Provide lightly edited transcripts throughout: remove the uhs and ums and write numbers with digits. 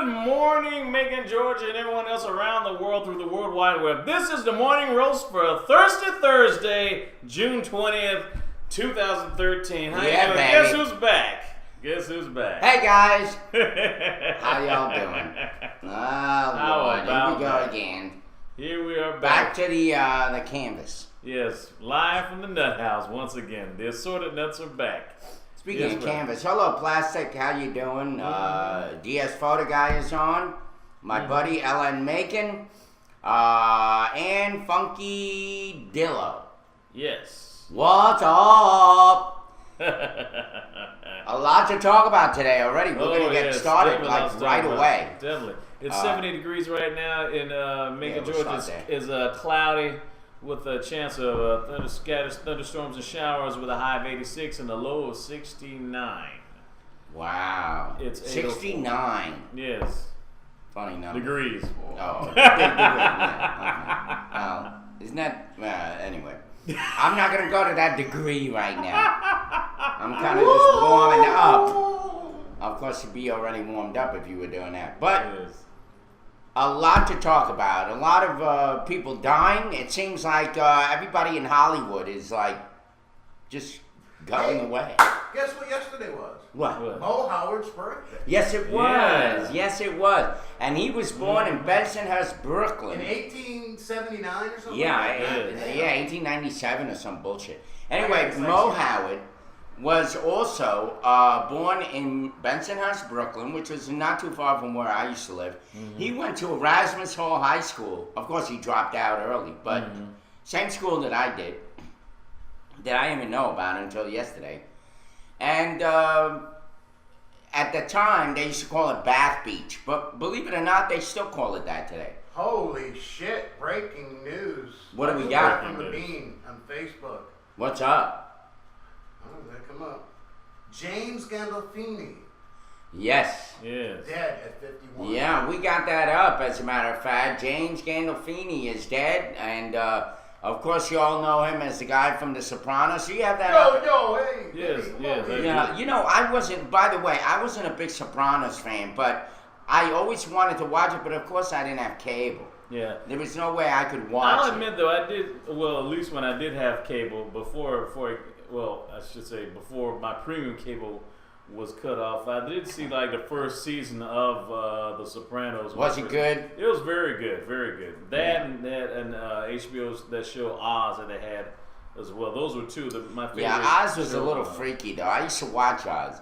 Good morning, Megan, Georgia, and everyone else around the world through the World Wide Web. This is the Morning Roast for Thursday, June 20th, 2013. How you doing? Guess who's back? Guess who's back? Hey, guys. How y'all doing? Oh, Lord. Here we go again. Here we are back to the canvas. Yes, live from the Nut House once again. The assorted nuts are back. Speaking of canvas, hello Plastic, how you doing? DS Photo Guy is on. My buddy Ellen Macon. And Funky Dillo. Yes. What's up? A lot to talk about today already. We're going to get started right away. Definitely. It's 70 degrees right now in Macon, Georgia. It's cloudy, with a chance of scattered thunderstorms and showers with a high of 86 and a low of 69. Wow. It's 69. Yes. Funny number. Degrees. Oh. Well, isn't that... anyway. I'm not going to go to that degree right now. I'm kind of just warming up. Of course, you'd be already warmed up if you were doing that. But... Yes. A lot to talk about. A lot of people dying. It seems like everybody in Hollywood is like just going away. Guess what yesterday was? What? Mo Howard's birthday. Yes, it was. Yeah. Yes, it was. And he was born in Bensonhurst, Brooklyn. In 1879 or something? Yeah, like yeah, 1897 or some bullshit. Anyway, Mo Howard was also born in Bensonhurst, Brooklyn, which was not too far from where I used to live. Mm-hmm. He went to Erasmus Hall High School. Of course, he dropped out early, but same school that I did, that I didn't even know about until yesterday. And at the time, they used to call it Bath Beach, but believe it or not, they still call it that today. Holy shit, breaking news. What do we got? From the Bean on Facebook. What's up? Come up. James Gandolfini. Yes. Yes. Dead at 51. Yeah, we got that up, as a matter of fact. James Gandolfini is dead, and of course you all know him as the guy from The Sopranos. So you have that up. Hey. Yes, yes. Yeah, you know, I wasn't a big Sopranos fan, but I always wanted to watch it, but of course I didn't have cable. Yeah. There was no way I could watch it. I'll admit, though, I did, well, at least when I did have cable, before my premium cable was cut off, I did see like the first season of The Sopranos. Was it good? It was very good, very good. That and HBO's that show Oz that they had as well. Those were two of my favorite. Yeah, Oz was a little freaky though. I used to watch Oz.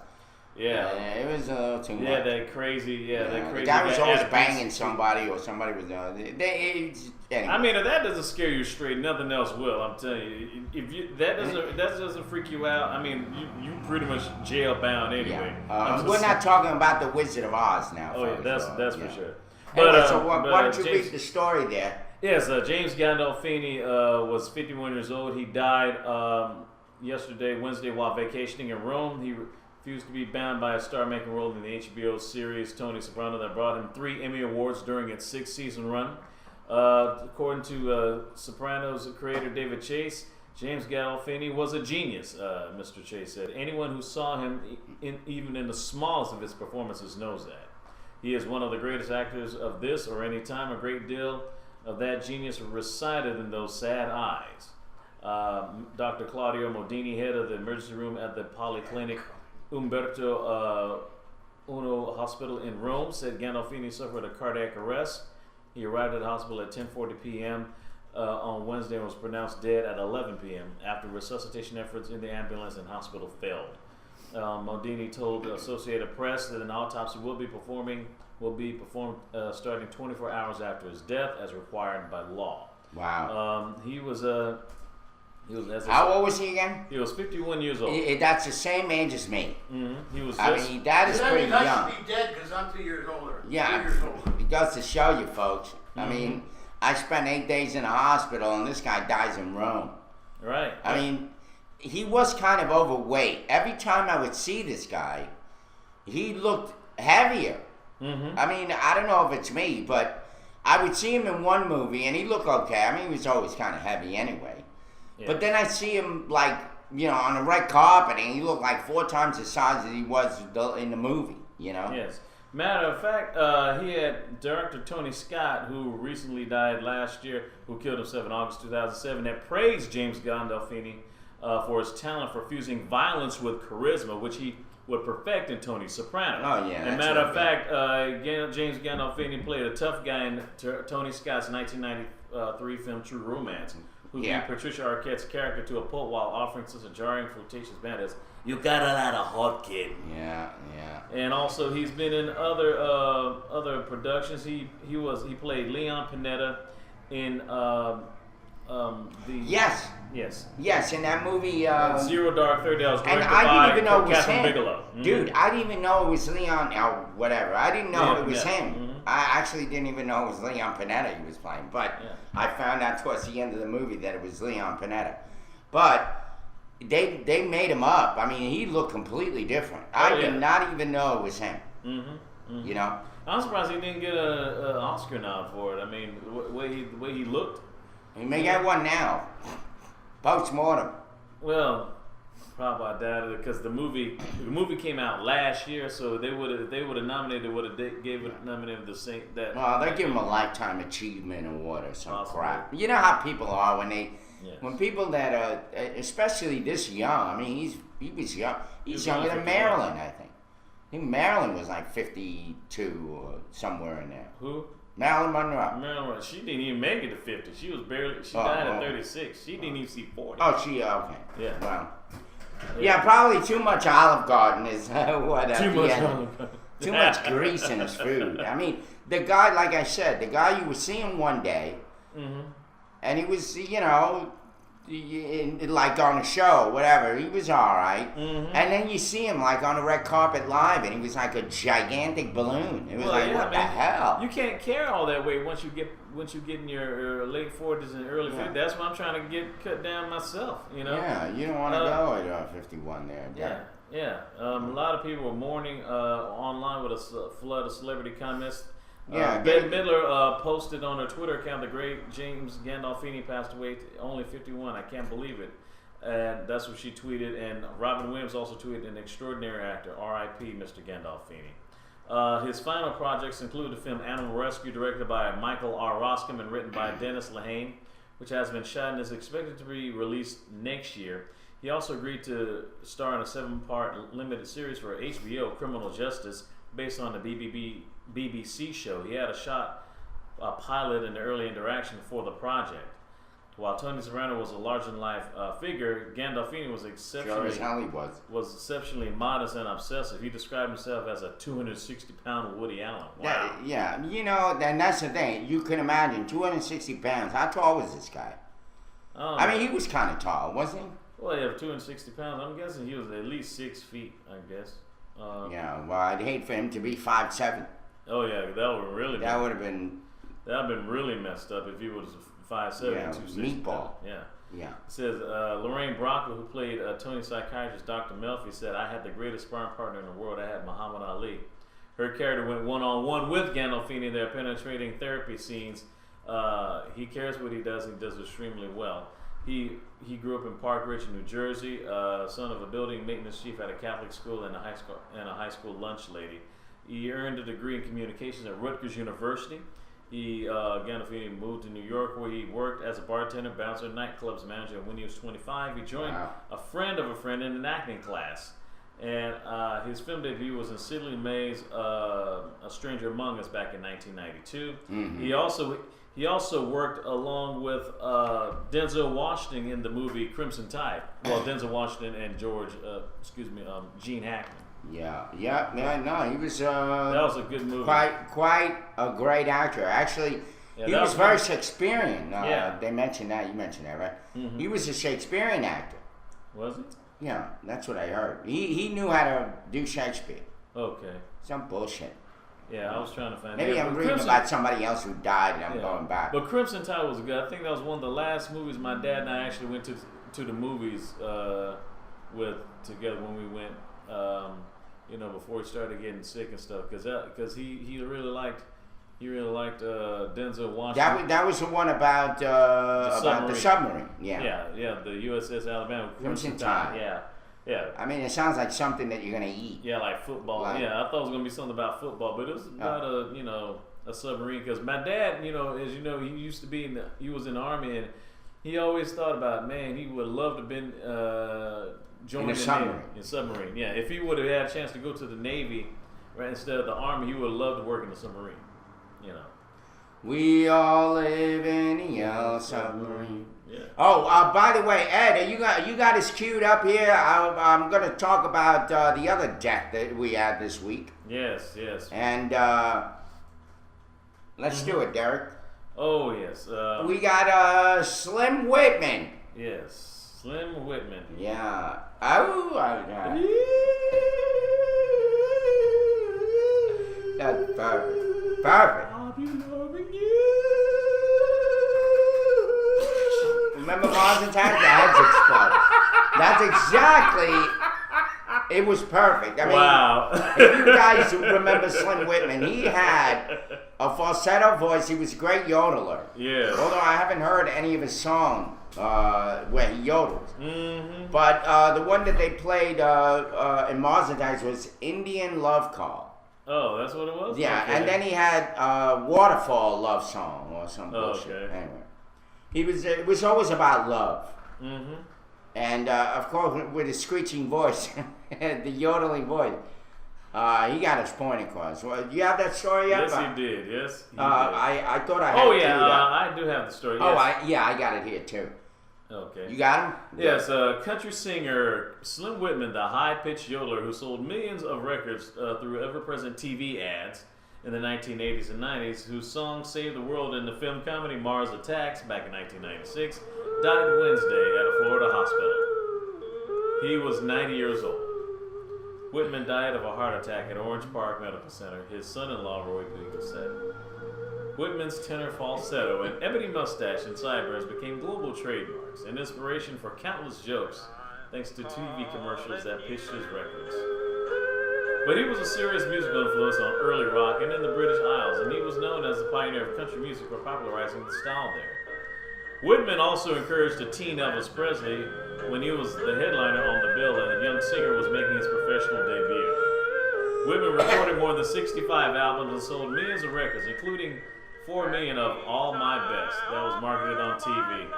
Yeah. It was a little too much. Yeah, that crazy. The guy was always banging somebody, or somebody was. Anyway. I mean, if that doesn't scare you straight, nothing else will. I'm telling you. If that doesn't freak you out, I mean, you pretty much jail bound anyway. Yeah. We're not talking about the Wizard of Oz now. Oh yeah, that's for sure. Anyway, so why don't you read the story there? Yes, James Gandolfini was 51 years old. He died Wednesday, while vacationing in Rome. He refused to be bound by a star-making role in the HBO series Tony Soprano that brought him 3 Emmy Awards during its 6-season run. According to Sopranos creator David Chase, James Gandolfini was a genius, Mr. Chase said. Anyone who saw him, even in the smallest of his performances, knows that. He is one of the greatest actors of this or any time. A great deal of that genius resided in those sad eyes. Dr. Claudio Modini, head of the emergency room at the Polyclinic Umberto Uno Hospital in Rome, said Gandolfini suffered a cardiac arrest. He arrived at the hospital at 10:40 p.m. On Wednesday and was pronounced dead at 11 p.m. after resuscitation efforts in the ambulance and hospital failed. Modini told the Associated Press that an autopsy will be performed starting 24 hours after his death, as required by law. Wow. He was How old was he again? He was 51 years old. That's the same age as me. Mm-hmm. He was. That is pretty young. I should be dead because I'm 2 years older. Yeah. 2 years older. It goes to show you, folks. I mean, I spent 8 days in a hospital, and this guy dies in Rome. Right. I mean, he was kind of overweight. Every time I would see this guy, he looked heavier. Mm-hmm. I mean, I don't know if it's me, but I would see him in one movie, and he looked okay. I mean, he was always kind of heavy anyway. Yeah. But then I see him, like, on the red carpet, and he looked like 4 times the size that he was in the movie, Yes. Matter of fact, he had director Tony Scott, who recently died last year, who killed himself in August 2007, that praised James Gandolfini for his talent for fusing violence with charisma, which he would perfect in Tony Soprano. Oh, yeah, And that's matter of what fact, James Gandolfini played a tough guy in Tony Scott's 1993 film True Romance, who Yeah. beat Patricia Arquette's character to a pulp while offering such a jarring, flirtatious band as "You got a lot of heart, kid." Yeah. And also, he's been in other productions. He played Leon Panetta in the Yes, in that movie. Zero Dark Thirty. That was And directed I by didn't even know it was Catherine him. Bigelow. Mhm. Dude, I didn't even know it was Leon, whatever. I didn't know Yeah, it was yeah. him. Mhm. I actually didn't even know it was Leon Panetta he was playing. But Yeah. I found out towards the end of the movie that it was Leon Panetta. But they made him up. I mean, he looked completely different. I yeah. did not even know it was him. Mm-hmm. You know? I'm surprised he didn't get an Oscar nod for it. I mean, the way he looked. He may get one now. Post-mortem. Well, probably I doubt it because the movie came out last year, so they would have nominated the same that. Well, they give him a lifetime achievement award or some Possibly. crap. You know how people are when they, Yes. when people that are, especially this young. I mean, he was young. He's was younger only than 51. Marilyn, I think. I think Marilyn was like 52 or somewhere in there. Who? Marilyn Monroe. Marilyn, she didn't even make it to 50. She was barely. She Oh, died at oh. 36. She didn't even see 40. Oh, she okay. Yeah. Well, yeah, probably too much Olive Garden is what at Too the much. end. Too much grease in his food. I mean, the guy, like I said, the guy you would see him one day, Mm-hmm. and he was, like on a show, whatever. He was all right. Mhm. And then you see him like on the red carpet live, and he was like a gigantic balloon. It was Well, like, yeah, what the man. hell? You can't carry all that weight once you get in your late 40s and early 50s. Yeah. That's why I'm trying to get cut down myself. You know. Yeah, you don't want to go at 51 there. Yeah. A lot of people were mourning online with a flood of celebrity comments. Yeah, Bette Midler posted on her Twitter account, "The great James Gandolfini passed away, only 51. I can't believe it." And that's what she tweeted. And Robin Williams also tweeted, "An extraordinary actor. R.I.P. Mr. Gandolfini." His final projects include the film Animal Rescue, directed by Michael R. Roscom and written by Dennis Lehane, which has been shot and is expected to be released next year. He also agreed to star in a 7-part limited series for HBO, Criminal Justice, based on the BBC show. He had a pilot in the early interaction for the project. While Tony Soprano was a larger-than-life figure, Gandolfini was Sure as hell he was. exceptionally modest and obsessive. He described himself as a 260-pound Woody Allen. Wow. Yeah, and that's the thing. You can imagine, 260 pounds. How tall was this guy? I mean, he was kind of tall, wasn't he? Well, yeah, 260 pounds. I'm guessing he was at least 6 feet, I guess. Yeah, well, I'd hate for him to be 5'7". Oh, yeah, That would have been, that'd been really messed up if he was 5'7", Yeah, 260 meatball. Yeah. yeah. It says Lorraine Bracco, who played Tony's psychiatrist Dr. Melfi, said, "I had the greatest sparring partner in the world. I had Muhammad Ali." Her character went one-on-one with Gandolfini in their penetrating therapy scenes. He cares what he does, and he does extremely well. He grew up in Park Ridge, New Jersey, son of a building maintenance chief at a Catholic school and a high school lunch lady. He earned a degree in communications at Rutgers University. Gandolfini moved to New York, where he worked as a bartender, bouncer, nightclubs manager. And when he was 25, he joined a friend of a friend in an acting class. And his film debut was in Sidney May's A Stranger Among Us back in 1992. Mm-hmm. He also worked along with Denzel Washington in the movie Crimson Tide. Well, Denzel Washington and Gene Hackman. Yeah, no, he was That was a good movie. quite a great actor. Actually, Yeah, he that was was very one- Shakespearean. Yeah. They mentioned that. You mentioned that, right? Mhm. He was a Shakespearean actor. Was it? Yeah, that's what I heard. He knew how to do Shakespeare. Okay. Some bullshit. Yeah, I was trying to find. Maybe yeah, I'm but reading Crimson- about somebody else who died and I'm yeah. going back. But Crimson Tide was good. I think that was one of the last movies my dad and I actually went to the movies with together when we went. Before he started getting sick and stuff, because he really liked Denzel Washington. That was the one about the submarine. Yeah. Yeah, the USS Alabama, Crimson Tide. Yeah, Yeah. I mean, it sounds like something that you're gonna eat. Yeah, like football. Like- Yeah, I thought it was gonna be something about football, but it was about a submarine. Because my dad, as you know, he used to be he was in the army, and he always thought about, man, he would love to have been joined In a submarine. Navy, in submarine. Yeah, if he would have had a chance to go to the Navy, right, instead of the army, he would have loved to work in the submarine. You know. We all live in a yellow submarine. Yeah. Oh, by the way, Ed, you got us queued up here. I'm going to talk about the other death that we had this week, Yes. Yes. and let's do it, Derek. Oh yes. We got Slim Whitman. Yes. Slim Whitman. Yeah. Oh, I got it. That's perfect. Perfect. I'll be loving you. Remember Mars Attacks? That's exploded. That's exactly. It was perfect. I mean, Wow. if you guys remember Slim Whitman, he had a falsetto voice. He was a great yodeler. Yeah. Although I haven't heard any of his songs where he yodels. Mm-hmm. But the one that they played in Mars Attacks was Indian Love Call. Oh, that's what it was? Yeah, Okay. and then he had Waterfall Love Song or some Oh, bullshit. okay. Anyway, it was always about love. Mm-hmm. And of course, with his screeching voice, the yodeling voice, he got his point across. Well, do you have that story yet? Yes, he did. Yes, he did. I thought I had. Oh, it yeah, queued up. I do have the story. Oh, Yes. I got it here too. Okay. You got him? Yes, country singer Slim Whitman, the high-pitched yodeler who sold millions of records through ever-present TV ads in the 1980s and 90s, whose song saved the world in the film comedy Mars Attacks back in 1996, died Wednesday at a Florida hospital. He was 90 years old. Whitman died of a heart attack at Orange Park Medical Center. His son-in-law, Roy Beagle, said. Whitman's tenor falsetto and ebony mustache and sideburns became global trademarks and inspiration for countless jokes, thanks to TV commercials that pitched his records. But he was a serious musical influence on early rock and in the British Isles, and he was known as the pioneer of country music for popularizing the style there. Whitman also encouraged a teen Elvis Presley when he was the headliner on the bill and the young singer was making his professional debut. Whitman recorded more than 65 albums and sold millions of records, including 4 million of All My Best that was marketed on TV.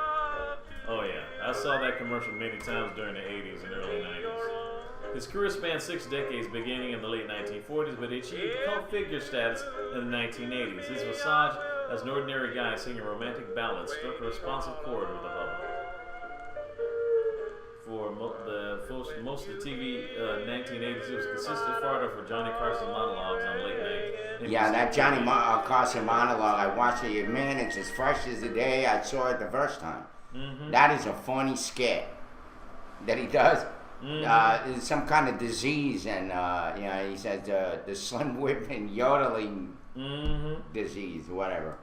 Oh yeah, I saw that commercial many times during the 80s and early 90s. His career spanned 6 decades beginning in the late 1940s, but he achieved cult figure status in the 1980s. His visage as an ordinary guy singing romantic ballads struck a responsive chord with the public. For most of the TV 1980s, it was consistent fodder for Johnny Carson monologues on late night. Yeah, that Johnny Carson monologue, I watched it. Man, it's as fresh as the day I saw it the first time. Mm-hmm. That is a funny skit that he does. It's some kind of disease, and he says the Slim Whitman yodeling disease, whatever.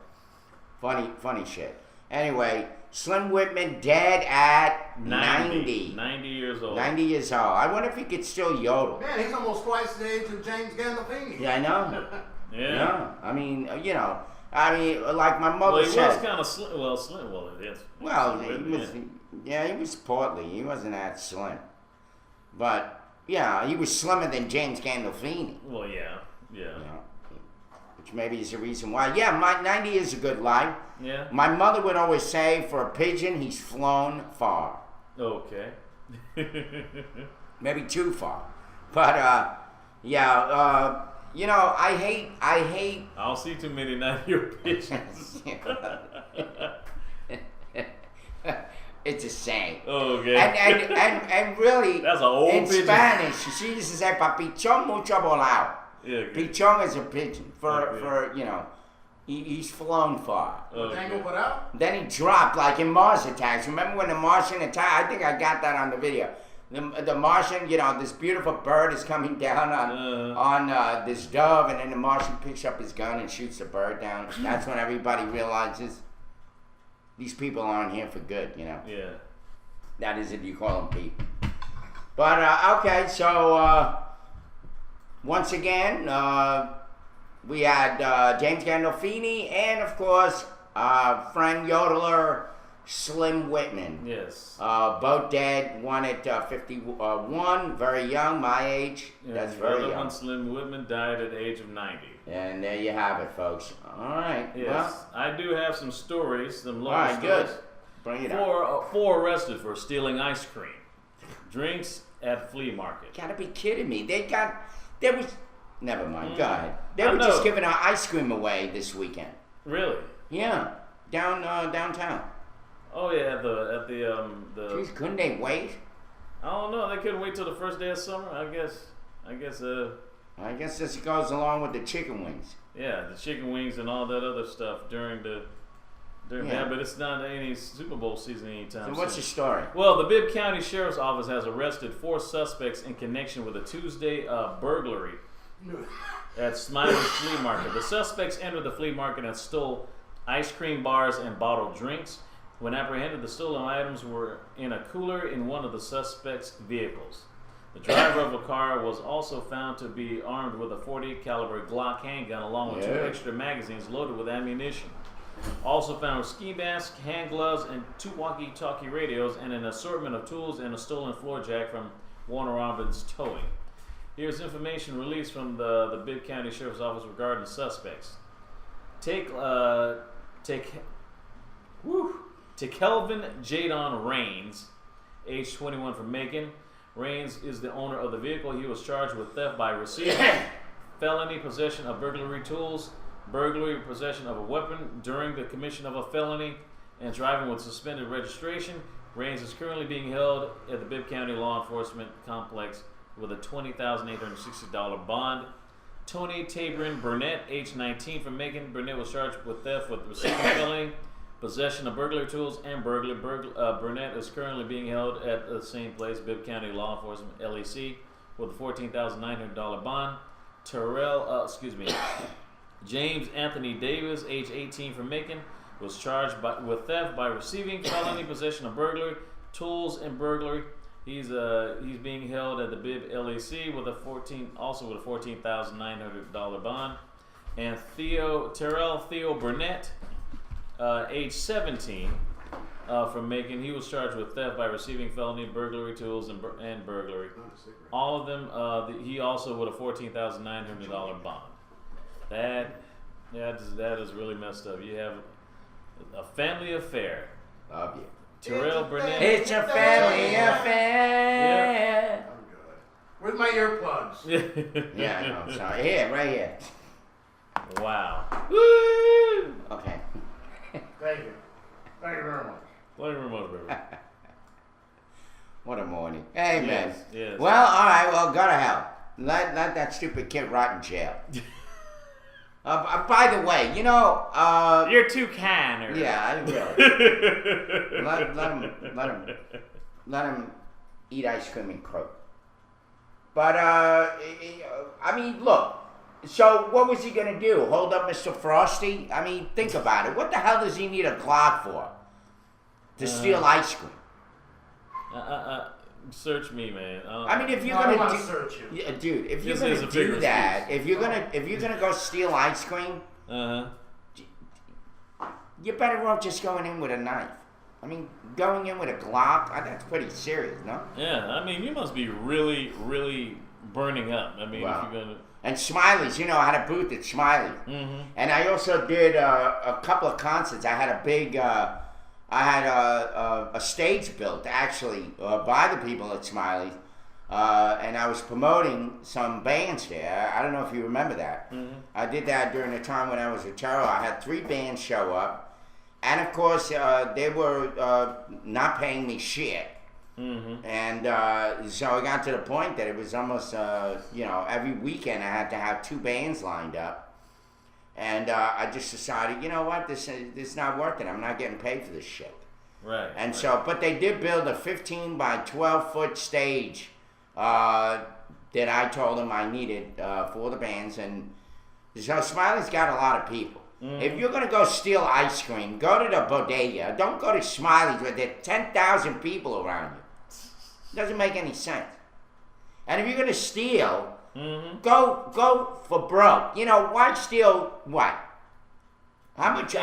Funny shit. Anyway, Slim Whitman dead at 90. 90 years old. 90 years old. I wonder if he could still yodel. Man, he's almost twice the age of James Gandolfini. Yeah, I know. Yeah. No, I mean, like my mother Well, he said. was kind of slim. Well, yes. Well, he Slim, was. Yeah, he was portly. He wasn't that slim. But yeah, he was slimmer than James Gandolfini. Well, yeah. You know, which maybe is the reason why. Yeah, my 90 is a good life. Yeah. My mother would always say, for a pigeon, he's flown far. Okay. Maybe too far. But I hate. I don't see too many 90-year-old pigeons. It's a saying. Okay. And really, That's an old in pigeon. Spanish, she used to say, "Pa pichón mucho volado." Yeah. Okay. Pichón is a pigeon Okay. for he's flown far. Tango put out? Then he dropped like in Mars Attacks. Remember when the Martian attack? I think I got that on the video. The Martian, this beautiful bird is coming down on this dove, and then the Martian picks up his gun and shoots the bird down. That's when everybody realizes these people aren't here for good, Yeah. That is if you call them people. But, okay, so once again, we had James Gandolfini and, of course, friend yodeler Slim Whitman. Yes. Both dead. One at 51, very young, my age. Yeah, That's the very other young. one, Slim Whitman, died at the age of 90. And there you have it, folks. All right. Yes. Well, I do have some stories, some local all right, good. stories. Bring it up. Four arrested for stealing ice cream, drinks at flea market. Gotta be kidding me. There was, never mind. Go ahead. They I were know. just giving our ice cream away this weekend. Really? Yeah. Downtown. Oh yeah, at the Jeez, couldn't they wait? I don't know. They couldn't wait till the first day of summer. I guess. I guess this goes along with the chicken wings. Yeah, the chicken wings and all that other stuff during Yeah. yeah, but it's not any Super Bowl season anytime So what's the soon. story? Well, the Bibb County Sheriff's Office has arrested 4 suspects in connection with a Tuesday burglary at Smiley's Flea Market. The suspects entered the flea market and stole ice cream bars and bottled drinks. When apprehended, the stolen items were in a cooler in one of the suspects' vehicles. The driver of the car was also found to be armed with a .48 caliber Glock handgun along with 2 Yeah. extra magazines loaded with ammunition. Also found were ski masks, hand gloves, and 2 walkie-talkie radios, and an assortment of tools and a stolen floor jack from Warner Robins Towing. Here's information released from the Bibb County Sheriff's Office regarding the suspects. To Kelvin Jadon Rains, age 21, from Macon. Rains is the owner of the vehicle. He was charged with theft by receiving felony possession of burglary tools, burglary possession of a weapon during the commission of a felony, and driving with suspended registration. Rains is currently being held at the Bibb County Law Enforcement Complex with a $20,860 bond. Tony Tabrin Burnett, age 19, from Macon. Burnett was charged with theft with receiving felony, possession of burglary tools, and burglary. Burnett is currently being held at the same place, Bibb County Law Enforcement (LEC), with a $14,900 bond. James Anthony Davis, age 18, from Macon, was charged with theft by receiving felony possession of burglary tools and burglary. He's being held at the Bibb LEC with a $14,900 bond. And Terrell Theo Burnett, age 17, from Macon, he was charged with theft by receiving felony burglary tools and burglary. All of them. He also with a $14,900 bond. That is really messed up. You have a family affair. Love you. Terrell Burnett. It's a family affair. I'm good. Where's my earplugs? Yeah, I know. Sorry. Here, right here. Wow. Woo! Okay. Thank you. Thank you very much. Play remote, baby. What a morning. Hey, man. Yes. Well, all right. Well, go to hell. Let that stupid kid rot in jail. By the way, you know. You're too kind. Or... Yeah, I really. let him eat ice cream and croak. But I mean, look. So what was he gonna do? Hold up Mr. Frosty? I mean, think about it. What the hell does he need a Glock for? To steal ice cream? Search me, man. I mean, if you're I gonna want do, to search you. yeah, dude, if you're This is gonna a do bigger that, excuse. if you're gonna go steal ice cream, you're better off just going in with a knife. I mean, going in with a Glock, that's pretty serious, no? Yeah, I mean, you must be really, really burning up. I mean, Wow. if you're gonna. And Smiley's, you know, I had a booth at Smiley's. Mm-hmm. And I also did a couple of concerts. I had a big, a stage built actually by the people at Smiley's. And I was promoting some bands there. I don't know if you remember that. Mm-hmm. I did that during the time when I was a terror. I had 3 bands show up. And of course, they were not paying me shit. Mm-hmm. And so it got to the point that it was almost, every weekend I had to have 2 bands lined up. And I just decided, you know what, this is not worth it. I'm not getting paid for this shit. Right. And right. so, but they did build a 15 by 12 foot stage that I told them I needed for the bands. And so Smiley's got a lot of people. Mm-hmm. If you're going to go steal ice cream, go to the bodega. Don't go to Smiley's where there are 10,000 people around you. Doesn't make any sense. And if you're going to steal, go for broke. You know, why steal what? How much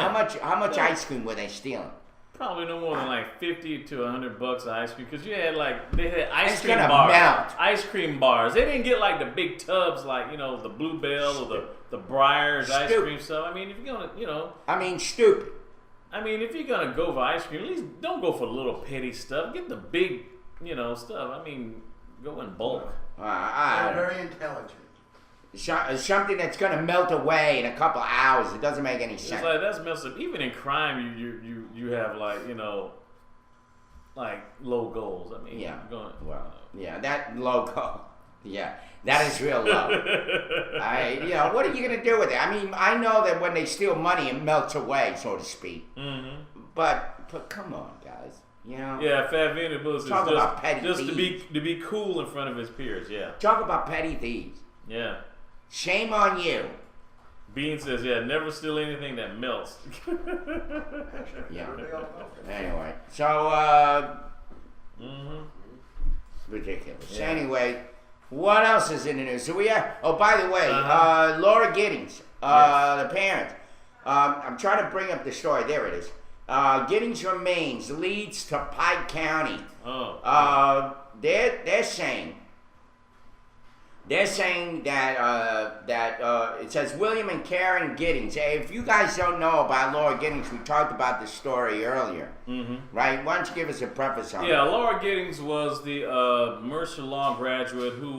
ice cream were they stealing? probably no more than like $50 to $100 of ice cream because they had ice It's cream gonna bars. melt. Ice cream bars. They didn't get like the big tubs like the Bluebell or the Breyers ice Stupid. cream stuff. I mean, if you're gonna Stupid. if you're gonna go for ice cream, at least don't go for the little petty stuff. Get the big stuff. I mean, go in bulk. They're very intelligent. Something that's gonna melt away in a couple hours. It doesn't make any It's sense. like that's messed up. Even in crime, you have like low goals. I mean, Yeah. going, Well, yeah, that logo. Yeah, that is real low. What are you gonna do with it? I mean, I know that when they steal money, it melts away, so to speak. Mm-hmm. But come on, guys. Yeah, Fat Venable is Talk about petty just to thieves. be cool in front of his peers. Yeah, Talk about petty thieves. yeah. Shame on you. Bean says, "Yeah, never steal anything that melts." Yeah. They all know. Anyway, so Mm-hmm. ridiculous. Yeah. Anyway, what else is in the news? So we have. Oh, by the way, Uh-huh. Laura Giddings, Yes. the parent. I'm trying to bring up the story. There it is. Giddings remains leads to Pike County. Oh. They're saying that it says William and Karen Giddings. Hey, if you guys don't know about Laura Giddings, we talked about this story earlier, right? Why don't you give us a preface on it? Yeah, Laura Giddings was the Mercer Law graduate who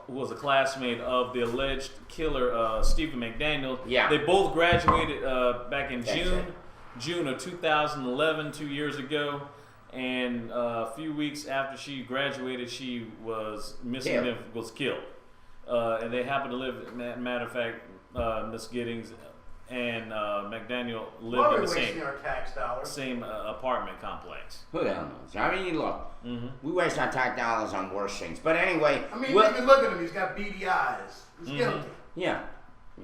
was a classmate of the alleged killer Stephen McDaniel. Yeah. They both graduated back in That's June of 2011, 2 years ago. And a few weeks after she graduated, she was missing. Killed. Was killed. And they happened to live. Matter of fact, Miss Giddings and McDaniel Why lived are in we the wasting our tax dollars? same apartment complex. Who the hell knows? I mean, look, Mm-hmm. we waste our tax dollars on worse things. But anyway, I mean, well- you can look at him. He's got beady eyes. He's guilty. yeah,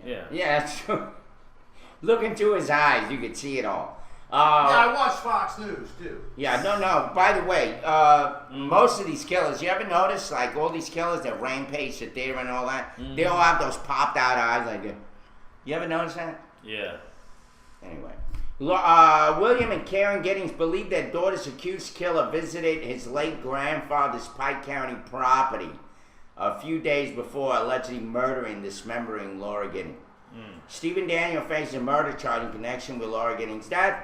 Yeah. that's true. Look into his eyes, you could see it all. Yeah, I watch Fox News too. Yeah, no. By the way, most of these killers, you ever notice, like all these killers that rampage the theater and all that, they all have those popped out eyes like that. You ever notice that? Yeah. Anyway. William and Karen Giddings believe their daughter's accused killer visited his late grandfather's Pike County property a few days before allegedly murdering and dismembering Laura Giddings. Stephen Daniel faced a murder charge in connection with Laura Giddings' death.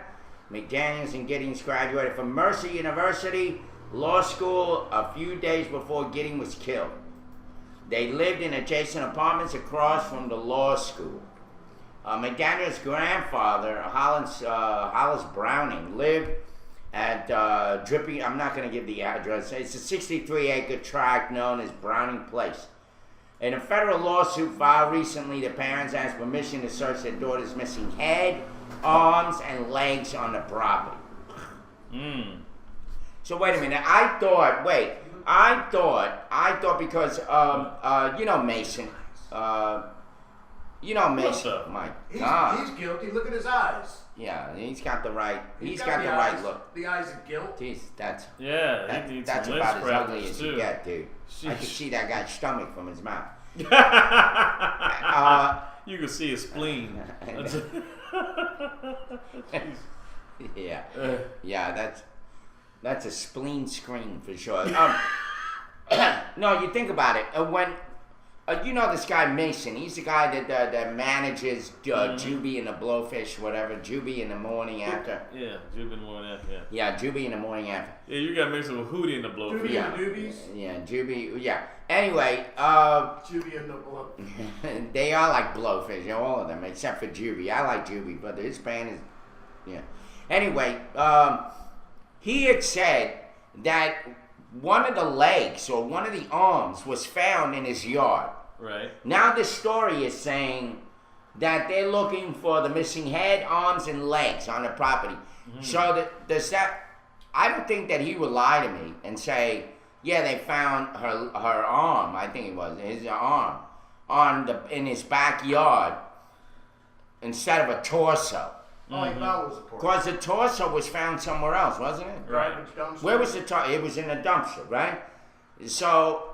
McDaniels and Giddings graduated from Mercer University Law School a few days before Giddings was killed. They lived in adjacent apartments across from the law school. McDaniel's grandfather, Hollis Browning, lived at Drippy. I'm not going to give the address. It's a 63-acre tract known as Browning Place. In a federal lawsuit filed recently, the parents asked permission to search their daughter's missing head, arms, and legs on the property. So wait a minute. I thought because you know Mason. What's up? My He's God. he's guilty. Look at his eyes. Yeah, he's got the right. He's got got the right look. The eyes of guilt. Jeez, that's Yeah. He needs that's some about as lens ugly crackers, as too. you get, dude. I could Sheesh. see that guy's stomach from his mouth. You can see his spleen. Yeah, yeah, that's a spleen screen for sure. No, you think about it. When you know this guy Mason, he's the guy that manages Juby and the Blowfish, whatever. Juby in the morning after. Yeah, Juby morning after. Yeah. Yeah, Juby in the morning after. Yeah, you got mixed with Hootie in the blow. Juby Yeah. and the Doobies. Yeah, Juby. Yeah. Anyway, Juby and the blood. they are like Blowfish, you know, all of them, except for Juby. I like Juby, but his band is, yeah. Anyway, he had said that one of the legs or one of the arms was found in his yard. Right. Now this story is saying that they're looking for the missing head, arms, and legs on the property. So does that? I don't think that he would lie to me and say, "Yeah, they found her arm. I think it was his arm in his backyard instead of a torso." Oh, he thought it was a torso. Because the torso was found somewhere else, wasn't it? Garbage dumpster. Where was the torso? It was in a dumpster, right? So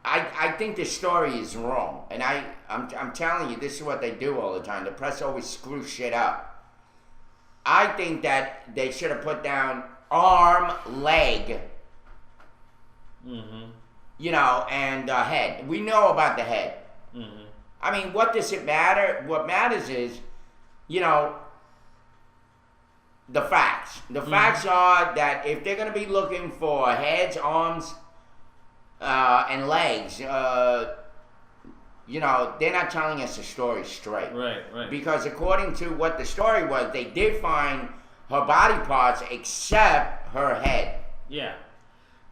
I think the story is wrong, and I'm telling you, this is what they do all the time. The press always screws shit up. I think that they should have put down arm, leg, you know, and head. We know about the head. I mean, what does it matter? What matters is, you know, the facts. The facts are that if they're going to be looking for heads, arms, and legs, you know, they're not telling us the story straight. Right. Because according to what the story was, they did find her body parts except her head. Yeah.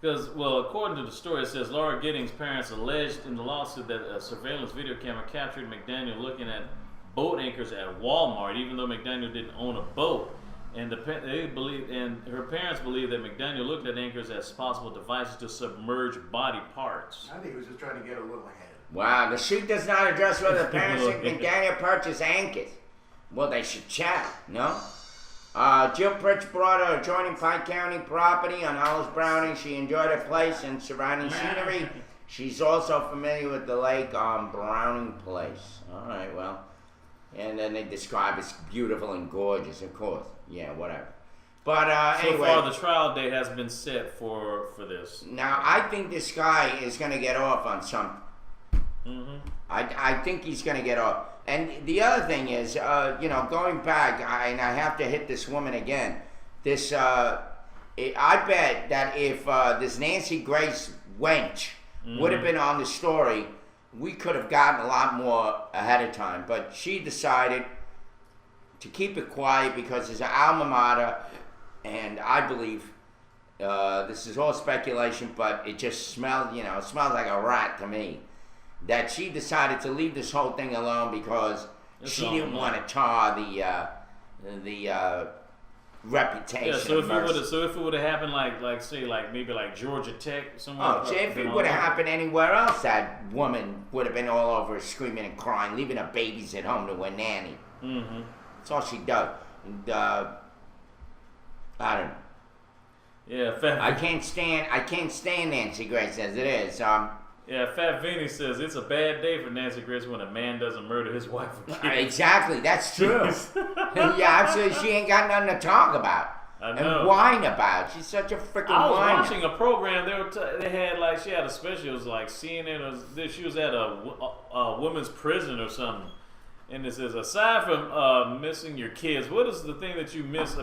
Because, well, according to the story, it says Laura Giddings' parents alleged in the lawsuit that a surveillance video camera captured McDaniel looking at boat anchors at Walmart, even though McDaniel didn't own a boat. And her parents believe that McDaniel looked at anchors as possible devices to submerge body parts. I think he was just trying to get a little ahead. Wow, the suit does not address whether the parents think McDaniel purchased anchors. Well, they should chat, no? Jill Pritch brought her adjoining Pike County property on Hollis Browning. She enjoyed her place and surrounding scenery. She's also familiar with the lake on Browning Place. All right, well. And then they describe it's beautiful and gorgeous, of course. Yeah, whatever. But anyway. So far, the trial date has been set for this. Now, I think this guy is going to get off on something. I think he's going to get off. And the other thing is, you know, going back, and I have to hit this woman again. This, I bet that if this Nancy Grace wench would have been on the story, we could have gotten a lot more ahead of time. But she decided to keep it quiet because it's an alma mater, and I believe this is all speculation, but it just smells, you know, it smells like a rat to me. That she decided to leave this whole thing alone because she didn't want to tar the reputation. Yeah, so if it would have happened like maybe Georgia Tech somewhere. Oh, if it would have happened anywhere else, that woman would have been all over screaming and crying, leaving her babies at home to her nanny. That's all she does. And, I don't know. Yeah, I can't stand Nancy Grace as it is. Yeah, Fat Vinny says it's a bad day for Nancy Grace when a man doesn't murder his wife or kids. Exactly, that's true. Yeah, absolutely. She ain't got nothing to talk about and whine about. She's such a freaking whiner. I was watching a program. They had she had a special. It was like CNN. She was at a women's prison or something. And it says, aside from missing your kids, what is the thing that you miss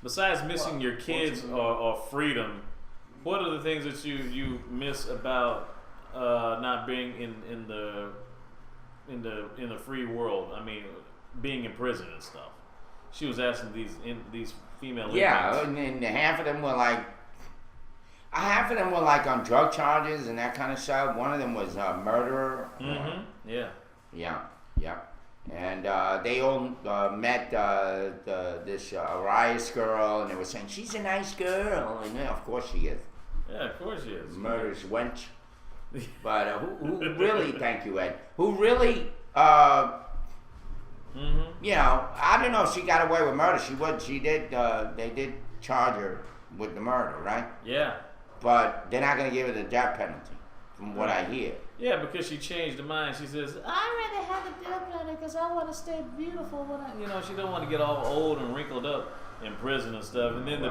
besides missing your kids or freedom? What are the things that you miss about not being in the free world? I mean, being in prison and stuff. She was asking these female inmates. Yeah, and half of them were like on drug charges and that kind of stuff. One of them was a murderer. Yeah. And they all met this Arias girl, and they were saying she's a nice girl, and yeah, of course she is. Yeah, of course she is. Murderous wench. But who really? Thank you, Ed. Who really? You know, I don't know if she got away with murder. She did. They did charge her with the murder, right? Yeah. But they're not going to give her the death penalty, from what I hear. Yeah, because she changed her mind. She says, "I'd rather have the death penalty because I want to stay beautiful when she don't want to get all old and wrinkled up in prison and stuff." And then the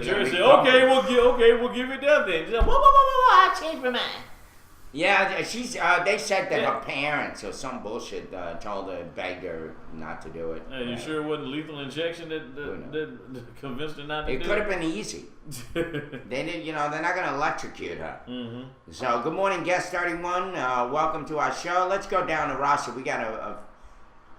jury say, "Okay, we'll give you death then." She's like, "Whoa, I changed my mind." Yeah, she's. They said that her parents or some bullshit told her, begged her not to do it. You sure it wasn't lethal injection that convinced her not to do it? It could have been easy. They did. You know, they're not going to electrocute her. So, good morning, guest 31. Welcome to our show. Let's go down to roster. We got a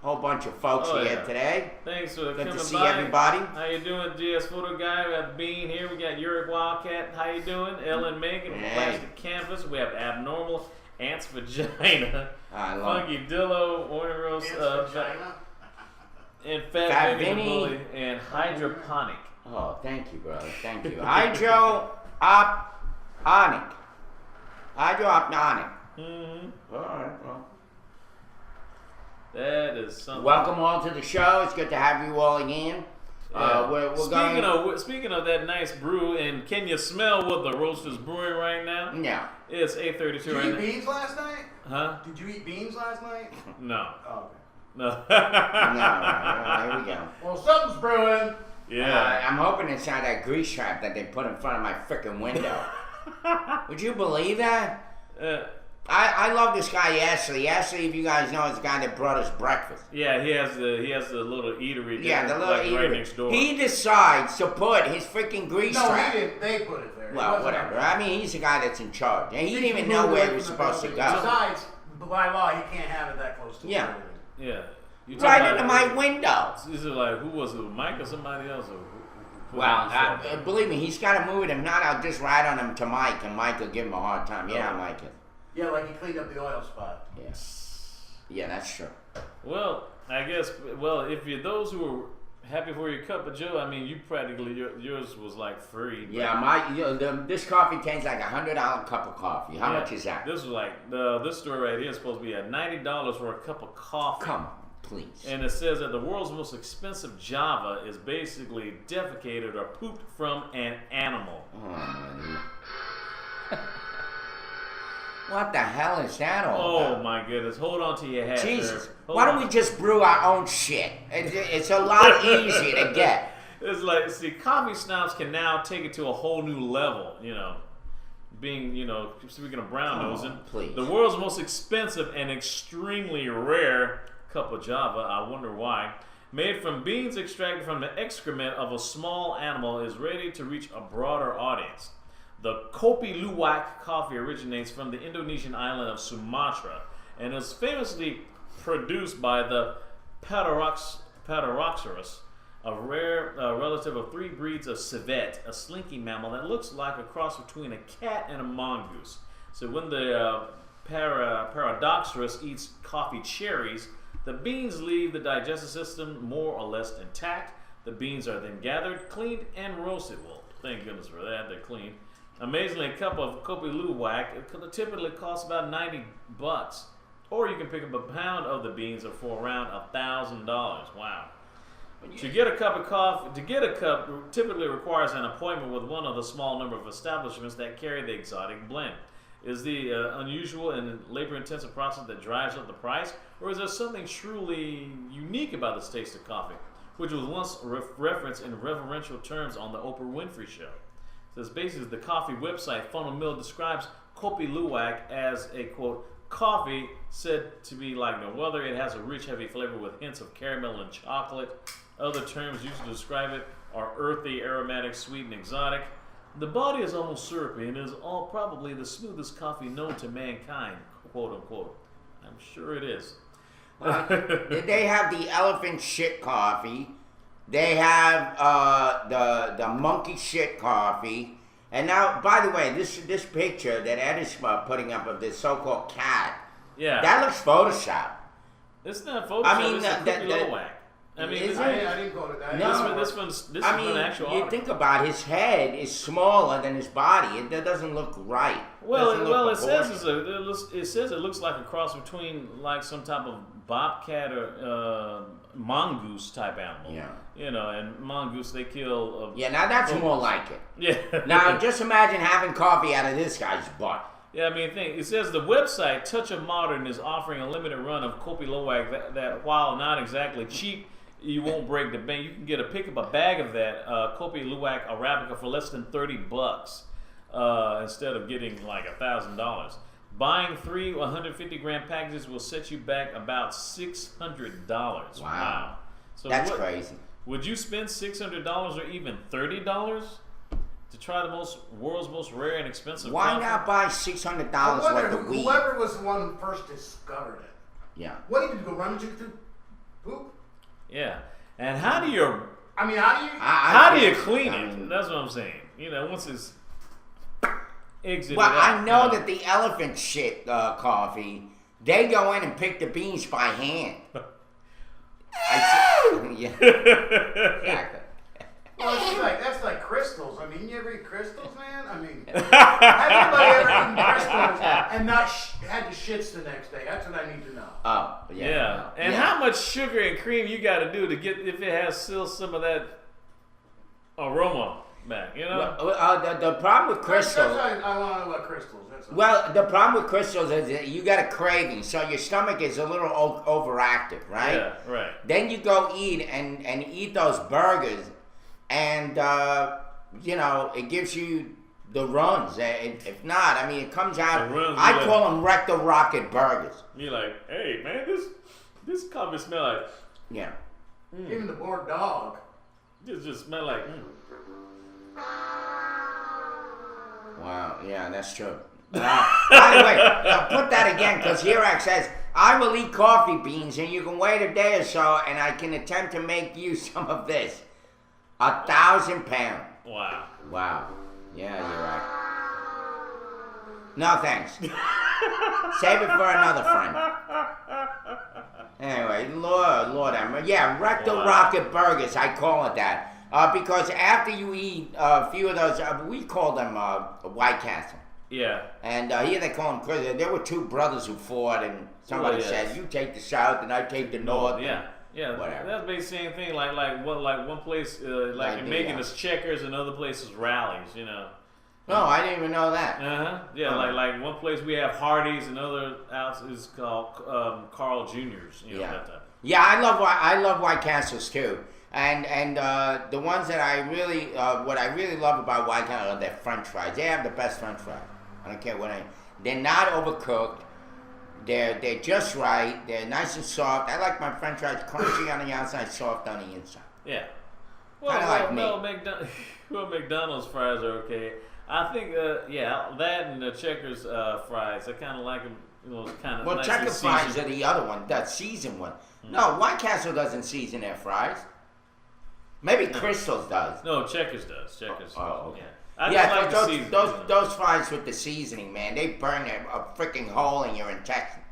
whole bunch of folks here today. Thanks for coming by. Good to see everybody. How you doing, GS Photo Guy? We got Bean here. We got Uric Wildcat. How you doing? Ellen Megan, Plastic Canvas. We have Abnormal, Ant's Vagina, Funky Dillo, Orange Rose, and Fat Vinny, and Hydroponic. Oh, thank you, brother. Thank you. Hydroponic. Hydroponic. All right, well. That is something. Welcome all to the show. It's good to have you all again. Yeah. Speaking of that nice brew, and can you smell what the roaster's brewing right now? Yeah. It's 8:32 right now. Beans last night? Huh? Did you eat beans last night? No. Oh, okay. No. No, there we go. Well, something's brewing. Yeah. I'm hoping it's not that grease trap that they put in front of my freaking window. Would you believe that? I love this guy Ashley. Ashley, if you guys know, is the guy that brought us breakfast. Yeah, he has the little eatery. Yeah, the little like, eatery. right next door. He decides to put his freaking grease No, trap. he didn't. They put it there. It Well, wasn't whatever. us. I mean, he's the guy that's in charge, and he You didn't even can know move where away he was from the supposed to building. go. Besides, by law, he can't have it that close to the Yeah. building. Yeah. You Right talking into about- my window. Is it like, who was it, Mike or somebody else? Or who Well, put this up? believe me, he's got to move it. If not, I'll just ride on him to Mike, and Mike will give him a hard time. Yeah, Mike. Yeah, like he cleaned up the oil spot. Yes. Yeah, that's true. Well, I guess. Well, if you're those who are happy for your cup of Joe, I mean, you practically yours was like free. but- Yeah, this coffee tastes like $100 cup of coffee. How Yeah, much is that? This was like this store right here is supposed to be at $90 for a cup of coffee. Come on, please. And it says that the world's most expensive Java is basically defecated or pooped from an animal. What the hell is that all Oh about? my goodness! Hold on to your hat, Jesus. sir. Hold Why don't on. we just brew our own shit? It's a lot easier to get. It's like, see, coffee snobs can now take it to a whole new level, you know. Being, you know, speaking of brown nosing, please. the world's most expensive and extremely rare cup of Java, I wonder why, made from beans extracted from the excrement of a small animal, is ready to reach a broader audience. The Kopi Luwak coffee originates from the Indonesian island of Sumatra and is famously produced by the Pteroxyrus, a rare relative of three breeds of civet, a slinky mammal that looks like a cross between a cat and a mongoose. So when the Paradoxurus eats coffee cherries, the beans leave the digestive system more or less intact. The beans are then gathered, cleaned, and roasted. Well, thank goodness for that, they're clean. Amazingly, a cup of Kopi Luwak typically costs about $90. Or you can pick up a pound of the beans for around $1,000. Wow. To get a cup typically requires an appointment with one of the small number of establishments that carry the exotic blend. Is the unusual and labor-intensive process that drives up the price, or is there something truly unique about this taste of coffee, which was once referenced in reverential terms on the Oprah Winfrey Show? Says basically the coffee website Funnel Mill describes Kopi Luwak as a quote coffee said to be like no other. It has a rich, heavy flavor with hints of caramel and chocolate. Other terms used to describe it are earthy, aromatic, sweet, and exotic. The body is almost syrupy and is all probably the smoothest coffee known to mankind, quote unquote. I'm sure it is. They have the elephant shit coffee. They have the monkey shit coffee. And now, by the way, this picture that Ed is putting up of this so-called cat, Yeah. that looks Photoshopped. It's not Photoshop. I mean, it's a Kopi Luwak. I mean, Is this, it? I didn't go to that. No. this one's I from mean, an actual you article. think about his head is smaller than his body. It doesn't look right. Doesn't look It says proportionate. it says it looks like a cross between like some type of bobcat or mongoose type animal. Yeah. You know, and mongoose they kill. Yeah, now that's more like it. Yeah. Now, just imagine having coffee out of this guy's butt. Yeah, I mean, it says the website Touch of Modern is offering a limited run of Kopi Luwak that while not exactly cheap, you won't break the bank. You can pick up a bag of that Kopi Luwak Arabica for less than $30 instead of getting like $1,000. Buying 3 150 gram packages will set you back about $600. Wow. So That's crazy. Would you spend $600 or even $30 to try the world's most rare and expensive Why coffee? not buy $600 worth of weed? Whoever was the one who first discovered it. Yeah. What did you go rummaging through poop? Yeah. And how do you I mean, how do you? how do you clean I it? mean- That's what I'm saying. You know, once it's exited Well, out, I know you that the elephant shit coffee, they go in and pick the beans by hand. Yeah. Exactly. Well, that's like crystals. I mean, you ever eat crystals, man? I mean, has anybody ever eaten crystals and not had the shits the next day? That's what I need to know. Oh, yeah. Yeah. And Yeah. how much sugar and cream you got to do to get if it has still some of that aroma back. You know. The problem with crystals. I want to know about crystals. That's all. Well, the problem with crystals is that you got a craving, so your stomach is a little overactive, right? Yeah. Right. Then you go eat and eat those burgers, and you know it gives you the runs. If not, I mean, it comes out. I call them rectal rocket burgers. You're like, hey man, this coffee smell like. Yeah. Even the bored dog. Just smell like. Wow. Yeah, that's true. By the way, put that again, because Hirac says, I will eat coffee beans and you can wait a day or so and I can attempt to make you some of this. 1,000 pounds. Wow. Wow. Yeah, Hirac. No thanks. Save it for another friend. Anyway, Lord, yeah, rectal rocket burgers, I call it that. Because after you eat a few of those, we call them White Castle. Yeah. And here they call them crazy. There were two brothers who fought, and somebody said, "You take the south, and I take the north." Yeah, yeah. Whatever. That's basically the same thing. Like one place, like in Macon is Checkers, and other places Rallies. You know. No, I didn't even know that. Yeah, like one place we have Hardee's, and other else is called Carl Jr.'s. You know, that type. Yeah, I love White Castles too. And the ones that I really, what I really love about White Castle are their French fries. They have the best French fries. I don't care what they're not overcooked. They're just right. They're nice and soft. I like my French fries crunchy on the outside, soft on the inside. Yeah. McDonald's fries are okay. I think, that and the Checkers fries. I kind of like them. You know, kind of. Well, Checkers fries are the other one, that seasoned one. Mm-hmm. No, White Castle doesn't season their fries. Maybe Crystals does. No, Checkers does. Checkers. Oh, okay. Yeah. Those fries with the seasoning, man, they burn a freaking hole in your intestine.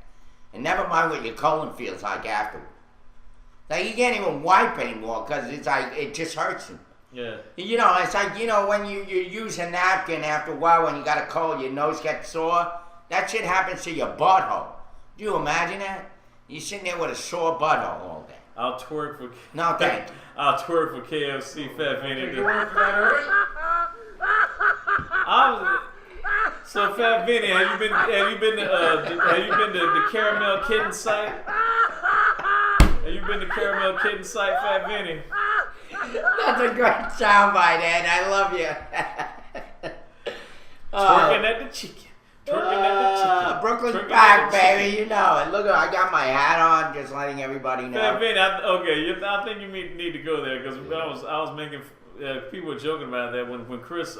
And never mind what your colon feels like afterward. Like, you can't even wipe anymore because it's like, it just hurts you. Yeah. You know, it's like, you know, when you use a napkin after a while when you got a cold, your nose gets sore. That shit happens to your butthole. Do you imagine that? You're sitting there with a sore butthole all day. I'll twerk for. No, thank you. I'll twerk for KFC Fat Vinny. Did you work for that early? So Fat Vinny, have you been to the Caramel Kitten site? Have you been to Caramel Kitten site, Fat Vinny? That's a great soundbite, Ed. I love you. Twerking at the chicken. Brooklyn's back, baby. You know it. Look, I got my hat on, just letting everybody know. Fat Vinny, I think you need to go there because I was making people were joking about that when Chris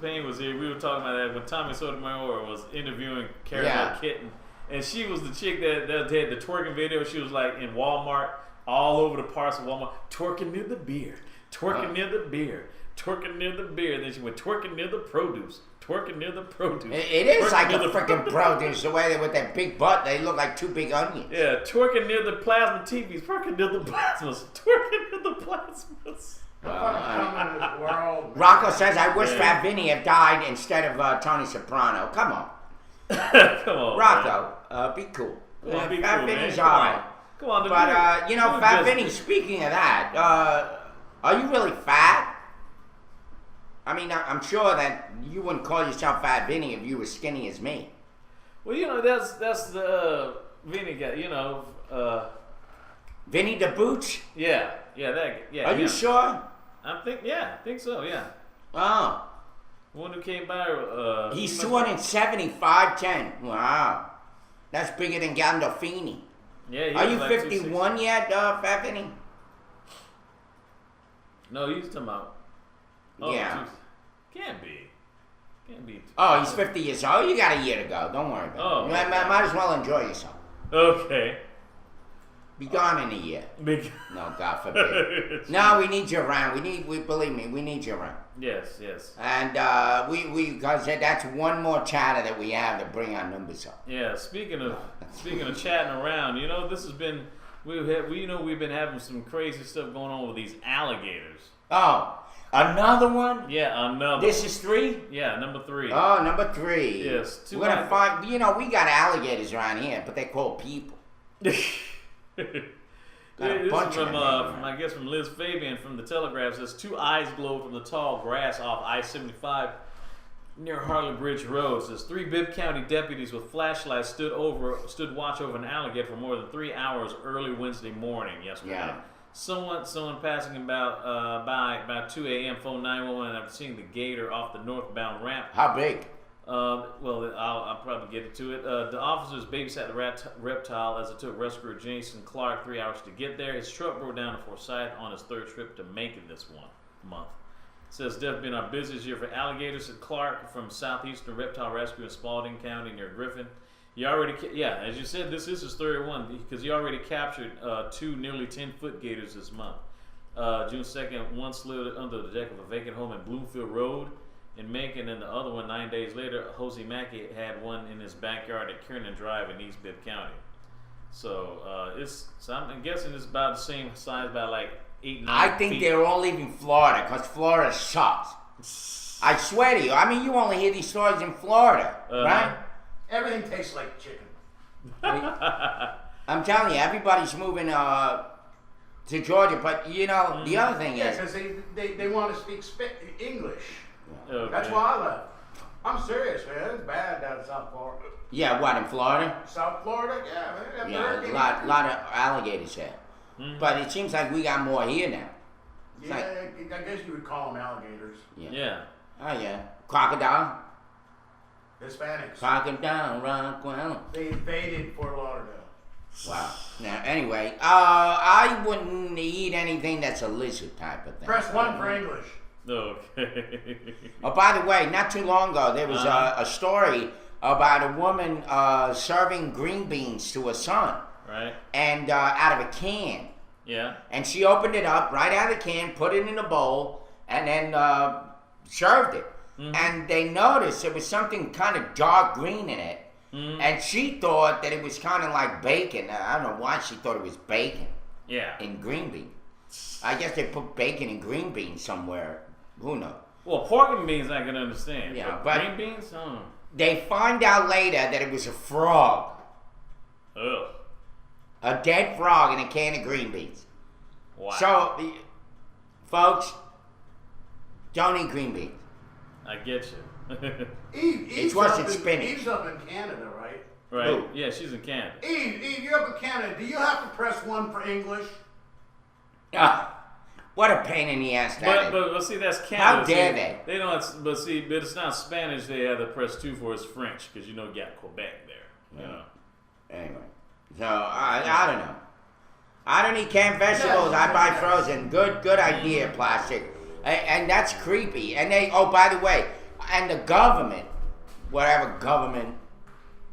Payne was here. We were talking about that when Tommy Sotomayor was interviewing Caramel Kitten, and she was the chick that had the twerking video. She was like in Walmart, all over the parts of Walmart, twerking near the beer, twerking near the beer, twerking near the beer. Then she went twerking near the produce. Twerking near the produce. It is like a freaking produce. The way with that big butt, they look like two big onions. Yeah, twerking near the plasma TVs. Twerking near the plasmas. Twerking near the plasmas. Rocco says, "I wish Fat Vinny had died instead of Tony Soprano." Come on, come on, Rocco. Be cool. Fat Vinny's alright. Come on, but you know, Fat Vinny. Speaking of that, are you really fat? I mean, I'm sure that you wouldn't call yourself Fat Vinny if you were skinny as me. Well, you know, that's the Vinny guy, you know. Vinny the Boots? Yeah. Are you sure? I think so, yeah. Oh. One who came by. He's 275, 10. Wow. That's bigger than Gandolfini. Yeah. Are you like 51 yet, Fat Vinny? No, he's talking about. Oh, yeah. Can't be. Oh, he's 50 years old? You got a year to go. Don't worry about it. Might as well enjoy yourself. Okay. Be gone in a year. No, God forbid. No, we need you around. Believe me, we need you around. Yes. And because that's one more chatter that we have to bring our numbers up. Yeah. Speaking of chatting around, you know, this has been we've been having some crazy stuff going on with these alligators. Oh. Another one? Yeah, another. This is 3? Yeah, number 3. Oh, number 3. Yes. We're gonna find. You know, we got alligators around here, but they're called people. Got a This bunch is of from, them. from, I guess, from Liz Fabian from the Telegraph. Says 2 eyes glowed from the tall grass off I-75 near Harley Bridge Road. Says 3 Bibb County deputies with flashlights stood watch over an alligator for more than 3 hours early Wednesday morning yesterday. Yeah. Someone passing by about 2 a.m. phoned 911 after seeing the gator off the northbound ramp. How big? Well, I'll probably get to it. The officers babysat the reptile as it took rescuer Jason Clark 3 hours to get there. His truck broke down in Forsyth on his 3rd trip to Macon this month. It says death been our busiest year for alligators. Said Clark from Southeastern Reptile Rescue in Spalding County near Griffin. He already, as you said, this is his 3rd one because he already captured 2 nearly 10-foot gators this month. June 2nd, one slid under the deck of a vacant home in Bloomfield Road in Macon, and the other one 9 days later. Jose Mackey had one in his backyard at Kiernan Drive in East Bibb County. So I'm guessing it's about the same size, about like 8, 9 I think feet. they're all leaving Florida because Florida sucks. I swear to you. I mean, you only hear these stories in Florida, right? Everything tastes like chicken. I'm telling you, everybody's moving to Georgia. But you know, the other thing Yeah, is, because they want to speak English. Okay. That's why I left. I'm serious, man. It's bad down in South Florida. yeah, what in Florida? South Florida, yeah, man. Yeah, a lot of alligators here. But it seems like we got more here now. It's Yeah, like- I guess you would call them alligators. Yeah. Oh yeah, crocodile. Hispanics. Crocodile, Rockwell. They invaded Fort Lauderdale. Wow. Now, anyway, I wouldn't eat anything that's a lizard type of thing. Press 1 for English. Okay. Oh, by the way, not too long ago, there was a story about a woman serving green beans to her son, Right. and out of a can. Yeah. And she opened it up right out of the can, put it in a bowl, and then served it. And they noticed there was something kind of dark green in it. And she thought that it was kind of like bacon. I don't know why she thought it was bacon Yeah. in green beans. I guess they put bacon in green beans somewhere. Who knows? Well, pork and beans I can understand. Yeah, but but- green beans, They find out later that it was a frog. Ugh. A dead frog in a can of green beans. Wow. So, folks, don't eat green beans. I get you. Eve's worse up than in- spinach. Eve's up in Canada, right? Right. Who? Yeah, she's in Canada. Eve, you're up in Canada. Do you have to press 1 for English? What a pain in the ass that But is. see, that's Canada. How dare See, they? They don't. But it's not Spanish. They have to press 2 for. It's French because you got Quebec there. You know. Anyway, so I don't know. I don't eat canned vegetables. I buy frozen. Good idea, plastic. And that's creepy. And by the way, and the government, whatever government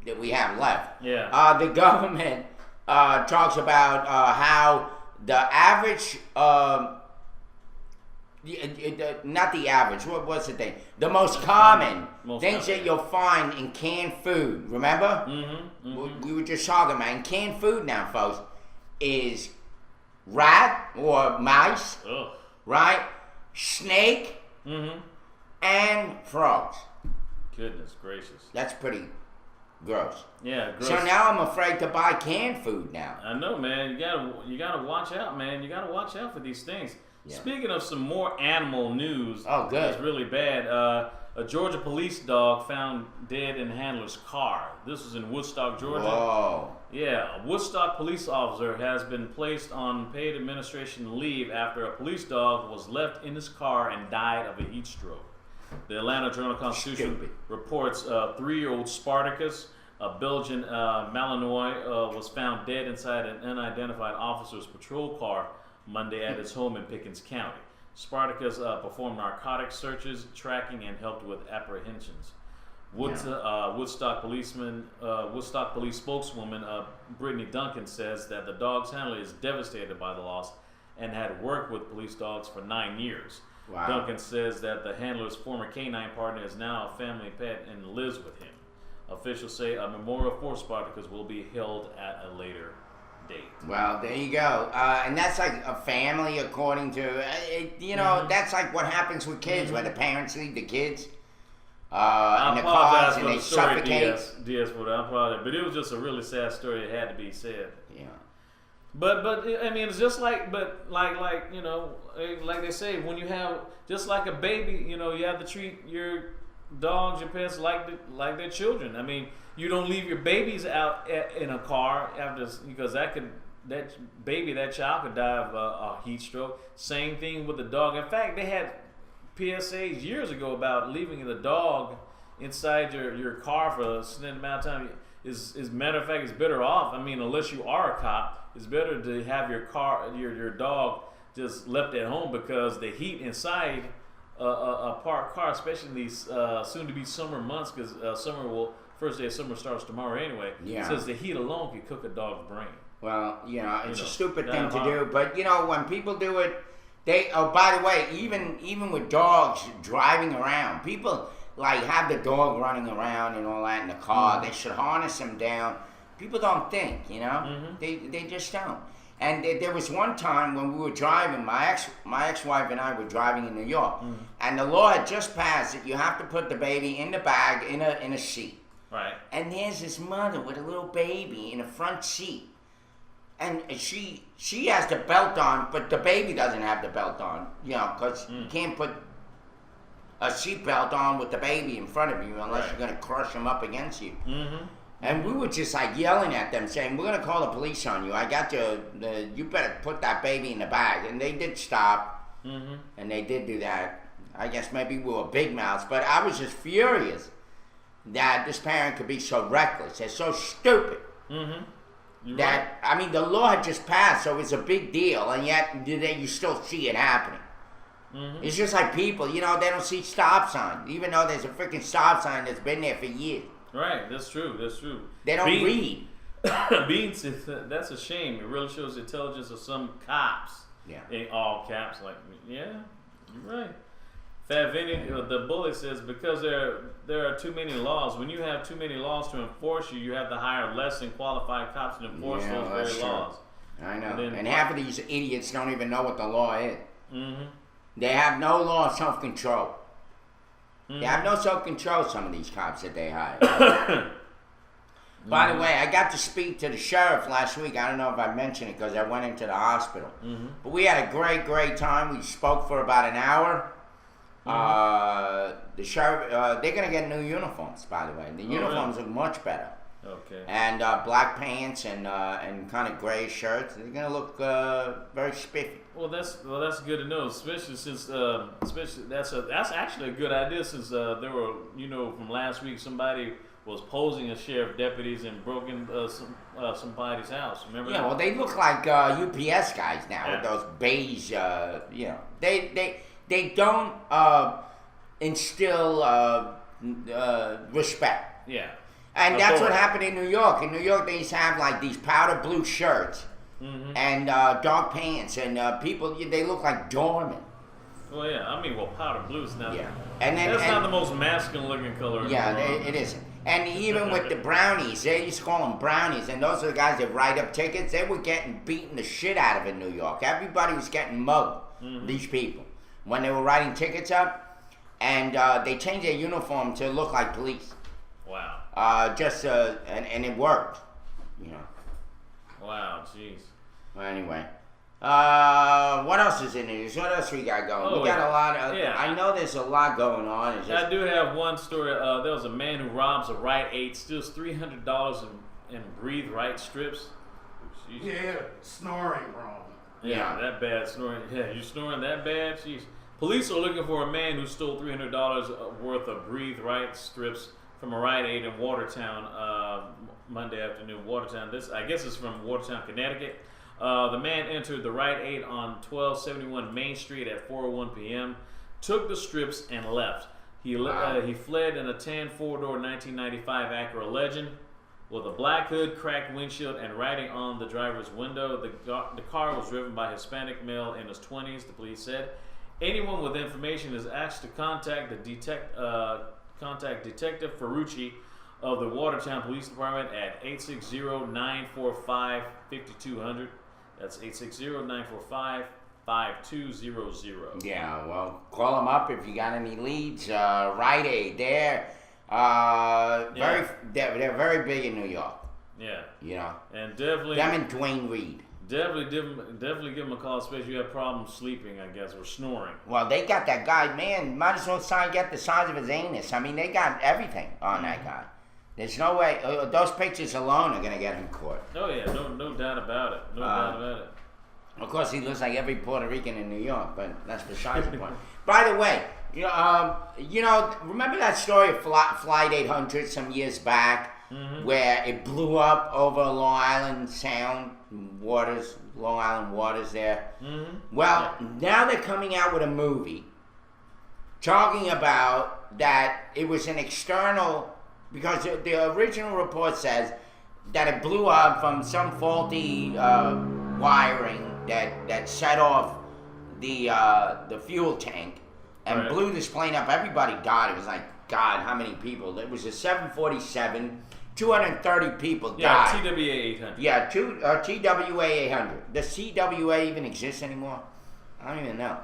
that we have left, Yeah. the government talks about how the average, not the average, what's the thing? The most common things that you'll find in canned food, remember? We were just talking about in canned food now, folks, is rat or mice, Ugh. right? Snake and frogs. Goodness gracious. That's pretty gross. Yeah. Gross. So now I'm afraid to buy canned food now. I know, man. You gotta watch out, man. You gotta watch out for these things. Yeah. Speaking of some more animal news, Oh, good. It's really bad. A Georgia police dog found dead in handler's car. This was in Woodstock, Georgia. Whoa. Yeah, a Woodstock police officer has been placed on paid administration leave after a police dog was left in his car and died of a heat stroke. The Atlanta Journal-Constitution Stupid. reports 3-year-old Spartacus, a Belgian Malinois, was found dead inside an unidentified officer's patrol car Monday at his home in Pickens County. Spartacus performed narcotics searches, tracking, and helped with apprehensions. Woodstock police spokeswoman Brittany Duncan says that the dog's handler is devastated by the loss and had worked with police dogs for 9 years. Wow. Duncan says that the handler's former canine partner is now a family pet and lives with him. Officials say a memorial for Spartacus will be held at a later date. Well, there you go. And that's like a family, according to, that's like what happens with kids when the parents leave the kids in the cars and they suffocate. DS for that. I apologize, but it was just a really sad story. It had to be said. Yeah. But I mean, it's just like you know, like they say, when you have just like a baby, you know, you have to treat your dogs, your pets like their children. I mean, you don't leave your babies out in a car because that child could die of a heat stroke. Same thing with the dog. In fact, they had PSAs years ago about leaving the dog inside your car for a extended amount of time. Is matter of fact, it's better off. I mean, unless you are a cop, it's better to have your dog just left at home, because the heat inside a parked car, especially in these soon-to-be summer months, because first day of summer starts tomorrow anyway. Yeah. Says the heat alone can cook a dog's brain. Well, you know, it's You know, a stupid damn thing to hard. do, but you know, when people do it, by the way, even with dogs driving around, people like have the dog running around and all that in the car. They should harness them down. People don't think, you know, they just don't. And there was one time when we were driving, my ex-wife and I were driving in New York, and the law had just passed that you have to put the baby in the bag in a seat. Right. And there's this mother with a little baby in the front seat. And she has the belt on, but the baby doesn't have the belt on, you know, because you can't put a seatbelt on with the baby in front of you unless you're going to crush him up against you. Mm-hmm. And we were just like yelling at them, saying, "We're going to call the police on you. I got you better put that baby in the bag." And they did stop, and they did do that. I guess maybe we were big mouths, but I was just furious that this parent could be so reckless. They're so stupid. That, I mean, the law had just passed, so it's a big deal, and yet you still see it happening. It's just like people, you know, they don't see stop signs, even though there's a freaking stop sign that's been there for years. Right, that's true. They don't read. That's a shame. It really shows the intelligence of some cops. Yeah. In all caps, like, yeah, you're right. Fat Vinny, the bullet says, because there are too many laws. When you have too many laws to enforce you have to hire less than qualified cops to enforce those that's very true. laws. I know. And then- And half of these idiots don't even know what the law is. Mm-hmm. They have no law of self-control. They have no self-control, some of these cops that they hire. By the way, I got to speak to the sheriff last week. I don't know if I mentioned it because I went into the hospital. But we had a great time. We spoke for about an hour. The sheriff, they're going to get new uniforms, by the way. The uniforms are much better. Okay. And black pants and kind of gray shirts. They're going to look very spiffy. Well, that's good to know, especially since that's actually a good idea, since there were, you know, from last week somebody was posing as sheriff deputies and broke into somebody's house. Remember? Yeah, that? well, they look like UPS guys now Yeah. with those beige. You know, they don't instill respect. Yeah. And that's what Authority. happened in New York. In New York, they used to have like these powder blue shirts and dark pants, and people, they look like doormen. Well, yeah. I mean, powder blue is not. Yeah, and then That's not the most masculine looking color. yeah, in the world. it isn't. And even with the brownies, they used to call them brownies, and those are the guys that write up tickets. They were getting beaten the shit out of in New York. Everybody was getting mugged. These people, when they were writing tickets up, and they changed their uniform to look like police. Wow. And it worked, you know. Wow. Jeez. Well, anyway, what else is in the news? What else we got going? We got a lot of. yeah. I know there's a lot going on. It's just, I do have one story. There was a man who robs a Rite Aid, steals $300 in Breathe Right strips. Jeez. Yeah, snoring problem. Yeah, that bad snoring. Yeah, you snoring that bad? Jeez. Police are looking for a man who stole $300 worth of Breathe Right strips from a Rite Aid in Watertown Monday afternoon. Watertown. I guess it's from Watertown, Connecticut. The man entered the Rite Aid on 1271 Main Street at 4:01 p.m., took the strips and left. He fled in a tan four-door 1995 Acura Legend with a black hood, cracked windshield, and writing on the driver's window. The car was driven by a Hispanic male in his 20s, the police said. Anyone with information is asked to contact Detective Ferrucci of the Watertown Police Department at 860-945-5200. That's 860-945-5200. yeah, well, call them up if you got any leads. Rite Aid, they're very big in New York. Yeah. You know, And definitely... them and Dwayne Reed. Definitely give him a call, especially if you have problems sleeping, I guess, or snoring. Well, they got that guy, man, might as well get the size of his anus. I mean, they got everything on that guy. There's no way, those pictures alone are going to get him caught. Oh, yeah, no doubt about it. No doubt about it. Of course, he looks like every Puerto Rican in New York, but that's besides the point. By the way, you know, remember that story of Flight 800 some years back, where it blew up over Long Island waters there? Well, now they're coming out with a movie talking about that it was an external, because the original report says that it blew up from some faulty wiring that set off the fuel tank and blew this plane up. Everybody died. It was like, God, how many people? It was a 747. 230 people died. Yeah, TWA 800. Yeah, TWA 800. Does TWA even exist anymore? I don't even know.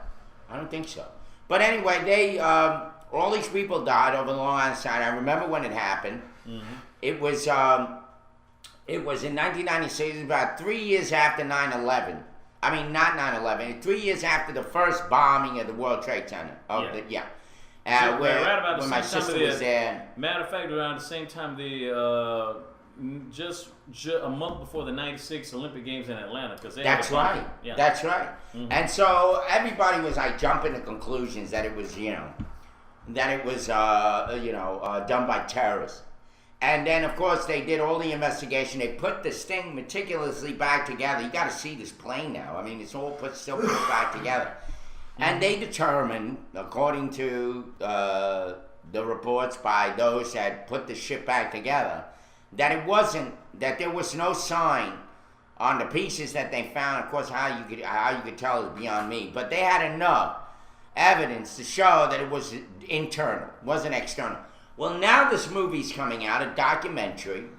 I don't think so. But anyway, they all these people died over the Long Island side. I remember when it happened. It was in 1996. It was about 3 years after 9/11. I mean, not 9/11. 3 years after the first bombing of the World Trade Center. Where right about the my same time sister was there. Matter of fact, around the same time, just a month before the '96 Olympic Games in Atlanta, because That's right. Yeah. That's right. And so everybody was like jumping to conclusions that it was, done by terrorists. And then, of course, they did all the investigation. They put this thing meticulously back together. You got to see this plane now. I mean, it's all still put back together. And they determined, according to the reports by those that put the ship back together, that there was no sign on the pieces that they found. Of course, how you could tell is beyond me. But they had enough evidence to show that it was internal, wasn't external. Well, now this movie's coming out, a documentary,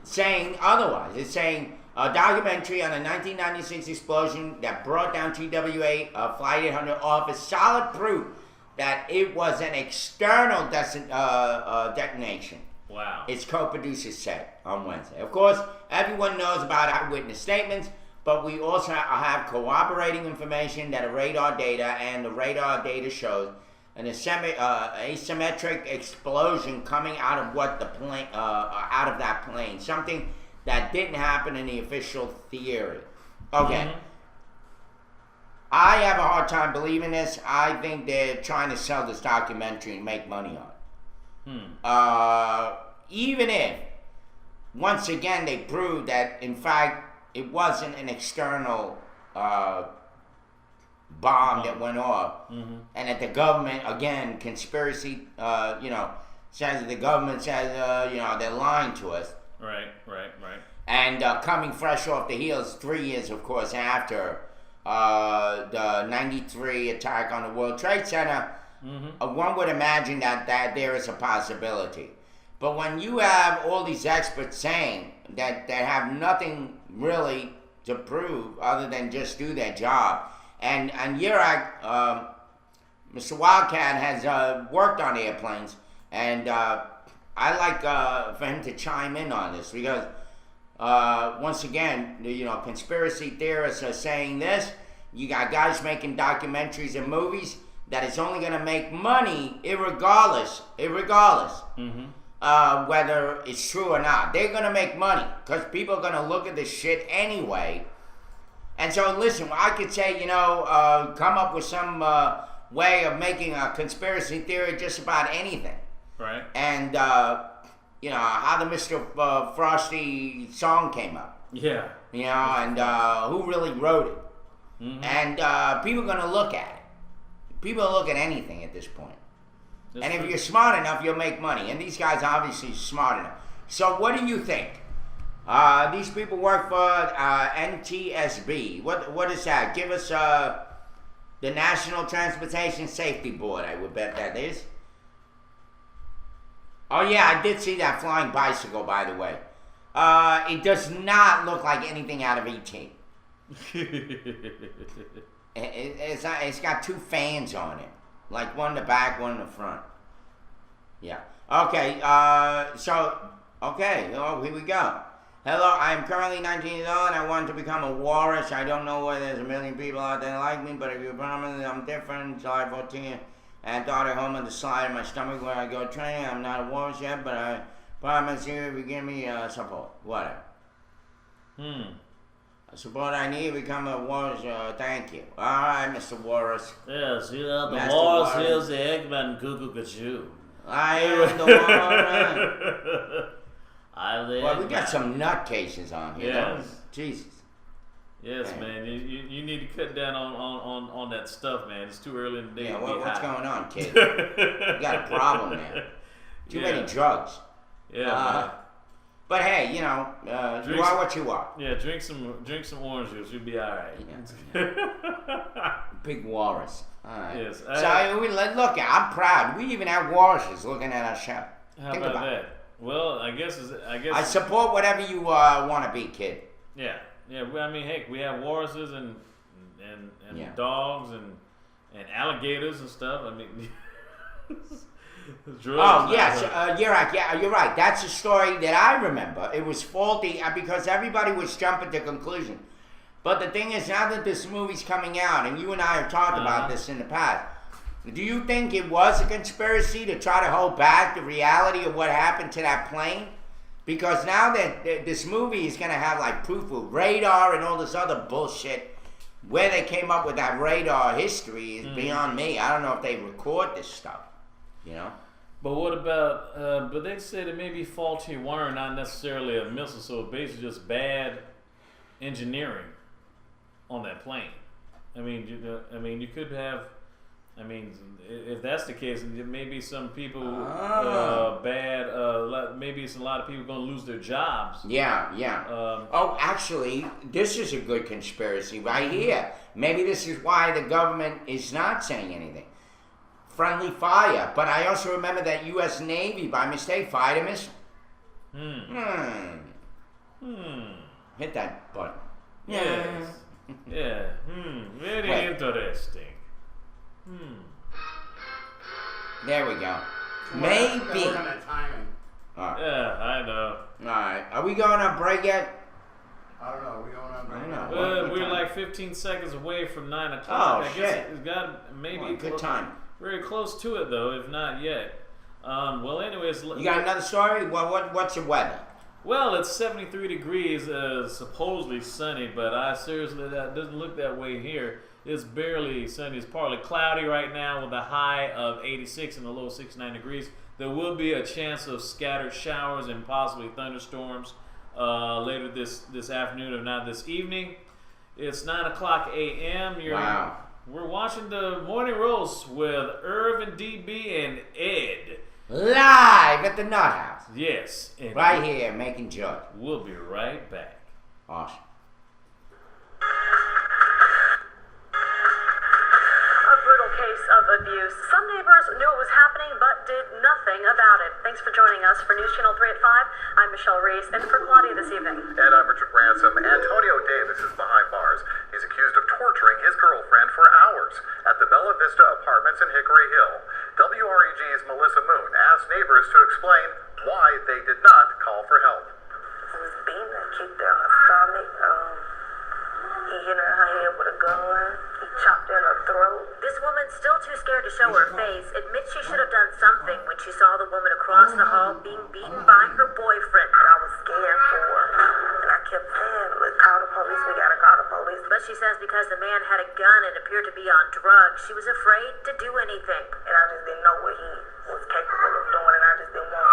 saying otherwise. It's saying a documentary on a 1996 explosion that brought down TWA Flight 800 offers solid proof that it was an external detonation. Wow. Its co-producers said on Wednesday. Of course, everyone knows about eyewitness statements, but we also have corroborating information that the radar data shows an asymmetric explosion coming out of out of that plane. Something that didn't happen in the official theory. Okay. I have a hard time believing this. I think they're trying to sell this documentary and make money on it. Even if, once again, they prove that, in fact, it wasn't an external bomb that went off, and that the government, again, conspiracy, says the government says, they're lying to us. Right. And coming fresh off the heels, 3 years, of course, after the 93 attack on the World Trade Center, one would imagine that there is a possibility. But when you have all these experts saying that have nothing really to prove other than just do their job, and Yirak, Mr. Wildcat has worked on airplanes, and I like for him to chime in on this, because once again, conspiracy theorists are saying this. You got guys making documentaries and movies that it's only going to make money irregardless, whether it's true or not. They're going to make money because people are going to look at this shit anyway. And so, listen, I could say, come up with some way of making a conspiracy theory just about anything. Right. And, how the Mr. Frosty song came up. Yeah. And who really wrote it. And people are going to look at it. People will look at anything at this point. That's and true. If you're smart enough, you'll make money. And these guys are obviously smart enough. So what do you think? These people work for NTSB. What is that? Give us the National Transportation Safety Board, I would bet that is. Oh yeah, I did see that flying bicycle, by the way. It does not look like anything out of E.T. It's got two fans on it. Like one in the back, one in the front. Yeah. Okay, here we go. Hello, I am currently 19 years old and I want to become a walrus. I don't know whether there's a million people out there like me, but if you promise that I'm different, July 14th, and daughter home on the side of my stomach where I go training. I'm not a walrus yet, but I promise you if you give me support. Whatever. Support I need to become a walrus. Thank you. All right, Mr. Walrus. Yes, you know, the Master walrus Walrus. is the Eggman Cuckoo Kachoo. I am the walrus. I'm the Well, we Eggman. got some nutcases on here. don't we? Yes. Jesus. Yes, Man. man. You need to cut down on that stuff, man. It's too early in the day Yeah, to be what's high. going on, kid? You got a problem there. Too many drugs. Yeah, man. But hey, you know, you Drinks- are what you are. Yeah, drink some orange juice. You'll be all right. Big walrus. All right. Yes, Look, I'm proud. We even have walruses looking at our show. How Think about about that? Well, I guess I support whatever you want to be, kid. yeah. Well, I mean, heck, we have walruses and Yeah. dogs and alligators and stuff. I mean, drugs. Oh yes, you're right. Yeah, you're right. That's a story that I remember. It was faulty because everybody was jumping to conclusion. But the thing is, now that this movie's coming out, and you and I have talked about this in the past, do you think it was a conspiracy to try to hold back the reality of what happened to that plane? Because now that this movie is going to have like proof of radar and all this other bullshit, where they came up with that radar history is beyond me. I don't know if they record this stuff, you know? But what about? But they said it may be faulty wiring, not necessarily a missile. So basically, just bad engineering on that plane. I mean, you could have. I mean, if that's the case, maybe some people bad. Maybe it's a lot of people going to lose their jobs. Yeah. Actually, this is a good conspiracy right here. Maybe this is why the government is not saying anything. Friendly fire. But I also remember that U.S. Navy, by mistake, fired a missile. Hit that button. Yes. Yeah. Very Wait. interesting. There we go. We're Maybe. working on timing. All right. Yeah, I know. All right. Are we going on break yet? I don't know. Are we going on I right know. now? What We're time? like 15 seconds away from 9 o'clock. Oh, I guess shit. it's got maybe Well, good time. very close to it though, if not yet. Well, anyways, You got another story? What's your weather? well, it's 73 degrees, supposedly sunny, but that doesn't look that way here. It's barely sunny. It's partly cloudy right now with a high of 86 and a low 69 degrees. There will be a chance of scattered showers and possibly thunderstorms later this afternoon, if not this evening. It's 9 o'clock a.m. Wow. We're watching the Morning Roast with Irv and DB and Ed. Live at the Nut House. Yes. And Right here, making joy. we'll be right back. Awesome. A brutal case of abuse. Some neighbors knew it was happening but did nothing about it. Thanks for joining us for News Channel 3 at 5. I'm Michelle Reese, and for Claudia this evening. And I'm Richard Ransom. Antonio Davis is behind bars. He's accused of torturing his girlfriend for hours at the Bella Vista Apartments in Hickory Hill. WREG's Melissa Moon asked neighbors to explain why they did not call for help. He was beating her, kicked her in her stomach. He hit her in her head with a gun. He chopped her in her throat. This woman, still too scared to show her face, admits she should have done something when she saw the woman across the hall being beaten by her boyfriend. And I was scared for her. And I kept saying, let's call the police. We gotta call the police. But she says because the man had a gun and appeared to be on drugs, she was afraid to do anything. And I just didn't know what he was capable of doing, and I just didn't want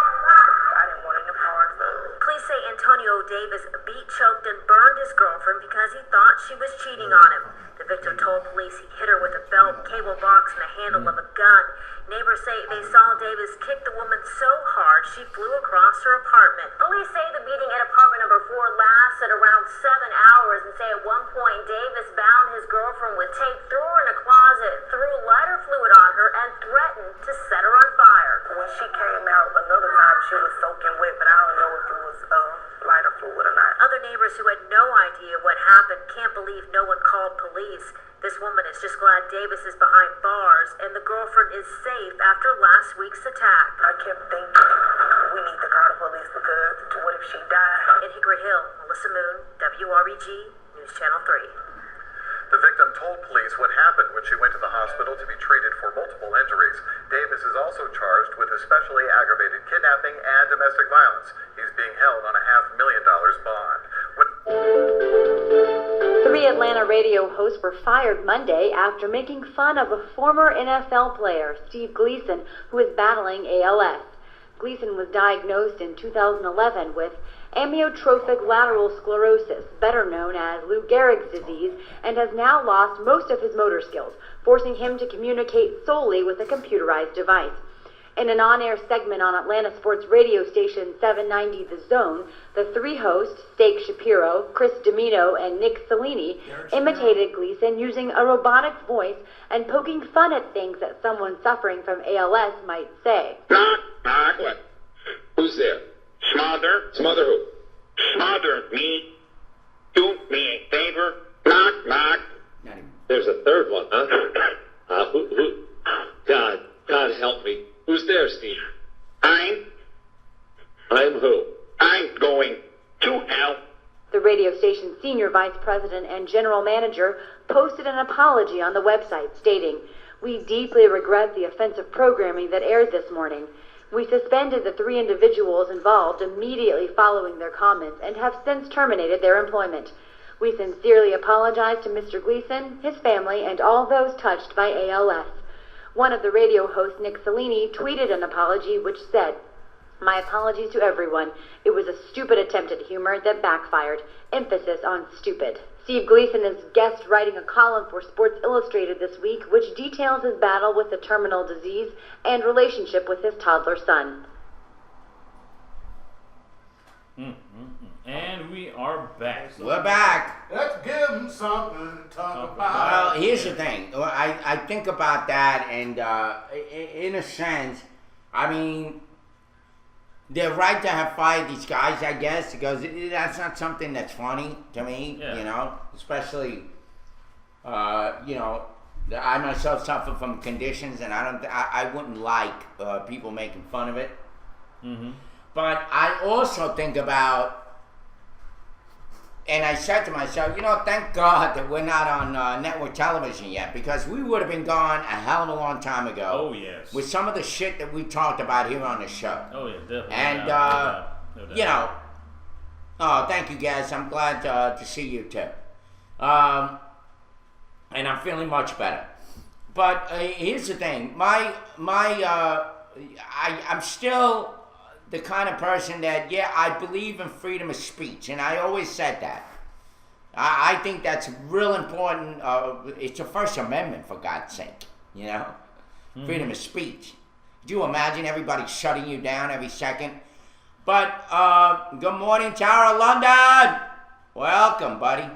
any parts of it. Police say Antonio Davis beat, choked, and burned his girlfriend because he thought she was cheating on him. The victim told police he hit her with a belt, cable box, and the handle of a gun. Neighbors say they saw Davis kick the woman so hard she flew across her apartment. Police say the beating at apartment number 4 lasted around 7 hours and say at one point Davis bound his girlfriend with tape, threw her in a closet, threw lighter fluid on her, and threatened to set her on fire. When she came out another time, she was soaking wet, but I don't know if it was lighter fluid or not. Other neighbors who had no idea what happened can't believe no one called police. This woman is just glad Davis is behind bars and the girlfriend is safe after last week's attack. I kept thinking we need to call the police because what if she died? In Hickory Hill, Melissa Moon, WREG, News Channel 3. The victim told police what happened when she went to the hospital to be treated for multiple injuries. Davis is also charged with especially aggravated kidnapping and domestic violence. He's being held on a $500,000 bond. Three Atlanta radio hosts were fired Monday after making fun of a former NFL player, Steve Gleason, who is battling ALS. Gleason was diagnosed in 2011 with amyotrophic lateral sclerosis, better known as Lou Gehrig's disease, and has now lost most of his motor skills, forcing him to communicate solely with a computerized device. In an on-air segment on Atlanta sports radio station 790 The Zone, the three hosts, Steak Shapiro, Chris Dimino, and Nick Cellini, imitated Gleason using a robotic voice and poking fun at things that someone suffering from ALS might say. Knock, knock, what? Who's there? Smother? Smother who? Smother me. Do me a favor. Knock, knock. Not even. There's a third one, huh? Who? God help me. Who's there, Steve? I'm who? I'm going to hell. The radio station's senior vice president and general manager posted an apology on the website stating, "We deeply regret the offensive programming that aired this morning. We suspended the three individuals involved immediately following their comments and have since terminated their employment. We sincerely apologize to Mr. Gleason, his family, and all those touched by ALS." One of the radio hosts, Nick Cellini, tweeted an apology which said, "My apologies to everyone. It was a stupid attempt at humor that backfired. Emphasis on stupid." Steve Gleason is guest writing a column for Sports Illustrated this week, which details his battle with the terminal disease and relationship with his toddler son. And we are back. We're back. Let's give them something to talk about. Well, here's the thing. I think about that, and in a sense, I mean, they're right to have fired these guys, I guess, because that's not something that's funny to me, Yeah. you know, especially, you know, I myself suffer from conditions, and I wouldn't like people making fun of it. Mm-hmm. But I also think about, and I said to myself, you know, thank God that we're not on network television yet, because we would have been gone a hell of a long time ago. Oh, yes. With some of the shit that we talked about here on the show. Oh, yeah, definitely. And, No doubt. you know, oh, thank you guys. I'm glad to see you too. And I'm feeling much better. But here's the thing. I'm still the kind of person that, yeah, I believe in freedom of speech, and I always said that. I think that's real important. It's the First Amendment, for God's sake, you know? Mm-hmm. Freedom of speech. Could you imagine everybody shutting you down every second? But, good morning, Tara London! Welcome, buddy.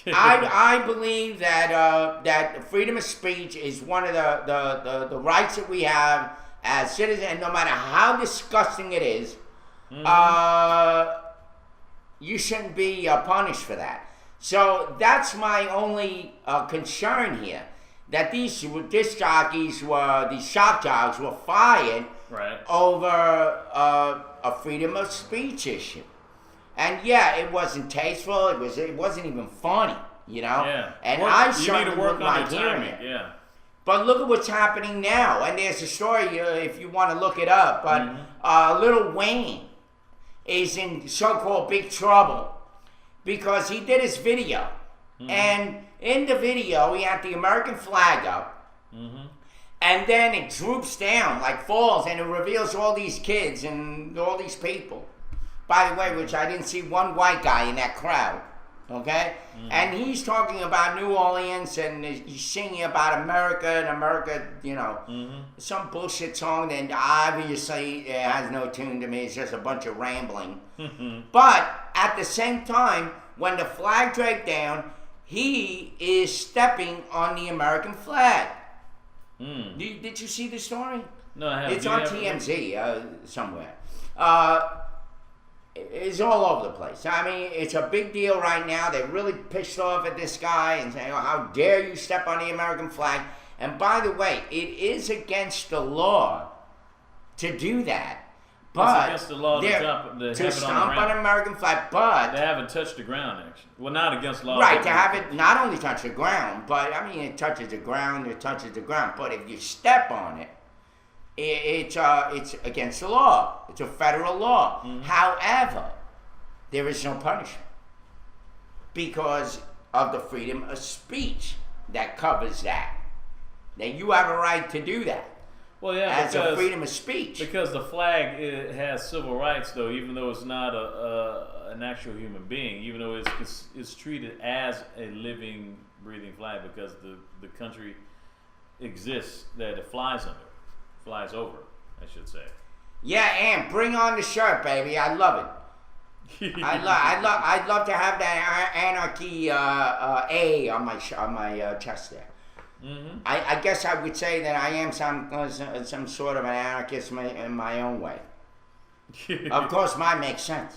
I believe that freedom of speech is one of the rights that we have as citizens, and no matter how disgusting it is, you shouldn't be punished for that. So that's my only concern here, that these disc jockeys these shock dogs were fired over a freedom of speech issue. And yeah, it wasn't tasteful. It wasn't even funny, you know. Yeah. And I certainly need to work wouldn't on like your hearing timing. it. Yeah. But look at what's happening now. And there's a story if you want to look it up. But Lil Wayne is in so-called big trouble because he did his video, and in the video he had the American flag up. And then it droops down, like falls, and it reveals all these kids and all these people. By the way, which I didn't see one white guy in that crowd, okay? And he's talking about New Orleans, and he's singing about America, and America, you know, some bullshit song that obviously has no tune to me. It's just a bunch of rambling. But at the same time, when the flag draped down, he is stepping on the American flag. Did you see the story? No, I haven't. It's on TMZ somewhere. It's all over the place. I mean, it's a big deal right now. They're really pissed off at this guy and saying, oh, how dare you step on the American flag. And by the way, it is against the law to do that. But against the law to they're- drop- to have to it on the stomp ground. an American flag, but They haven't touched the ground, actually. Well, not against law. right, to have it not only touch the ground, but I mean, it touches the ground, but if you step on it, it's against the law. It's a federal law. However, there is no punishment because of the freedom of speech that covers that. That you have a right to do that Well, yeah, as a because, freedom of speech. because the flag has civil rights, though, even though it's not an actual human being, even though it's treated as a living, breathing flag because the country exists that it flies over, I should say. Yeah, and bring on the shirt, baby. I love it. I'd love to have that anarchy A on my chest there. Mm-hmm. I guess I would say that I am some sort of an anarchist in my own way. Of course, mine makes sense.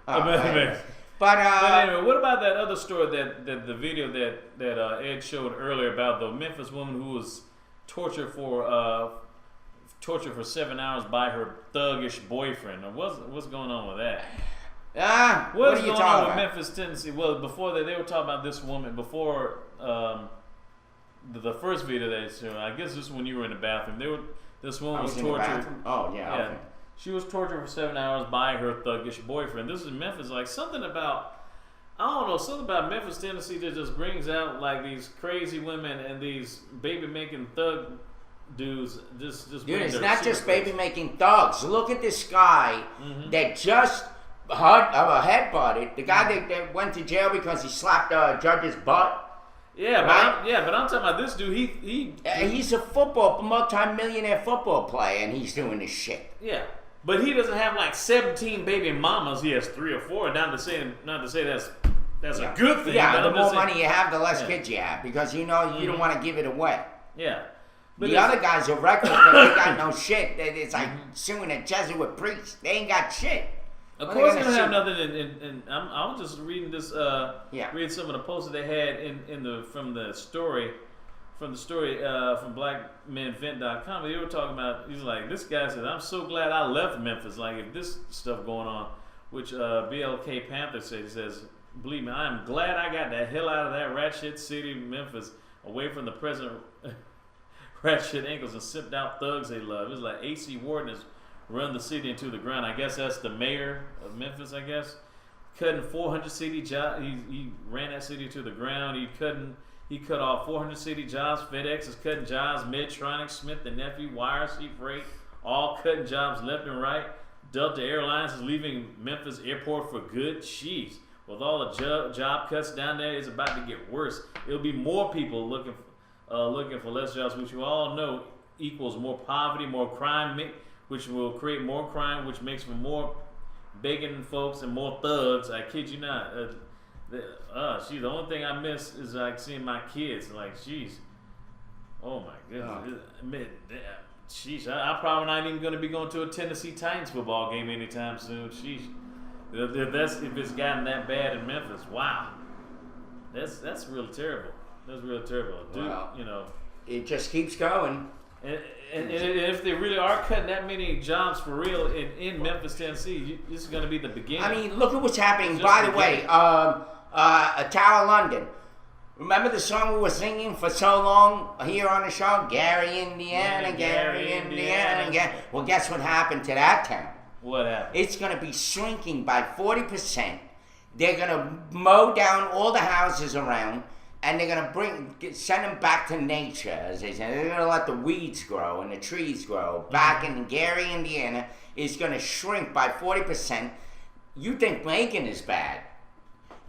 But But anyway, what about that other story that the video that Ed showed earlier about the Memphis woman who was tortured for 7 hours by her thuggish boyfriend? What's going on with that? what What's are you going on talking with about? Memphis, Tennessee? Well, before that, they were talking about this woman before the first video they showed. I guess this is when you were in the bathroom. This I woman was was in the tortured. bathroom? Oh, yeah, okay. She was tortured for 7 hours by her thuggish boyfriend. This is Memphis. Like something about Memphis, Tennessee that just brings out like these crazy women and these baby making thug dudes. Just Dude, bring it's their not just secret baby making thugs. Look at this guy that just headbutted the guy that went to jail because he slapped a judge's butt. Yeah, Right? but I'm talking about this dude. He's a multi-millionaire football player, and he's doing this shit. Yeah, but he doesn't have like 17 baby mamas. He has 3 or 4. Not to say that's a good thing. Yeah, but the I'm more just saying- money you have, the less Yeah. kids you have, because you don't want to give it away. Yeah, but The it's- other guys are reckless, but they got no shit. It's like suing a Jesuit priest. They ain't got shit. Of What course, they they gonna don't have sue? nothing. And I was just reading this. Yeah. Reading some of the posts that they had from the story from BlackMenVent.com. They were talking about. He's like, this guy said, "I'm so glad I left Memphis. Like, if this stuff going on, which BLK Panther said, he says, believe me, I am glad I got the hell out of that rat shit city, Memphis, away from the present rat shit ankles and simped out thugs they love." It's like AC Warden has run the city into the ground. I guess that's the mayor of Memphis, I guess. Cutting 400 city jobs. He ran that city to the ground. He cut off 400 city jobs. FedEx is cutting jobs. Medtronic, Smith and Nephew, YRC Freight, all cutting jobs left and right. Delta Airlines is leaving Memphis airport for good. Jeez. With all the job cuts down there, it's about to get worse. It'll be more people looking for less jobs, which you all know equals more poverty, more crime, which will create more crime, which makes for more begging folks and more thugs. I kid you not. The only thing I miss is like seeing my kids. Like, jeez. Oh my goodness. Sheesh. I'm probably not even going to be going to a Tennessee Titans football game anytime soon. Sheesh. If it's gotten that bad in Memphis, wow. That's real terrible. That's real terrible. Dude, Well, it just keeps going. And if they really are cutting that many jobs for real in Memphis, Tennessee, this is going to be the beginning. I mean, look at what's happening. Just By the beginning. way, Tower London. Remember the song we were singing for so long here on the show? Gary, Indiana, Gary, Indiana. Well, guess what happened to that town? What happened? It's going to be shrinking by 40%. They're going to mow down all the houses around, and they're going to send them back to nature, as they say. They're going to let the weeds grow and the trees grow. Back in Gary, Indiana, is going to shrink by 40%. You think Macon is bad.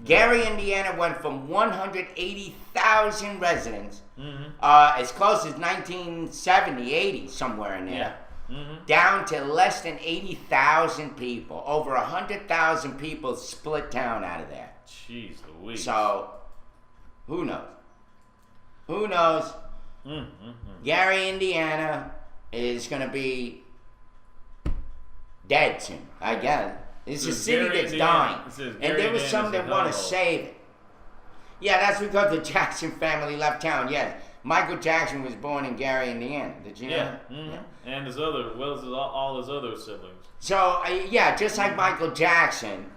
Gary, Indiana went from 180,000 residents, as close as 1970, 80, somewhere in there, Yeah. Mm-hmm. down to less than 80,000 people. Over 100,000 people split town out of there. Jeez Louise. So, who knows? Who knows? Gary, Indiana is going to be dead soon, I guess. It's a Says city Gary, that's Indiana. dying. It says And Gary, there was some Indiana's that a want to hellhole. save it. Yeah, that's because the Jackson family left town. Yes, Michael Jackson was born in Gary, Indiana. Did you know? Yeah. that? Mm-hmm. Yeah. And his other, well, as all his other siblings. So yeah, just like Michael Jackson,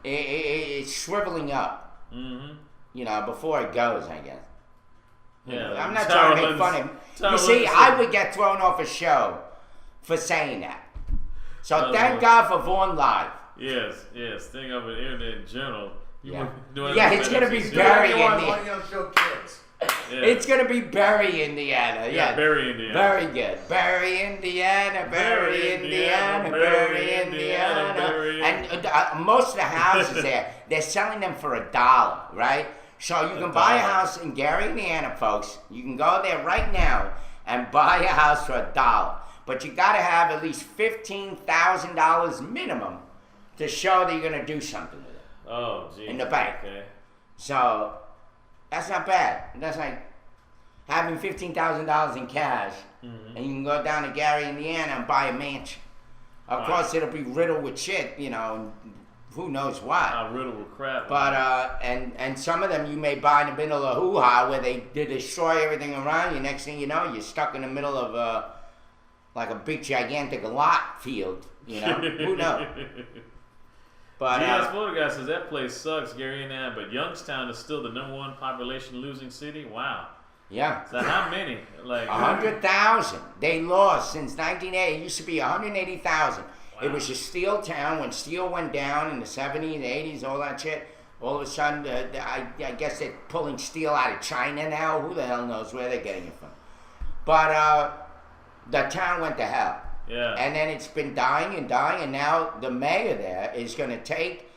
it's shriveling up. Mm-hmm. You know, before it goes, I guess. Yeah. I'm not trying to make fun of him. You see, I would get thrown off a show for saying that. So thank God for Vaughn Live. Yes. Think of an internet journal. Yeah, it's gonna be Barry, Indiana. Show kids. Yeah. It's gonna be Barry, Indiana. Yeah, Barry, Indiana. Very good. Barry, Indiana. Barry, Indiana. Barry, Indiana. And most of the houses there, they're selling them for $1, right? So you can buy a house in Gary, Indiana, folks. You can go there right now and buy a house for $1. But you got to have at least $15,000 minimum to show that you're going to do something with it. Oh, geez. In the bank. Okay. So that's not bad. That's like having $15,000 in cash, and you can go down to Gary, Indiana, and buy a mansion. Of course, it'll be riddled with shit, you know, and who knows what. Riddled with crap. But and some of them you may buy in the middle of hoo-ha where they destroy everything around you. Next thing you know, you're stuck in the middle of like a big gigantic lot field. You know, who knows? But GS Photo Guy says that place sucks, Gary, and but Youngstown is still the #1 population losing city. Wow. Yeah. So how many? Like 100,000. They lost since 1980. It used to be 180,000. It was a steel town. When steel went down in the 70s, 80s, all that shit, all of a sudden, I guess they're pulling steel out of China now. Who the hell knows where they're getting it from? But the town went to hell. Yeah. And then it's been dying, and now the mayor there is going to take,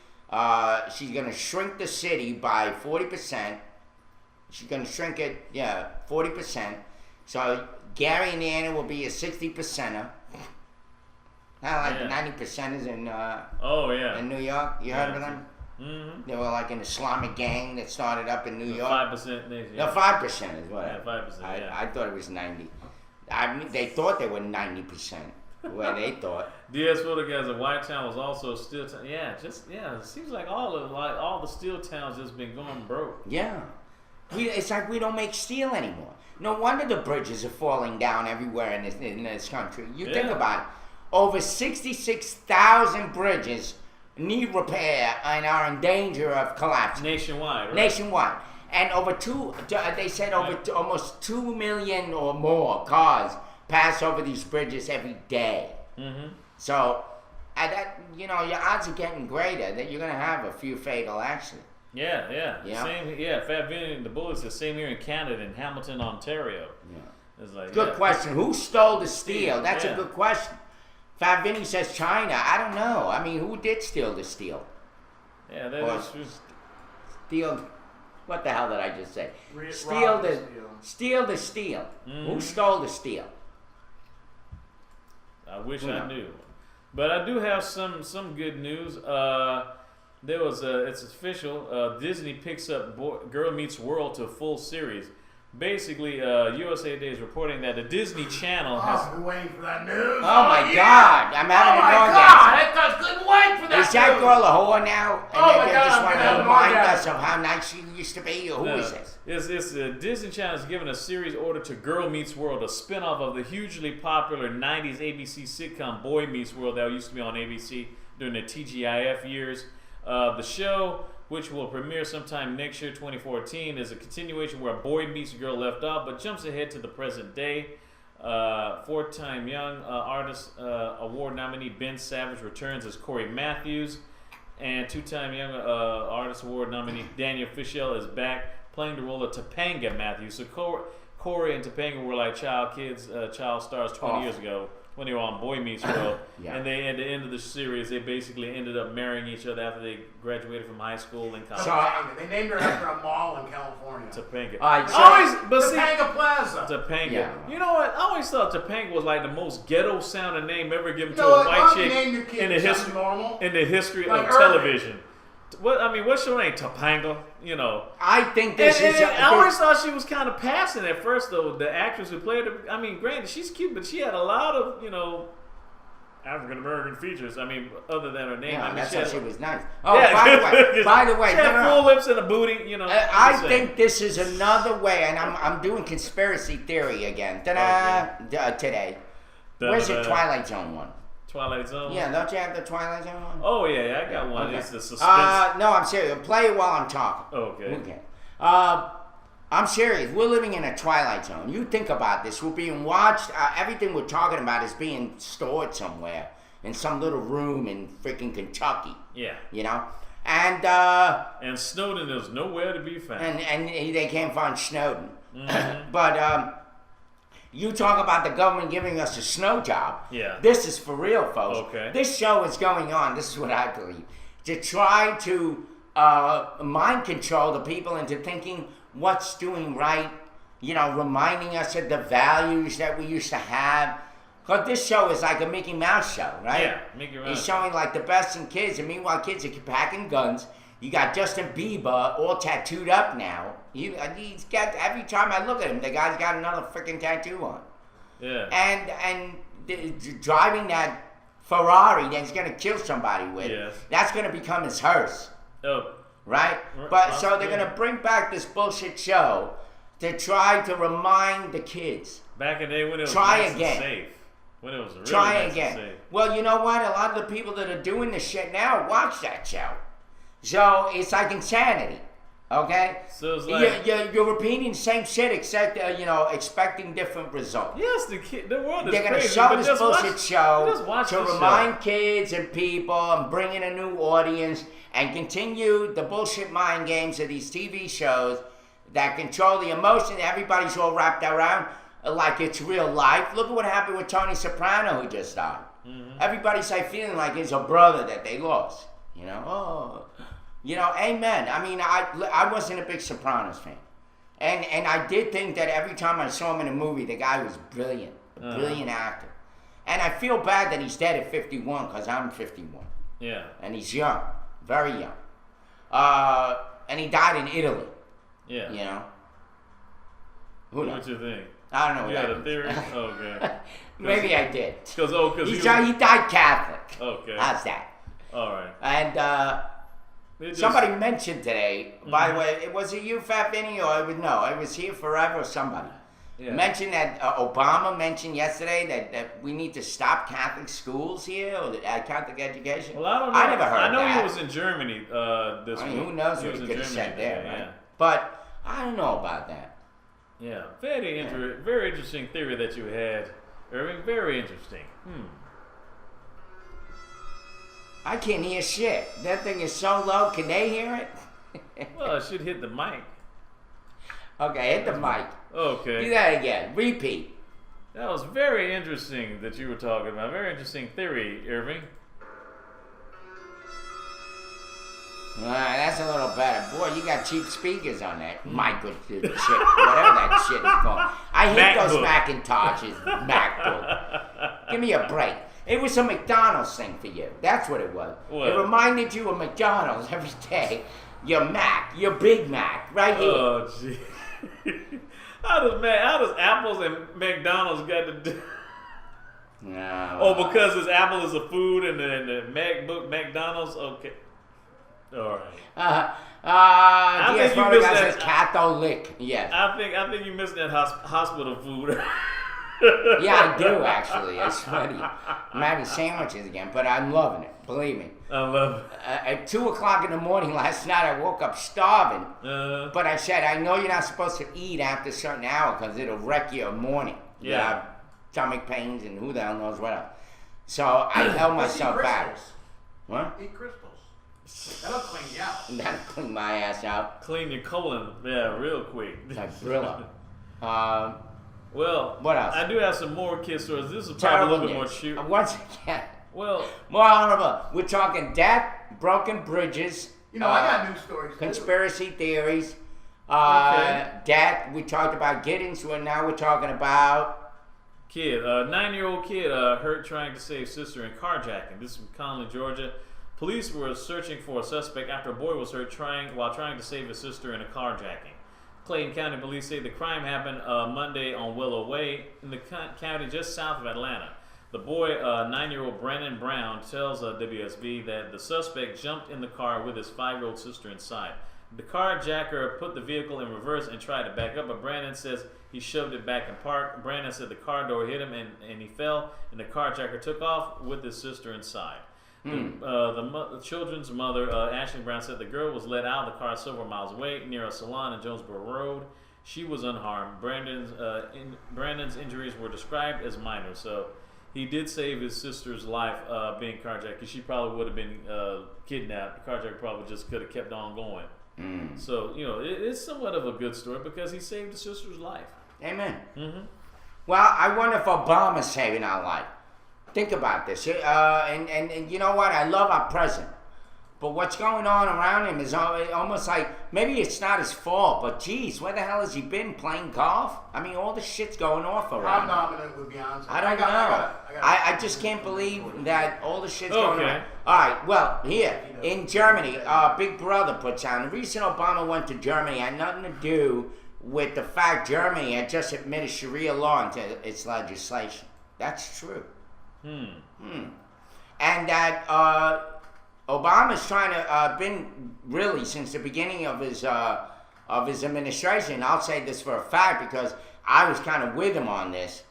she's going to shrink the city by 40%. She's going to shrink it, 40%. So Gary, Indiana will be a 60%er. Not like the 90%ers in New York. You heard of them? Mm-hmm. They were like an Islamic gang that started up in New York. 5%. No, 5% is what. Yeah, 5%. I thought it was 90. I mean, they thought they were 90%. Where they thought. DS Photo Guys of White Town was also a steel town. It seems like all the steel towns just been going broke. Yeah. It's like we don't make steel anymore. No wonder the bridges are falling down everywhere in this country. You think about it. Over 66,000 bridges need repair and are in danger of collapse. Nationwide, right? Nationwide. And they said almost 2 million or more cars pass over these bridges every day. Mm-hmm. So, your odds are getting greater that you're going to have a few fatal accidents. Yeah. Fat Vinny, the bullets are same here in Canada, in Hamilton, Ontario. Yeah. It's like, good question. Who stole the steel? That's a good question. Fat Vinny says China. I don't know. I mean, who did steal the steel? Yeah, that is true. Steal. What the hell did I just say? Steal the steel. Mm-hmm. Who stole the steel? I wish I knew. But I do have some good news. It's official. Disney picks up Girl Meets World to a full series. Basically, USA Today is reporting that the Disney Channel has... I've been waiting for that news. Oh my God! I'm having an orgasm. I couldn't wait for that news. Is that girl a whore now? And my they God, just I'm want gonna have to an remind orgasm. us of how nice she used to be? Or who is this? It's Disney Channel has given a series order to Girl Meets World, a spinoff of the hugely popular 90s ABC sitcom Boy Meets World that used to be on ABC during the TGIF years. The show, which will premiere sometime next year, 2014, is a continuation where a boy meets a girl left off, but jumps ahead to the present day. Four-time Young Artist Award nominee Ben Savage returns as Corey Matthews, and two-time Young Artist Award nominee Daniel Fishel is back, playing the role of Topanga Matthews. So Corey and Topanga were like child stars 20 years ago when they were on Boy Meets World. And they, at the end of the series, they basically ended up marrying each other after they graduated from high school and college. Topanga. They named her after a mall in California. Topanga. Topanga Plaza. Topanga. Yeah. You know what? I always thought Topanga was like the most ghetto sounding name ever given to You know a what? white Why don't you chick name your kid in the something normal? history Like of Irving. television. What's your name? Topanga? I think this is. I always thought she was kind of passing at first, though. The actress who played her, I mean, granted, she's cute, but she had a lot of, African American features. I mean, other than her name. Yeah, I mean, that's she how had, she was nice. Oh, yeah. by the way, she had no. full lips and a booty. You know. I I'm just saying. think this is another way, and I'm doing conspiracy theory again. Today. Where's your Twilight Zone one? Twilight Zone. Yeah, don't you have the Twilight Zone one? Oh yeah, I got one. Okay. It's the suspense. No, I'm serious. Play it while I'm talking. Okay. I'm serious. We're living in a Twilight Zone. You think about this. We're being watched. Everything we're talking about is being stored somewhere in some little room in freaking Kentucky. Yeah. You know? And Snowden is nowhere to be found. and they can't find Snowden. Mm-hmm. But you talk about the government giving us a snow job. Yeah. This is for real, folks. Okay. This show is going on, this is what I believe, to try to mind control the people into thinking what's doing right, you know, reminding us of the values that we used to have. Because this show is like a Mickey Mouse show, right? Yeah, Mickey Mouse. He's showing like the best in kids, and meanwhile kids are packing guns. You got Justin Bieber all tattooed up now. He's got, every time I look at him, the guy's got another freaking tattoo on. Yeah. And driving that Ferrari that he's going to kill somebody with, Yes. that's going to become his hearse. Oh. Right? But so they're going to bring back this bullshit show to try to remind the kids. Back in the day when it was Try nice again. and safe. When it was really Try nice again. and safe. Well, you know what? A lot of the people that are doing this shit now watch that show. So it's like insanity. Okay? So it's like you're repeating the same shit except, expecting different results. yes, the world is They're going to crazy, show but this just bullshit just show watch to this remind show. kids and people and bring in a new audience and continue the bullshit mind games of these TV shows that control the emotion. Everybody's all wrapped around like it's real life. Look at what happened with Tony Soprano, who just died. Mm-hmm. Everybody's like feeling like it's a brother that they lost. Amen. I mean, I wasn't a big Sopranos fan. And I did think that every time I saw him in a movie, the guy was brilliant. A brilliant actor. And I feel bad that he's dead at 51 because I'm 51. Yeah. And he's young. Very young. And he died in Italy. Yeah. You know? Who knows? What you think? I don't know. You what got a that theory? means. Okay. Maybe I did. Because He died Catholic. Okay. How's that? All right. And somebody mentioned today, by the way, was it you, Fat Vinny, or it was Here Forever or somebody. Yeah. Mentioned that Obama mentioned yesterday that we need to stop Catholic schools here, or Catholic education. Well, I don't know. I never heard I know that. he was in Germany this week. Who knows what was he in could have Germany said there, today, right? But I don't know about that. Yeah. Very interesting theory that you had, Irving. Very interesting. I can't hear shit. That thing is so low. Can they hear it? Well, I should hit the mic. Okay, hit the mic. Do Okay. that again. Repeat. That was very interesting that you were talking about. Very interesting theory, Irving. That's a little better. Boy, you got cheap speakers on that. My good shit. Whatever that shit is called. I hate those Macintoshes. MacBook. Give me a break. It was a McDonald's thing for you. That's what it was. What? It reminded you of McDonald's every day. Your Mac. Your Big Mac. Right here. Oh, gee. How does apples and McDonald's got to do? No. Oh, because this apple is a food and the MacBook McDonald's. Okay. All right. I Yes, think you probably missed got that. says Catholic. Yes. I think you missed that hospital food. Yeah, I do actually. It's funny. I'm having sandwiches again, but I'm loving it. Believe me. I love it. At 2 o'clock in the morning last night, I woke up starving. But I said, I know you're not supposed to eat after a certain hour because it'll wreck your morning. You Yeah. have stomach pains and who the hell knows what else. So I held myself back. Crystals. What? Eat crystals. That'll clean you out. That'll clean my ass out Clean your colon, real quick. like Brillo. Well, What else? I do have some more kid stories. This is probably a Terrible little bit more news. shoot. Once again, Well, more horrible. We're talking death, broken bridges. You know, I got news stories too. Conspiracy theories. Okay. Death. We talked about Giddings. Now we're talking about. kid, 9-year-old kid hurt trying to save sister in carjacking. This is from Conley, Georgia. Police were searching for a suspect after a boy was hurt while trying to save his sister in a carjacking. Clayton County police say the crime happened Monday on Willow Way in the county just south of Atlanta. The boy, 9-year-old Brandon Brown, tells WSB that the suspect jumped in the car with his 5-year-old sister inside. The carjacker put the vehicle in reverse and tried to back up, but Brandon says he shoved it back in park. Brandon said the car door hit him and he fell, and the carjacker took off with his sister inside. The children's mother, Ashley Brown, said the girl was let out of the car several miles away near a salon in Jonesboro Road. She was unharmed. Brandon's injuries were described as minor, so he did save his sister's life being carjacked, because she probably would have been kidnapped. The carjacker probably just could have kept on going. So, it's somewhat of a good story because he saved his sister's life. Amen. Well, I wonder if Obama's saving our life. Think about this. And you know what? I love our president. But what's going on around him is almost like, maybe it's not his fault, but geez, where the hell has he been? Playing golf? I mean, all the shit's going off around I'm dominant with Beyonce. I don't know. I just can't believe that all the shit's going on. All right, well, here, in Germany, Big Brother puts out, the reason Obama went to Germany had nothing to do with the fact Germany had just admitted Sharia law into its legislation. That's true. And that Obama's trying to, been really since the beginning of his administration, I'll say this for a fact because I was kind of with him on this,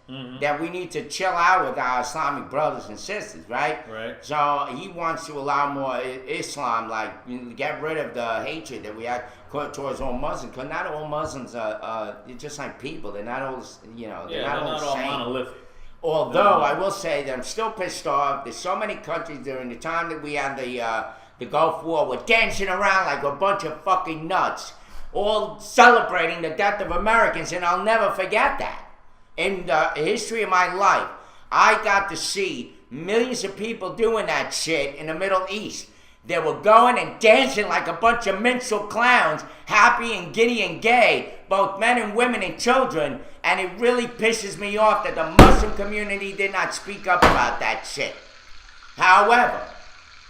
that we need to chill out with our Islamic brothers and sisters, right? Right. So he wants to allow more Islam, like get rid of the hatred that we have towards all Muslims, because not all Muslims are just like people. They're not all, they're not all the same. Monolithic. Although I will say that I'm still pissed off. There's so many countries during the time that we had the Gulf War were dancing around like a bunch of fucking nuts, all celebrating the death of Americans, and I'll never forget that. In the history of my life, I got to see millions of people doing that shit in the Middle East. They were going and dancing like a bunch of minstrel clowns, happy and giddy and gay, both men and women and children, and it really pisses me off that the Muslim community did not speak up about that shit. However,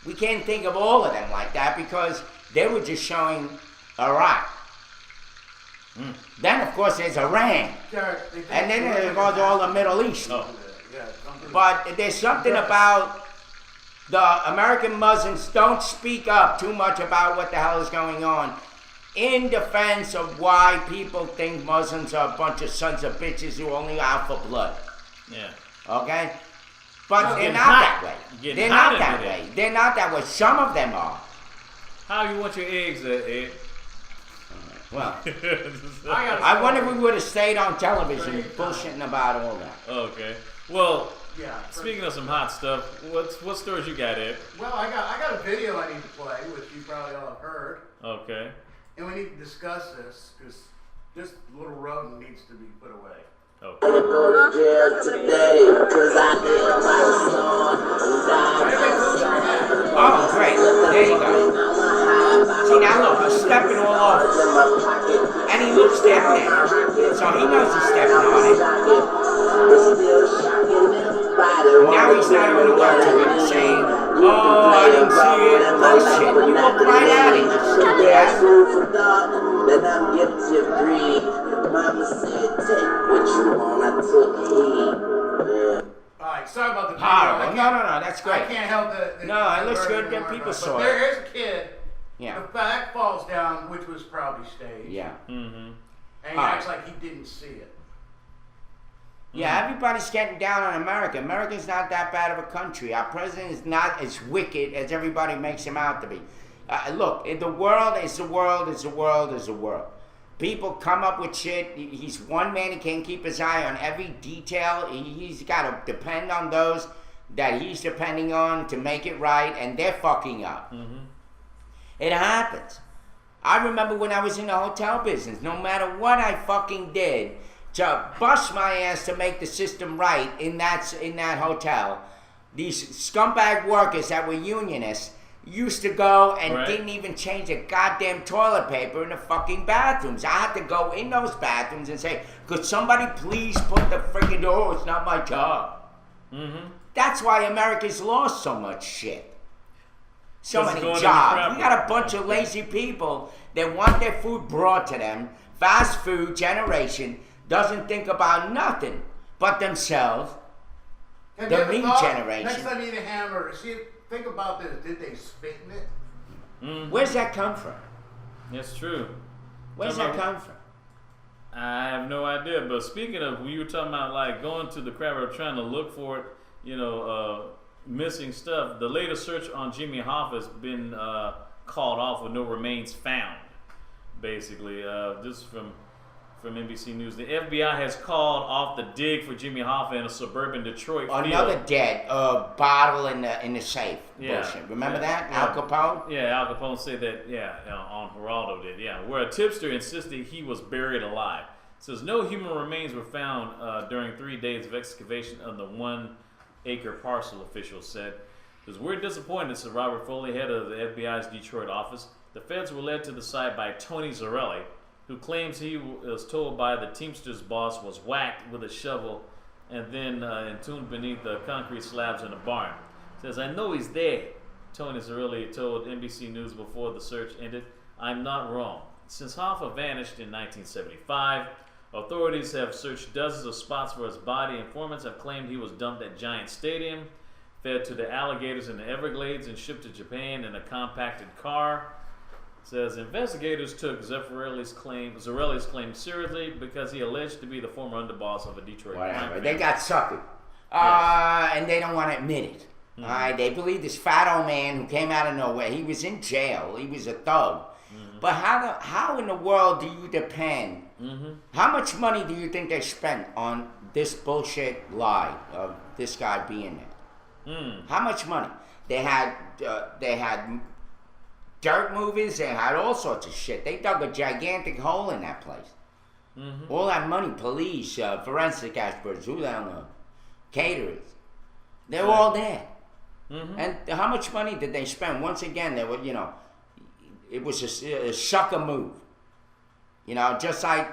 we can't think of all of them like that because they were just showing Iraq. Then, of course, there's Iran. And then there goes all the Middle East. But there's something about the American Muslims don't speak up too much about what the hell is going on in defense of why people think Muslims are a bunch of sons of bitches who are only out for blood. Yeah. Okay? But they're not that way. They're not that way. They're not that way. Some of them are. How you want your eggs, Ed? Well, I wonder if we would have stayed on television bullshitting about all that. Okay. Well, Yeah. speaking of some hot stuff, what stories you got, Ed? Well, I got a video I need to play, which you probably all have heard, Okay. and we need to discuss this because this little rodent needs to be put away. Okay. Oh, great. There you go. See, now look, he's stepping all over. And he looks down there. So he knows he's stepping on it. Now he's not going to go to it and saying, oh, I didn't see it. Bullshit. You look right at him. Yeah? Then I'm get to breathe. Mama said, take what you want, I took heed. All right, sorry about the video. Horrible. No, that's great. I can't help the No, it looks the good. word, People but saw it. there is a kid. Yeah. The back falls down, which was probably staged. Yeah. And he All right. acts like he didn't see it. Yeah, everybody's getting down on America. America's not that bad of a country. Our president is not as wicked as everybody makes him out to be. Look, the world is the world is the world is the world. People come up with shit. He's one man. He can't keep his eye on every detail. He's got to depend on those that he's depending on to make it right, and they're fucking up. It happens. I remember when I was in the hotel business, no matter what I fucking did to bust my ass to make the system right in that hotel, these scumbag workers that were unionists used to go and didn't even change the goddamn toilet paper in the fucking bathrooms. I had to go in those bathrooms and say, could somebody please put the freaking door, it's not my job. That's why America's lost so much shit. So many jobs. We got a bunch of lazy people that want their food brought to them. Fast food generation doesn't think about nothing but themselves. Have The you ever me thought, generation. Next time you eat a hamburger, think about this. Did they spit in it? Where's that come from? That's true. Where's that come from? I have no idea. But speaking of, we were talking about like going to the crab or trying to look for it, missing stuff. The latest search on Jimmy Hoffa has been called off with no remains found. Basically, this is from NBC News. The FBI has called off the dig for Jimmy Hoffa in a suburban Detroit field. Another dead bottle in the safe. Yeah. Bullshit. Remember Yeah. that? Yeah. Al Capone? Yeah, Al Capone said that, on Geraldo did, where a tipster insisted he was buried alive. It says no human remains were found during 3 days of excavation on the 1 acre parcel, officials said. It was we're disappointed, said Robert Foley, head of the FBI's Detroit office. The feds were led to the site by Tony Zarelli, who claims he was told by the Teamsters boss was whacked with a shovel and then entombed beneath the concrete slabs in a barn. Says, I know he's there, Tony Zarelli told NBC News before the search ended. I'm not wrong. Since Hoffa vanished in 1975, authorities have searched dozens of spots for his body. Informants have claimed he was dumped at Giant Stadium, fed to the alligators in the Everglades, and shipped to Japan in a compacted car. Says investigators took Zarelli's claim seriously because he alleged to be the former underboss of a Detroit crime Whatever. family. They got suckered. And they don't want to admit it. All right, they believe this fat old man who came out of nowhere. He was in jail. He was a thug. But how in the world do you depend? How much money do you think they spent on this bullshit lie of this guy being there? How much money? They had dirt movies. They had all sorts of shit. They dug a gigantic hole in that place. All that money, police, forensic experts, who the hell knows, caterers, they're all there. And how much money did they spend? Once again, they were, it was a sucker move. Just like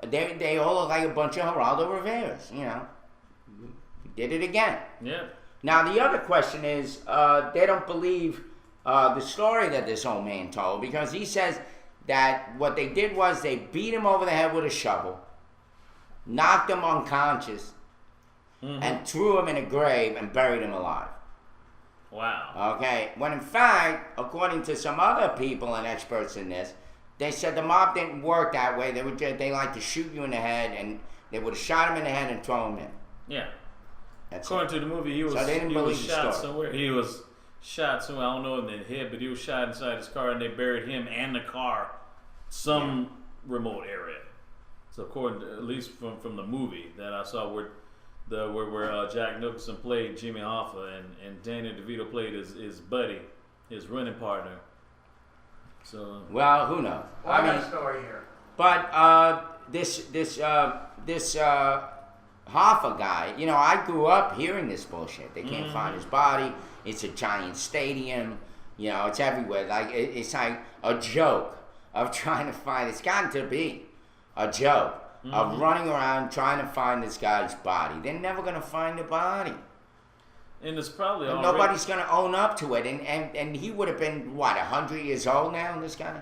they all look like a bunch of Geraldo Riveras. Did it again. Yeah. Now the other question is, they don't believe the story that this old man told, because he says that what they did was they beat him over the head with a shovel, knocked him unconscious, and threw him in a grave and buried him alive. Wow. Okay, when in fact, according to some other people and experts in this, they said the mob didn't work that way. They like to shoot you in the head, and they would have shot him in the head and throw him in. Yeah. That's According it. to the movie, he was, So they didn't he was believe the shot story. somewhere. He was shot somewhere, I don't know in the head, but he was shot inside his car, and they buried him and the car some remote area. So according to, at least from the movie that I saw, where Jack Nicholson played Jimmy Hoffa and Danny DeVito played his buddy, his running partner. So Well, who knows? Well, I got a story here. But this Hoffa guy, I grew up hearing this bullshit. They can't find his body. It's a giant stadium. It's everywhere. Like it's like a joke of trying to find. It's gotten to be a joke of running around trying to find this guy's body. They're never gonna find the body. and it's probably And already, nobody's gonna own up to it. And he would have been 100 years old now. This guy.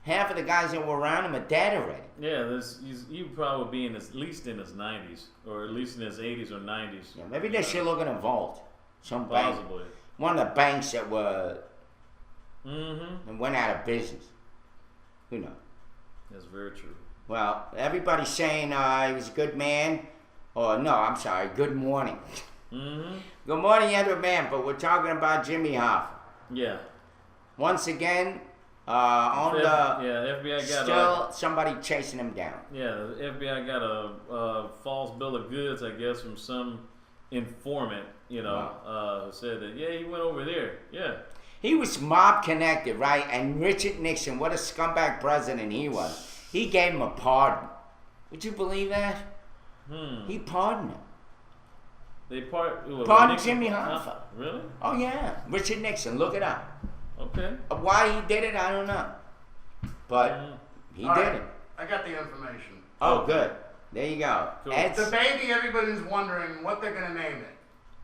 Half of the guys that were around him are dead already. Yeah, he would probably be at least in his 90s, or at least in his 80s or 90s. Yeah, maybe they should look in a vault. Some bank. Possibly. One of the banks that were Mm-hmm. and went out of business. Who knows? That's very true. Well, everybody's saying he was a good man. Or no, I'm sorry. Good morning. Mm-hmm. Good morning, Edward Man. But we're talking about Jimmy Hoffa. Yeah. Once again, FBI got still somebody chasing him down. the FBI got a false bill of goods, I guess, from some informant. Who said that he went over there. Yeah. He was mob connected, right? And Richard Nixon, what a scumbag president he was. He gave him a pardon. Would you believe that? He pardoned him. They pardoned Pardoned Jimmy Hoffa. Really? Oh yeah, Richard Nixon. Look it up. Okay. Why he did it, I don't know. But he All did right, it. I got the information. Oh, good. There you go. Cool. The baby, everybody's wondering what they're gonna name it.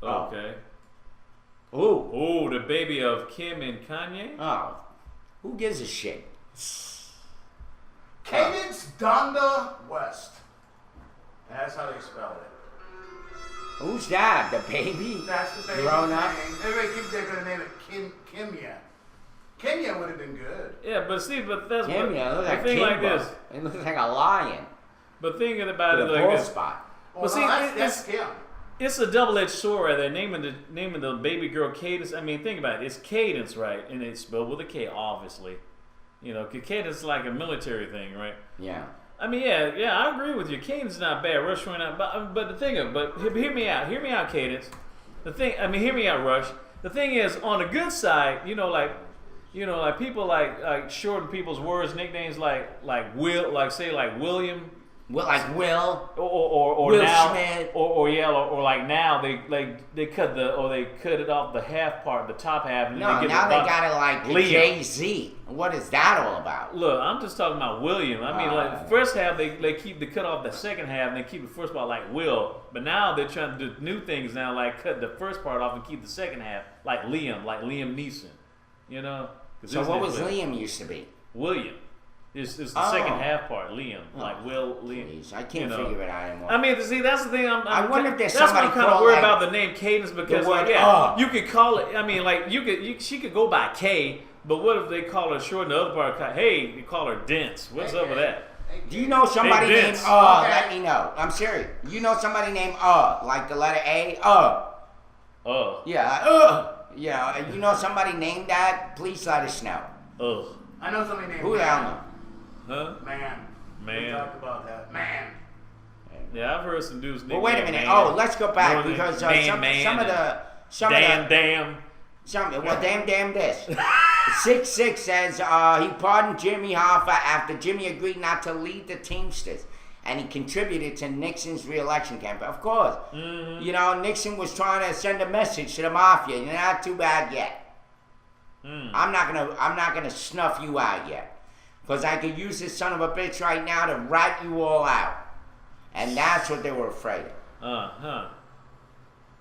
Okay. Ooh. Oh, the baby of Kim and Kanye? Oh. Who gives a shit? Cadence Donda West. That's how they spelled it. Who's that? The baby? That's the baby's Grown up? name. Everybody thinks they're gonna name it Kimya. Kimya would have been good. Yeah, but see, but that's Kimya, but look the like thing like Kimbo. this. It looks like a lion. But thinking about With it a like bald this, spot. Well, But see, no, it's- that's Kim. it's a double-edged sword right there. Naming the baby girl Cadence. I mean, think about it. It's Cadence, right? And it's spelled with a K, obviously. You know, 'cause Cadence is like a military thing, right? Yeah. I mean, yeah, I agree with you. Cadence is not bad. Rush went out, but the thing of, but hear me out, Cadence. Hear me out, Rush. The thing is, on the good side, like people like shorten people's words, nicknames like Will, like say like William, Well, like Will. or Will now, Schmidt. or like now they cut it off the half part, the top half, and No, they give now it they about got it like Liam. Jay-Z. What is that all about? Look, I'm just talking about William. I mean, like Ah. the first half they cut off the second half and they keep the first part like Will. But now they're trying to do new things now, like cut the first part off and keep the second half like Liam Neeson. You know? 'Cause So his what name's was Liam used to be? William. It's the Oh. second half part, Liam, like Will Liam. Please, I can't you know. figure it out anymore. I mean, see, that's the thing. I wonder if there's that's why I'm somebody kind of called, worried like, about the name Cadence because, the word, you could call it. I mean, like she could go by K, but what if they call her short and the other part? Hey, you call her Dense. What's up with that? Do you know somebody Hey, named Vince. Okay. Let me know. I'm serious. You know somebody named like the letter A? Yeah, Yeah, you know somebody named that? Please let us know. I know somebody named Who the hell know? Huh? Man. We Man. talked about that. Man. Yeah, I've heard some dudes. Well, wait a nicknamed minute. Man. Oh, let's go back More because than some of the damn. well, damn this. 6-6 says he pardoned Jimmy Hoffa after Jimmy agreed not to lead the Teamsters, and he contributed to Nixon's re-election campaign. Of course, you know Nixon was trying to send a message to the mafia. You're not too bad yet. I'm not gonna snuff you out yet, because I could use this son of a bitch right now to rat you all out, and that's what they were afraid of.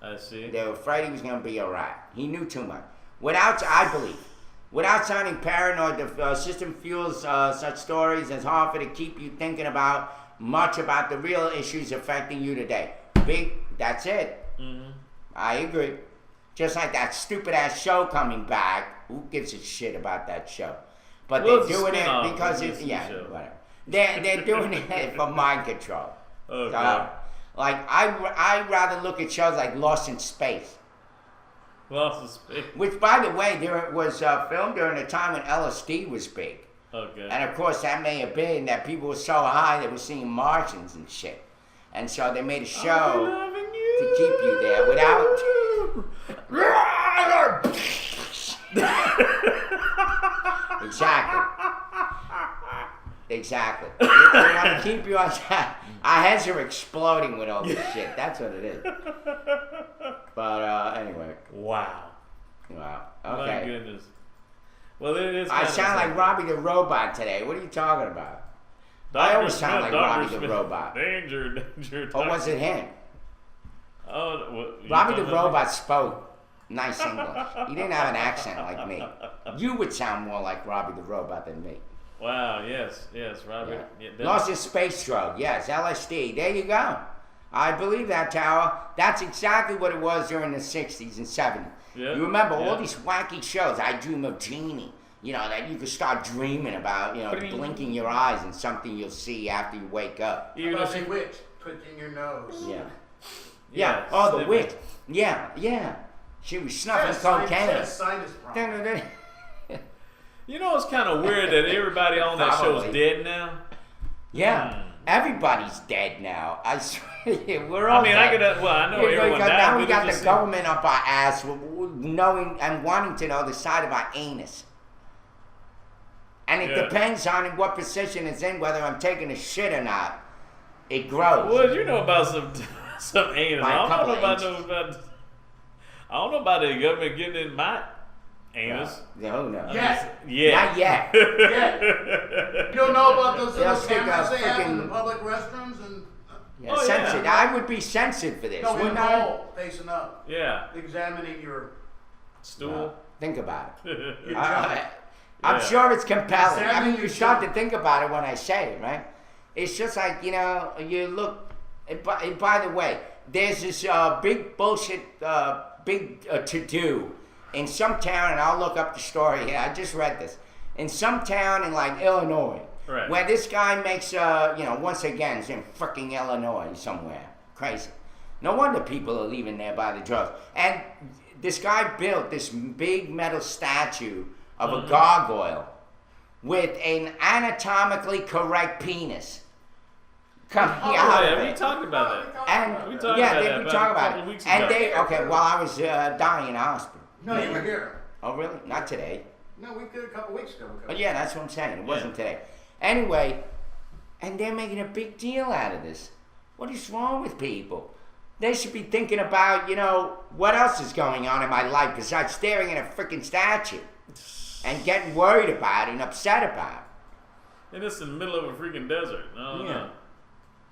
I see. They were afraid he was going to be a rat. He knew too much. I believe, without sounding paranoid, the system fuels such stories as Harvard to keep you thinking much about the real issues affecting you today. That's it. Mm-hmm. I agree. Just like that stupid ass show coming back. Who gives a shit about that show? But Well, they're it's a doing it spin-off because of it's the show. whatever. They're doing it for mind control. Okay. Like I rather look at shows like Lost in Space, Lost in Space. which, by the way, there was filmed during a time when LSD was big, Okay. and of course that may have been that people were so high they were seeing Martians and shit, and so they made a show Loving you. to keep you there without. Exactly. They want to keep you on track. Our heads are exploding with all this shit. That's what it is. But anyway. Wow. Wow. My Okay. goodness. Well, it is. I kinda sound like something. Robbie the Robot today. What are you talking about? I always sound like Dr. Robbie the Smith. Robot. Danger. Or was it him? Oh, you Robbie the talking about- Robot spoke nice English. He didn't have an accent like me. You would sound more like Robbie the Robot than me. Wow. Yes. Robbie. Yeah. Yeah, that- Lost his space drug. Yes, LSD. There you go. I believe that, Tower. That's exactly what it was during the 60s and 70s. Yeah, You remember all yeah. these wacky shows, I Dream of Jeannie, you know, that you could start dreaming about, you know, Bling. blinking your eyes and something you'll see after you wake up. Even About if she the witch twitching your nose. Yeah. Yeah, Oh, the sniffing. witch. Yeah. She was snuffing That's a cocaine. sinus problem. You know, it's kind of weird that everybody on that show's Probably. dead now. Yeah. Everybody's dead now. I swear to you, we're all I mean, I dead. could. Well, I know Yeah, everyone because died. now but we it got the just- government up our ass, knowing and wanting to know the side of our anus. And it Yeah. depends on what position it's in, whether I'm taking a shit or not. It grows. Well, you know about some anus. By a I don't couple know about of I don't know about the government getting in my anus. No, no. Yes. Yeah. Not yet. Yeah. You don't know about those They'll little stick a cameras they have in the frickin- public restrooms and Yeah, Oh, yeah. censored. I would be censored for this. no, in the wouldn't I? bowl, facing up, Yeah. examining your Stool. Think about it. your I'm junk. sure it's compelling. I Examine mean, you your start to junk. think about it when I say it, right? It's just like, you know, you look. And by the way, there's this big bullshit, to-do in some town, and I'll look up the story here. I just read this. In some town in like Illinois, Right. where this guy makes, once again, it's in freaking Illinois somewhere. Crazy. No wonder people are leaving there by the drugs. And this guy built this big metal statue of a gargoyle with an anatomically correct penis coming out of we it. talked about that. And We talked yeah, about they that we about talk a about couple it. of weeks And ago. they while I was dying in the hospital. No, you were here. Oh really? Not today. No, we did a couple weeks ago. But yeah, that's what I'm saying. It wasn't today. Anyway, and they're making a big deal out of this. What is wrong with people? They should be thinking about, what else is going on in my life besides staring at a freaking statue and getting worried about it and upset about it. And it's in the middle of a freaking desert. No, Yeah.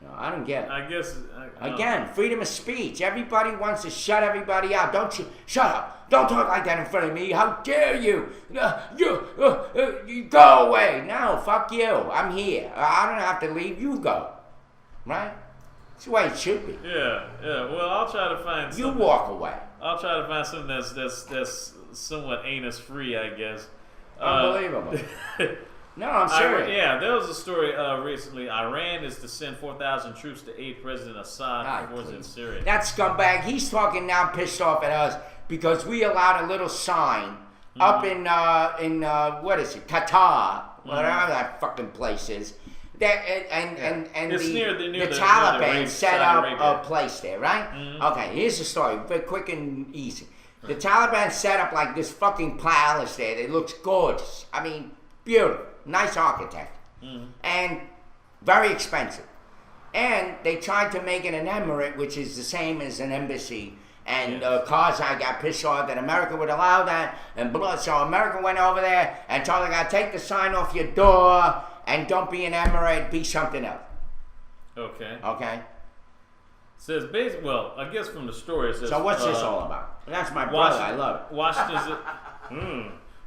No, I don't get it. I guess. Again, freedom of speech. Everybody wants to shut everybody out. Don't you? Shut up. Don't talk like that in front of me. How dare you? You go away. No, fuck you. I'm here. I don't have to leave. You go. Right? That's the way it should be. Yeah. Well, I'll try to find. You something. walk away. I'll try to find something that's somewhat anus free, I guess. Unbelievable. No, I'm serious. There was a story recently. Iran is to send 4,000 troops to aid President Assad for wars in Syria. That scumbag, he's talking now pissed off at us because we allowed a little sign up in what is it, Qatar, whatever that fucking place is. That, and It's the near Taliban Arabia, set Saudi up Arabia. a place there, right? Okay, here's the story, very quick and easy. The Taliban set up like this fucking palace there. It looks gorgeous. I mean, beautiful. Nice architect. And very expensive. And they tried to make it an emirate, which is the same as an embassy. And Karzai got pissed off that America would allow that. And blah. So America went over there and told the guy, take the sign off your door and don't be an emirate, be something else. Okay. Okay? Says basically. Well, I guess from the story it says. So what's this all about? That's my brother. I love it.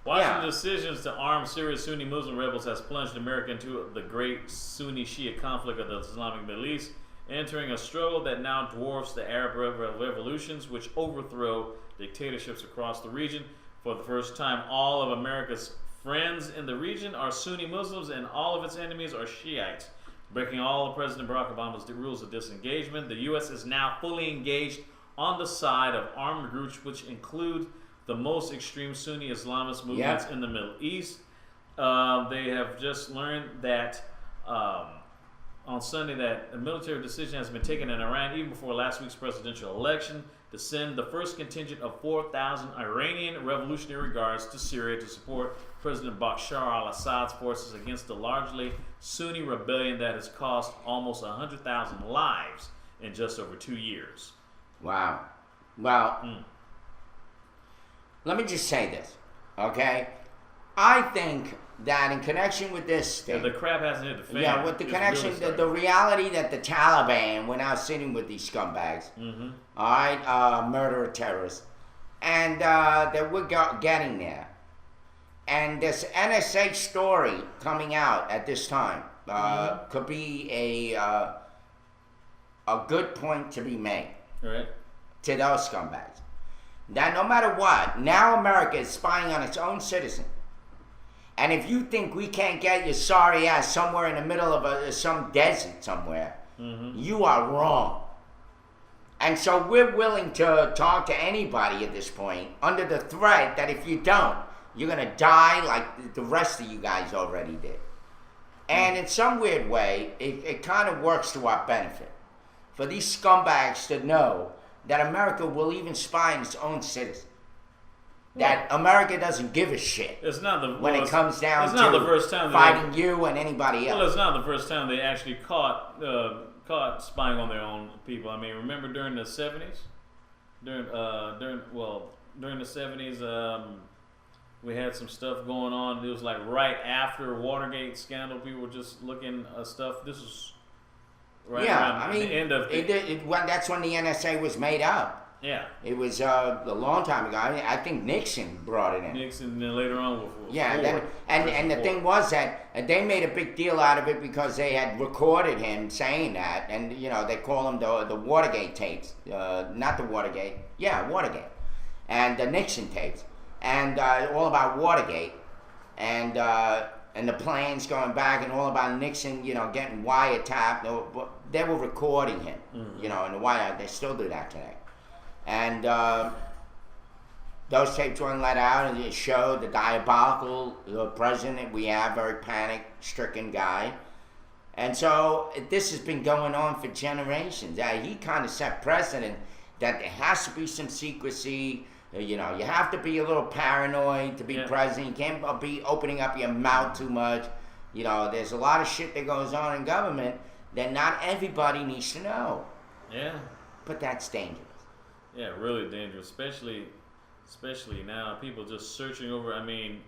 Washington's decisions to arm Syria's Sunni Muslim rebels has plunged America into the great Sunni-Shia conflict of the Islamic Middle East, entering a struggle that now dwarfs the Arab revolutions, which overthrow dictatorships across the region. For the first time, all of America's friends in the region are Sunni Muslims, and all of its enemies are Shiites. Breaking all of President Barack Obama's rules of disengagement, the U.S. is now fully engaged on the side of armed groups which include the most extreme Sunni Islamist movements in the Middle East. They have just learned that on Sunday that a military decision has been taken in Iran even before last week's presidential election to send the first contingent of 4,000 Iranian Revolutionary Guards to Syria to support President Bashar al-Assad's forces against the largely Sunni rebellion that has cost almost 100,000 lives in just over 2 years. Wow. Well, let me just say this, okay? I think that in connection with this thing, The crap hasn't hit the fan. yeah, with the It's connection, really the reality that the Taliban, we're now sitting with these scumbags, all right, murderer terrorists, and that we're getting there. And this NSA story coming out at this time could be a good point to be made Right. to those scumbags. That no matter what, now America is spying on its own citizen. And if you think we can't get your sorry ass somewhere in the middle of some desert somewhere, you are wrong. And so we're willing to talk to anybody at this point under the threat that if you don't, you're going to die like the rest of you guys already did. And in some weird way, it kind of works to our benefit. For these scumbags to know that America will even spy on its own citizens. That America doesn't give a shit It's not the when it comes down it's to not the first time fighting you and anybody else. Well, it's not the first time they actually caught spying on their own people. I mean, remember during the 70s? During the 70s, we had some stuff going on. It was like right after Watergate scandal. People were just looking at stuff. This was right around I mean, the end of that's when the NSA was made up. Yeah. It was a long time ago. I think Nixon brought it in. Nixon, and then later on with Yeah, Ford. and the Ford. thing was that they made a big deal out of it because they had recorded him saying that, and they call them the Watergate tapes, not the Watergate, Watergate, and the Nixon tapes, and all about Watergate, and the plans going back, and all about Nixon, getting wiretapped. They were recording him, in the White House. They still do that today, and. Those tapes weren't let out, and it showed the diabolical president we have, very panic-stricken guy. And so this has been going on for generations. He kind of set precedent that there has to be some secrecy. You have to be a little paranoid to be president. You can't be opening up your mouth too much. There's a lot of shit that goes on in government that not everybody needs to know. Yeah. But that's dangerous. Yeah, really dangerous, especially now, people just searching over. I mean,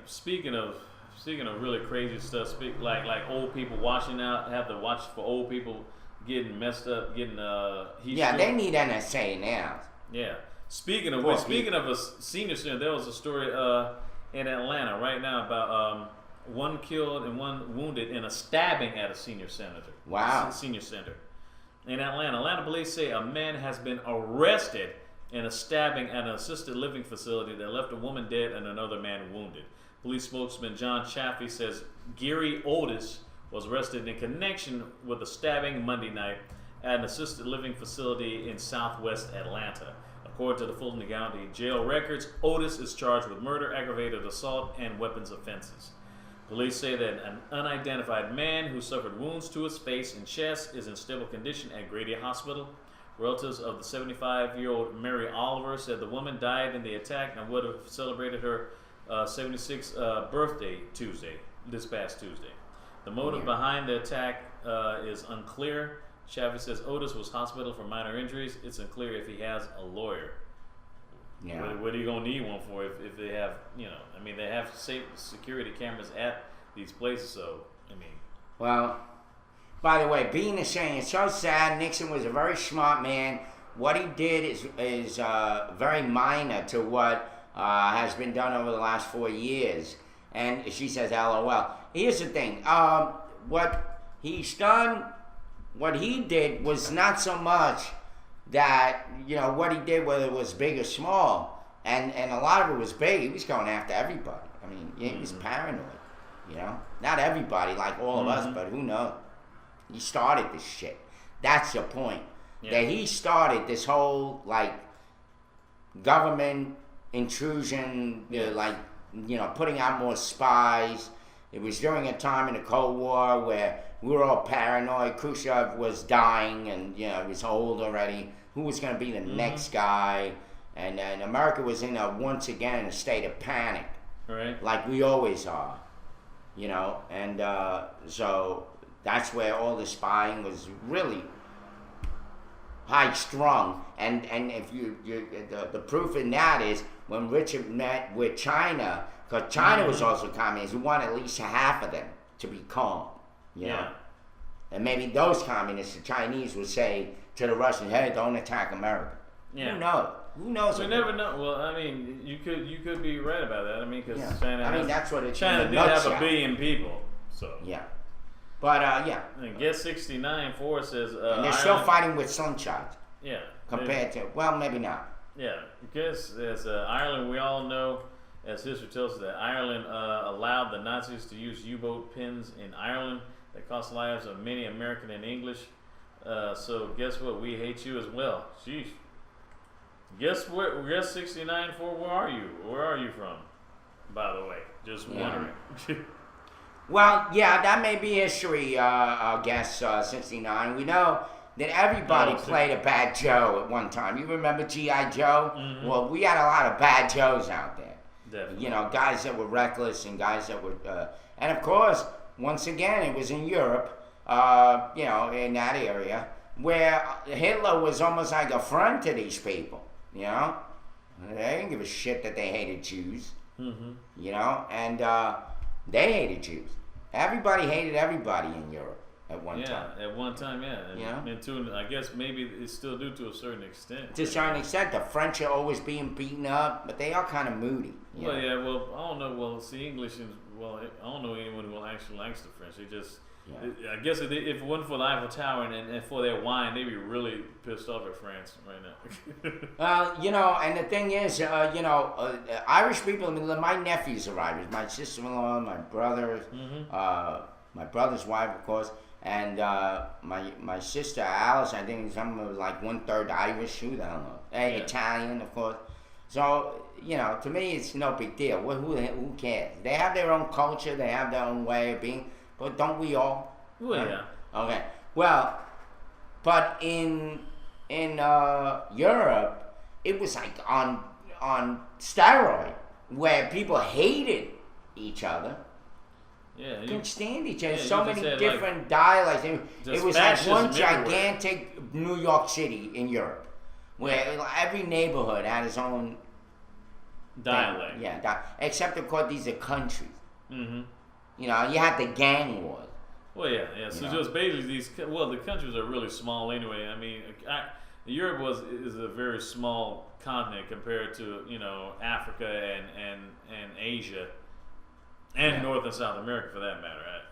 speaking of really crazy stuff, like old people have to watch for old people getting messed up, getting they need NSA now. Yeah. Speaking of a senior center, there was a story in Atlanta right now about one killed and one wounded in a stabbing at a senior senator. Wow. Senior center in Atlanta. Atlanta police say a man has been arrested in a stabbing at an assisted living facility that left a woman dead and another man wounded. Police spokesman John Chaffee says Gary Otis was arrested in connection with a stabbing Monday night at an assisted living facility in southwest Atlanta. According to the Fulton County Jail records, Otis is charged with murder, aggravated assault, and weapons offenses. Police say that an unidentified man who suffered wounds to his face and chest is in stable condition at Grady Hospital. Relatives of the 75-year-old Mary Oliver said the woman died in the attack and would have celebrated her 76th birthday this past Tuesday. The motive behind the attack is unclear. Chaffee says Otis was hospitalized for minor injuries. It's unclear if he has a lawyer. Yeah. What are you going to need one for if they have, they have safe security cameras at these places, so, Well, by the way, being the same, it's so sad. Nixon was a very smart man. What he did is very minor to what has been done over the last 4 years. And she says, LOL. Here's the thing. What he's done, what he did was not so much that, what he did, whether it was big or small. And a lot of it was big. He was going after everybody. He was paranoid, Not everybody, like all of us, but who knows? He started this shit. That's the point. Yeah. That he started this whole, government intrusion, putting out more spies. It was during a time in the Cold War where we were all paranoid. Khrushchev was dying and, he was old already. Who was going to be the next guy? And America was once again in a state of panic. Right. Like we always are. And so that's where all the spying was really high strung, and if the proof in that is when Richard met with China, because China was also communist. We want at least half of them to be calm, know? And maybe those communists, the Chinese, would say to the Russians, "Hey, don't attack America." Yeah. Who knows? Who knows? We never know. Well, you could be right about that. Because China. That's what it's. China did have 1 billion people, so. Yeah. But And Get 69 4 says. And they're still fighting with sunshots. Yeah. Compared to maybe not. Yeah, because as Ireland, we all know, as history tells us, that Ireland allowed the Nazis to use U-boat pins in Ireland that cost the lives of many American and English. So guess what? We hate you as well. Sheesh. Guess what? Guess 69 4. Where are you? Where are you from? By the way, just wondering. Well, that may be history, I guess, 69. We know that everybody played a bad Joe at one time. You remember G.I. Joe? Mm-hmm. Well, we had a lot of bad Joes out there. Definitely. Guys that were reckless and guys that were... and, of course, once again, it was in Europe, in that area, where Hitler was almost like a friend to these people, They didn't give a shit that they hated Jews, and... they hated Jews. Everybody hated everybody in Europe. at one time. Yeah, at one time, yeah. And, Yeah. and to, I guess maybe it's still due to a certain extent. To a certain extent, the French are always being beaten up, but they are kind of moody. You Well, know? yeah, well, I don't know. Well, see, English is, well, I don't know anyone who actually likes the French. They just, Yeah. I guess if it wasn't for the Eiffel Tower and for their wine, they'd be really pissed off at France right now. You know, and the thing is, Irish people, I mean, my nephews are Irish, my sister-in-law, my brother, my brother's wife, of course, and my sister Alice, I think some was like 1/3 Irish, I don't know, Italian, of course. So, you know, to me, it's no big deal. Who cares? They have their own culture, they have their own way of being, but don't we all? Well, yeah. Okay. Well, but in Europe, it was like on steroid, where people hated each other, Yeah. couldn't stand each other. Yeah, So you many just had, different dialects. It just was like one fascism everywhere. gigantic New York City in Europe, where every neighborhood had its own Dialect. thing. Yeah, except of course these are countries. Mm-hmm. You know, you had the gang wars. Well, yeah. So You know? just basically the countries are really small anyway. I mean, Europe is a very small continent compared to Africa and Asia and North and South America for that matter. Right?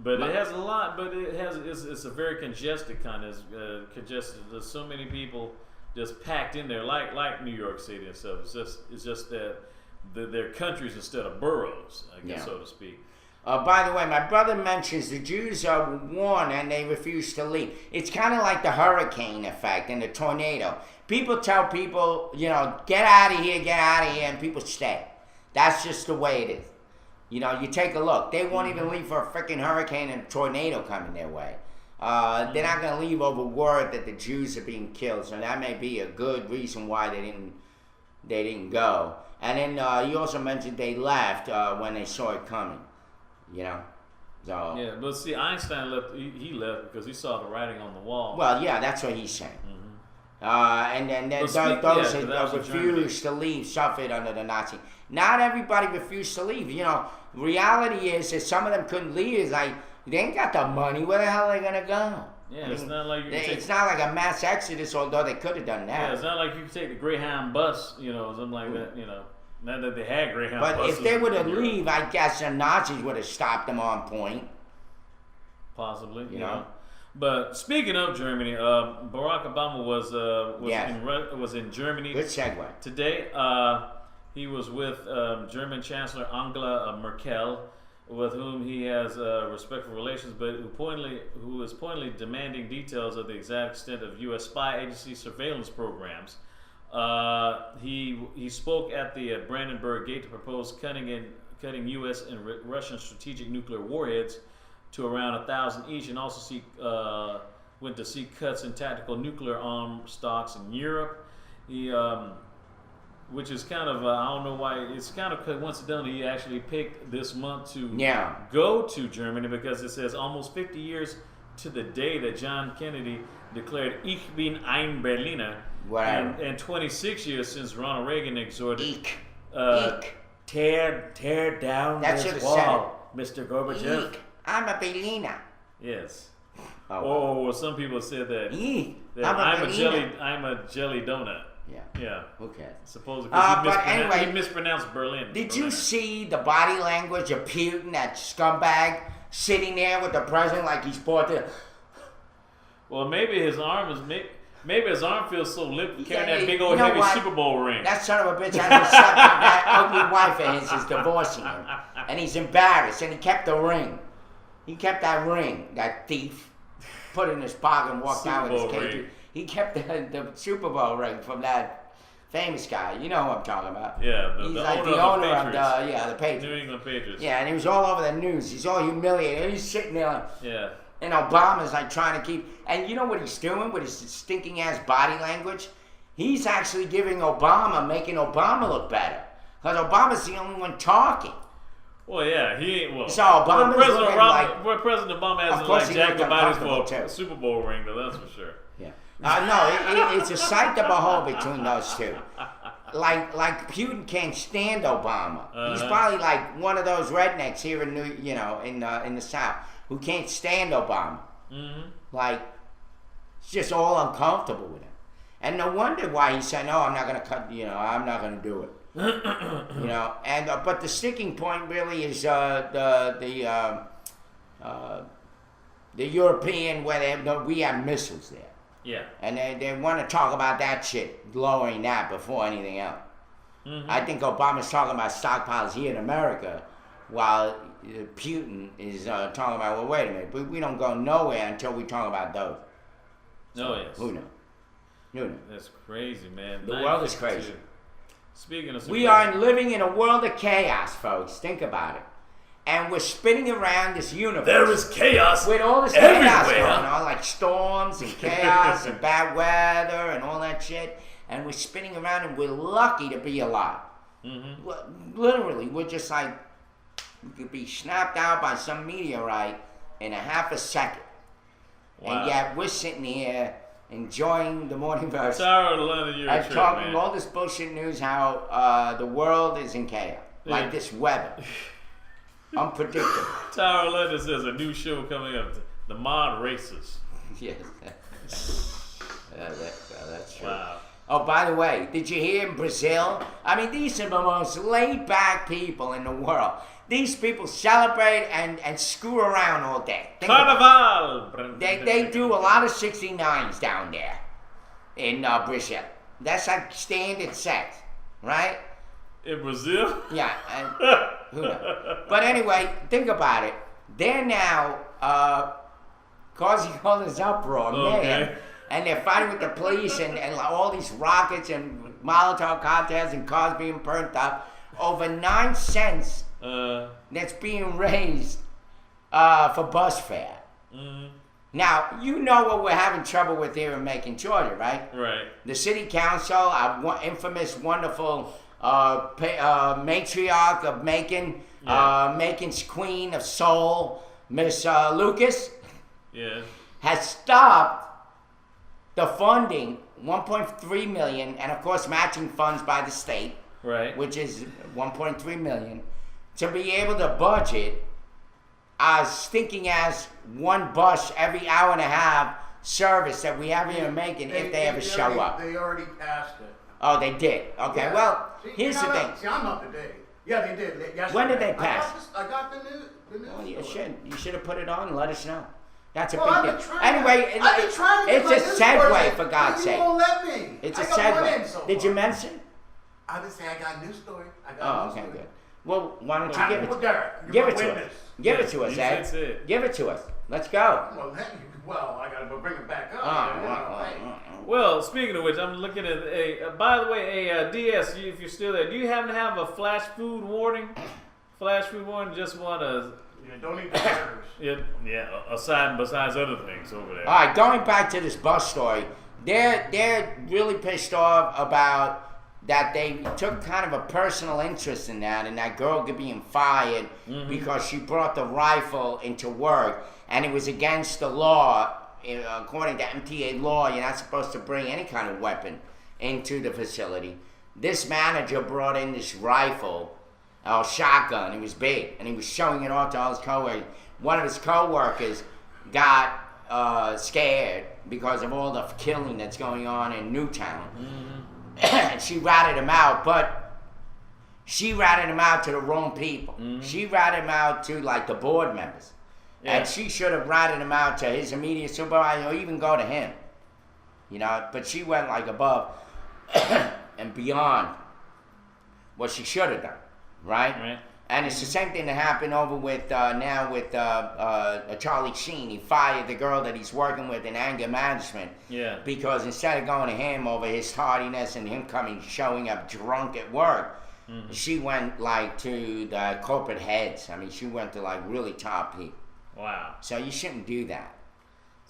But it has a lot. But it's a very congested continent. Congested. There's so many people just packed in there, like New York City and stuff. It's just that they're countries instead of boroughs, I guess, so to speak. By the way, my brother mentions the Jews are warned and they refuse to leave. It's kind of like the hurricane effect and the tornado. People tell people, get out of here, and people stay. That's just the way it is. You take a look. They won't even leave for a freaking hurricane and a tornado coming their way. They're not going to leave over word that the Jews are being killed. So that may be a good reason why they didn't go. And then he also mentioned they left when they saw it coming. So Yeah, but see, Einstein left. He left because he saw the writing on the wall. well, yeah, that's what he's saying. And then Well, those that was in refused to leave suffered under the Nazi. Not everybody refused to leave. Reality is that some of them couldn't leave. It's like they ain't got the money. Where the hell are they gonna go? Yeah, it's not like you can it's not like a mass exodus, although they could have done that. Yeah, it's not like you can take the Greyhound bus, something like that. Not that they had Greyhound But buses. if they were to in Europe. leave, I guess the Nazis would have stopped them on point. Possibly, You know? But speaking of Germany, Barack Obama was in Germany Good segue. today. He was with German Chancellor Angela Merkel, with whom he has respectful relations, but who is pointedly demanding details of the exact extent of U.S. spy agency surveillance programs. He spoke at the Brandenburg Gate to propose cutting U.S. and Russian strategic nuclear warheads to around 1,000 each, and also went to seek cuts in tactical nuclear arm stocks in Europe. He, which is kind of I don't know why it's kind of coincidental he actually picked this month to go to Germany, because it says almost 50 years to the day that John Kennedy declared "Ich bin ein Berliner." And 26 years since Ronald Reagan exhorted, tear down this wall, Mr. Gorbachev. I'm a Berliner. Yes. Oh, Or some people said that, I'm I'm a jelly donut. Yeah. Yeah. Who cares? Supposedly, But anyway, he mispronounced Berlin. Did you see the body language of Putin, that scumbag, sitting there with the president like he's bought the... Well, maybe his arm feels so limp carrying that big old you know heavy what? Super Bowl ring. That son of a bitch hasn't slept with that ugly wife of his is divorcing him. And he's embarrassed, and he kept the ring. He kept that ring, that thief. Put it in his pocket and walked out with his Super Bowl cage. ring. He kept the Super Bowl ring from that famous guy. You know who I'm talking about. Yeah, He's the like owner the owner of Patriots. the Patriots. New England Patriots. Yeah, and he was all over the news. He's all humiliated. And he's sitting there like, Yeah. and Obama's like trying to keep, and you know what he's doing with his stinking ass body language? He's actually making Obama look better. Because Obama's the only one talking. Well, yeah, he ain't. Well, So Obama's looking like... President Obama Of hasn't course like he jacked the looked bodies uncomfortable, for a too. Super Bowl ring, though. That's for sure. Yeah. No, it's a sight to behold between those two. Like Putin can't stand Obama. He's probably like one of those rednecks here in in the South who can't stand Obama. Like, it's just all uncomfortable with him. And no wonder why he said, no, I'm not going to cut, I'm not going to do it. And but the sticking point really is the European, where we have missiles there. Yeah. And they want to talk about that shit, lowering that before anything else. I think Obama's talking about stockpiles here in America, while Putin is talking about, well, wait a minute, we don't go nowhere until we talk about those. Oh, yes. Who knows? That's crazy, man. The world is crazy. Speaking of we are living in a world of chaos, folks. Think about it. And we're spinning around this universe. There is chaos with all this everywhere. Chaos going on, like storms and chaos and bad weather and all that shit. And we're spinning around, and we're lucky to be alive. Literally, we're just like, we could be snapped out by some meteorite in a half a second. Wow. And yet we're sitting here enjoying the morning verse. Sorry to London, you're and talking man. all this bullshit news, how the world is in chaos. Like this weather. Unpredictable. Tyra London says a new show coming up, The Mod Races. Yes. That's true. Wow. Oh, by the way, did you hear in Brazil? I mean, these are the most laid-back people in the world. These people celebrate and screw around all day. Carnival! They do a lot of 69s down there in Brazil. That's like standard sex, right? In Brazil? Yeah. And, who knows? But anyway, think about it. They're now causing all this uproar, man. And they're fighting with the police and all these rockets and Molotov cocktails and cars being burnt up over 9 cents that's being raised for bus fare. Now, you know what we're having trouble with here in Macon, Georgia, right? Right. The city council, our infamous, wonderful matriarch of Macon, Macon's queen of soul, Miss Lucas, has stopped the funding, $1.3 million, and of course matching funds by the state, right, which is $1.3 million, to be able to budget stinking ass one bus every hour and a half service that we have here in Macon if they ever show up. They already passed it. Oh, they did. Okay, Yeah. well, See, here's the thing. See, I'm up to date. Yeah, they did. Yesterday. When did they pass? I got the news. Well, you should have put it on and let us know. That's a I've big been deal. trying Anyway, I've been trying to it's get a my news segue, stories, for God's but sake. You won't let me. It's a I got one in segue. so Did you far. mention? I would say I got a news story. Oh, okay, good. Well, why don't you give it? Well, Derek, Give you're it my to us. witness. Give it to us, You Ed. said it. Give it to us. Let's go. Well, I gotta bring it back up. Oh, Well, speaking of which, I'm looking at a. By the way, DS, if you're still there, do you happen to have a flash food warning? Flash food warning. Just want to. Yeah, don't eat the burgers. Besides other things over there. All right, going back to this bus story, they're really pissed off about that they took kind of a personal interest in that, and that girl being fired because she brought the rifle into work, and it was against the law. According to MTA law, you're not supposed to bring any kind of weapon into the facility. This manager brought in this rifle, or shotgun. It was big, and he was showing it off to all his coworkers. One of his coworkers got scared because of all the killing that's going on in Newtown. And she ratted him out, but she ratted him out to the wrong people. She ratted him out to like the board members. And she should have ratted him out to his immediate supervisor or even go to him. But she went like above and beyond what she should have done, right? And it's the same thing that happened over with now with Charlie Sheen. He fired the girl that he's working with in anger management. Yeah. Because instead of going to him over his tardiness and him showing up drunk at work, she went like to the corporate heads. I mean, she went to like really top people. Wow. So you shouldn't do that.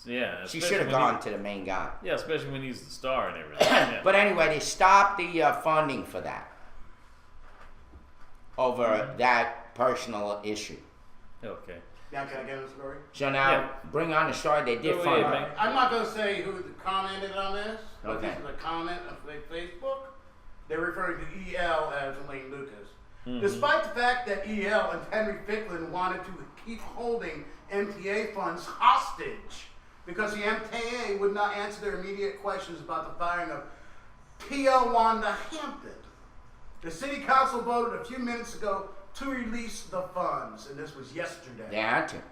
Yeah. She should have gone to the main guy. Yeah, especially when he's the star and everything. Yeah. But anyway, they stopped the funding for that over that personal issue. Okay. Now, can I get a story? So now, bring on the story. They did fund it. man. I'm not gonna say who commented on this, but Okay. this is a comment on Facebook. They're referring to EL as Elaine Lucas. Despite the fact that EL and Henry Ficklin wanted to keep holding MTA funds hostage because the MTA would not answer their immediate questions about the firing of P.L. Wanda Hampton. The city council voted a few minutes ago to release the funds, and this was yesterday. They had to.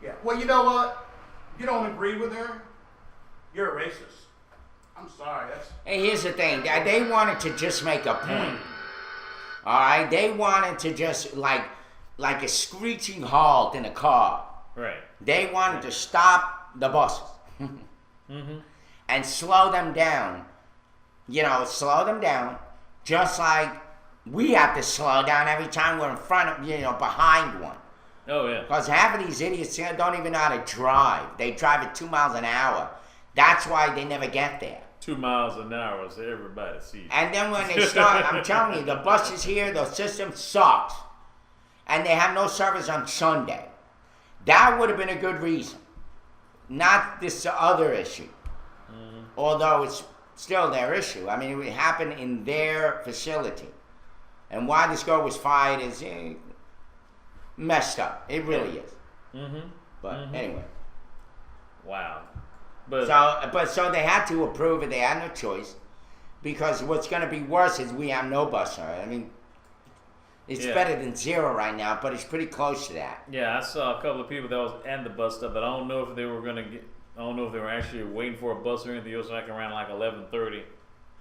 Yeah. Well, you know what? If you don't agree with her, you're a racist. I'm sorry. Hey, here's the thing. They wanted to just make a point. All right? They wanted to just, like a screeching halt in a car. Right. They wanted to stop the buses and slow them down. You know, slow them down, just like we have to slow down every time we're in front of, behind one. Oh, yeah. Because half of these idiots don't even know how to drive. They drive at 2 miles an hour. That's why they never get there. 2 miles an hour, so everybody sees. And then when they start, I'm telling you, the buses here, the system sucks. And they have no service on Sunday. That would have been a good reason. Not this other issue. Although it's still their issue. I mean, it would happen in their facility. And why this girl was fired is messed up. It really is. But anyway. Wow. But So they had to approve it. They had no choice. Because what's going to be worse is we have no bus service. I mean, it's better than zero right now, but it's pretty close to that. yeah, I saw a couple of people that was at the bus stop, but I don't know if they were gonna get. I don't know if they were actually waiting for a bus or anything else. Like around like 11:30.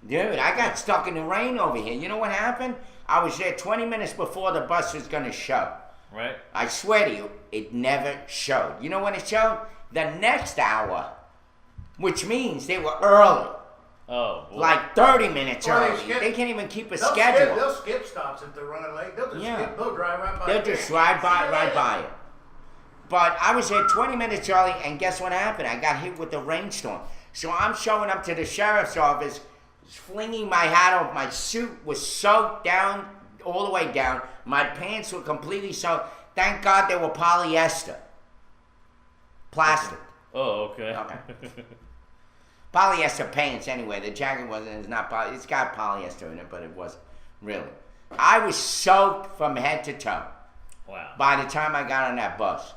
Dude, I got stuck in the rain over here. You know what happened? I was there 20 minutes before the bus was going to show. Right. I swear to you, it never showed. You know when it showed? The next hour, which means they were early. Oh. Boy. Like 30 minutes Well, early. They can't even keep a schedule. They'll skip stops if they're running late. They'll just skip. They'll drive right by. They'll just right by it. But I was there 20 minutes early, and guess what happened? I got hit with the rainstorm. So I'm showing up to the sheriff's office, flinging my hat off. My suit was soaked down, all the way down. My pants were completely soaked. Thank God they were polyester. Plastic. Oh, okay. Okay. Polyester pants, anyway. The jacket it's not poly. It's got polyester in it, but it wasn't really. I was soaked from head to toe. Wow. By the time I got on that bus.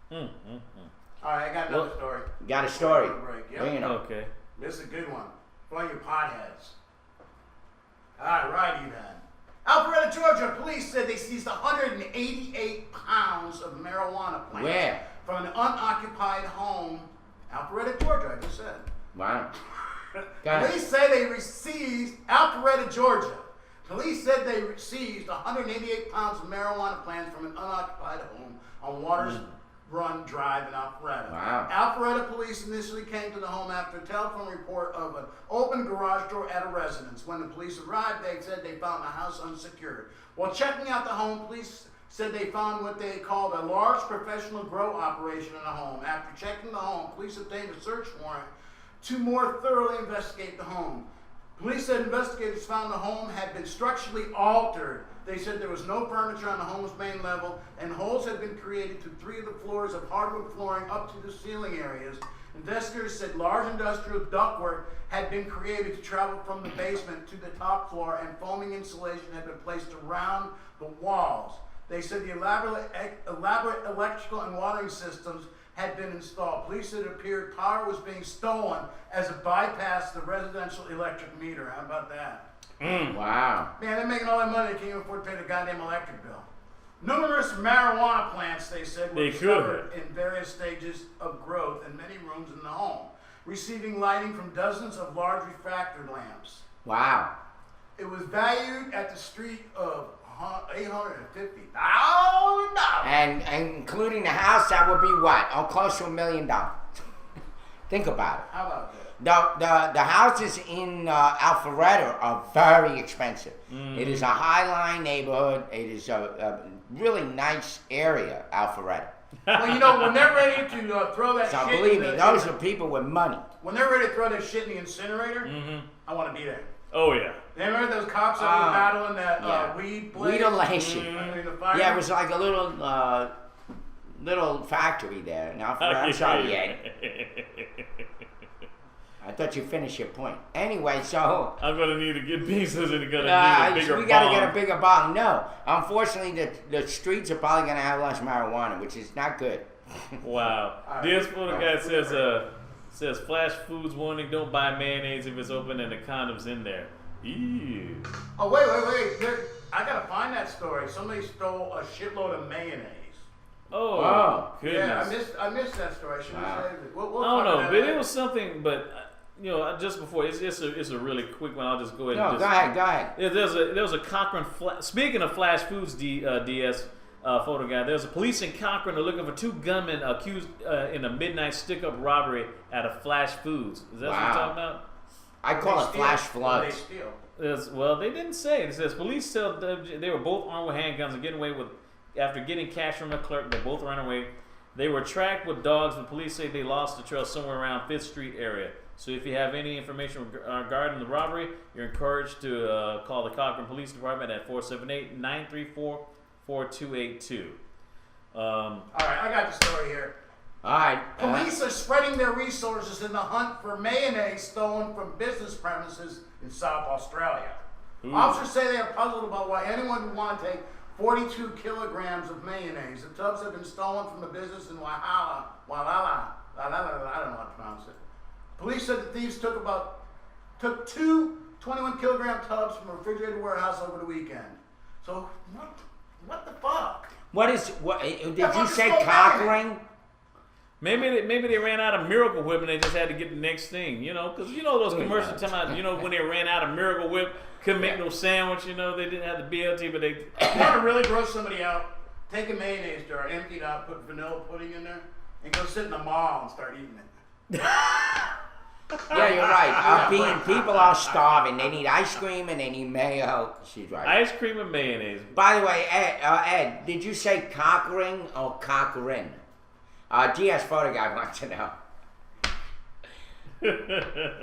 All right, I got another story. Got a story. Break. Yep. Bring it on. Okay. This is a good one. For all you potheads. All righty then. Alpharetta, Georgia, police said they seized 188 pounds of marijuana plants Where? from an unoccupied home. Alpharetta, Georgia, I just said. Wow. Got it. Police say they seized Alpharetta, Georgia. Police said they seized 188 pounds of marijuana plants from an unoccupied home on Waters Run Drive in Alpharetta. Wow. Alpharetta police initially came to the home after a telephone report of an open garage door at a residence. When the police arrived, they said they found the house unsecured. While checking out the home, police said they found what they called a large professional grow operation in the home. After checking the home, police obtained a search warrant to more thoroughly investigate the home. Police said investigators found the home had been structurally altered. They said there was no furniture on the home's main level, and holes had been created to 3 of the floors of hardwood flooring up to the ceiling areas. Investigators said large industrial ductwork had been created to travel from the basement to the top floor, and foaming insulation had been placed around the walls. They said the elaborate electrical and watering systems had been installed. Police said it appeared power was being stolen as it bypassed the residential electric meter. How about that? Wow. Man, they're making all that money, they can't even afford to pay the goddamn electric bill. Numerous marijuana plants, they said, were discovered in various stages of growth in many rooms in the home, receiving lighting from dozens of large refractor lamps. Wow. It was valued at the street of $850,000. And including the house, that would be what? Oh, close to $1 million. Think about it. How about that? The houses in Alpharetta are very expensive. It is a high-line neighborhood. It is a really nice area, Alpharetta. Well, you know, when they're ready to throw that So shit believe in me, the, those are people with money. when they're ready to throw that shit in the incinerator, I want to be there. Oh yeah. Remember those cops that were battling that weed blaze? Weedolation. I mean, the fire. Yeah, it was like a little factory there in Alpharetta. I'm sorry, Ed. I thought you finished your point. Anyway, so I'm gonna need to get pieces and gonna need a bigger we gotta bong. get a bigger bong. No, unfortunately, the streets are probably gonna have less marijuana, which is not good. Wow. This photo guy says flash foods warning: don't buy mayonnaise if it's open and the condom's in there. Ew. Oh, wait. I gotta find that story. Somebody stole a shitload of mayonnaise. Oh, Wow. goodness. Yeah, I missed that story. I should have saved it. We'll I don't know, talk about but that it was something. But just before it's a really quick one. I'll just go ahead. No, and go ahead. Yeah, there was a Cochran. Speaking of flash foods, DS photo guy. There's a police in Cochran. They're looking for 2 gunmen accused in a midnight stick-up robbery at a Flash Foods. Is that what you're talking about? I call it flash They floods. steal. Well, they didn't say. It says police tell they were both armed with handguns and getting away with after getting cash from a clerk. They both ran away. They were tracked with dogs. The police say they lost the trail somewhere around 5th Street area. So if you have any information regarding the robbery, you're encouraged to call the Cochran Police Department at 478-934-4282. All right, I got the story here. All right. Police are spreading their resources in the hunt for mayonnaise stolen from business premises in South Australia. Officers say they are puzzled about why anyone would want to take 42 kilograms of mayonnaise. The tubs have been stolen from a business in Wallala. I don't know how to pronounce it. Police said the thieves took 2 21-kilogram tubs from a refrigerated warehouse over the weekend. So what the fuck? Did you say cock ring? Maybe they ran out of Miracle Whip and they just had to get the next thing, because those commercials talking about, when they ran out of Miracle Whip, couldn't make no sandwich, they didn't have the BLT, but they. You want to really gross somebody out? Take a mayonnaise jar, empty it out, put vanilla pudding in there, and go sit in the mall and start eating it. Yeah, you're right. People are starving. They need ice cream and they need mayo. She's right. Ice cream and mayonnaise. By the way, Ed, did you say cock ring or cock rin? DS photo guy wants to know.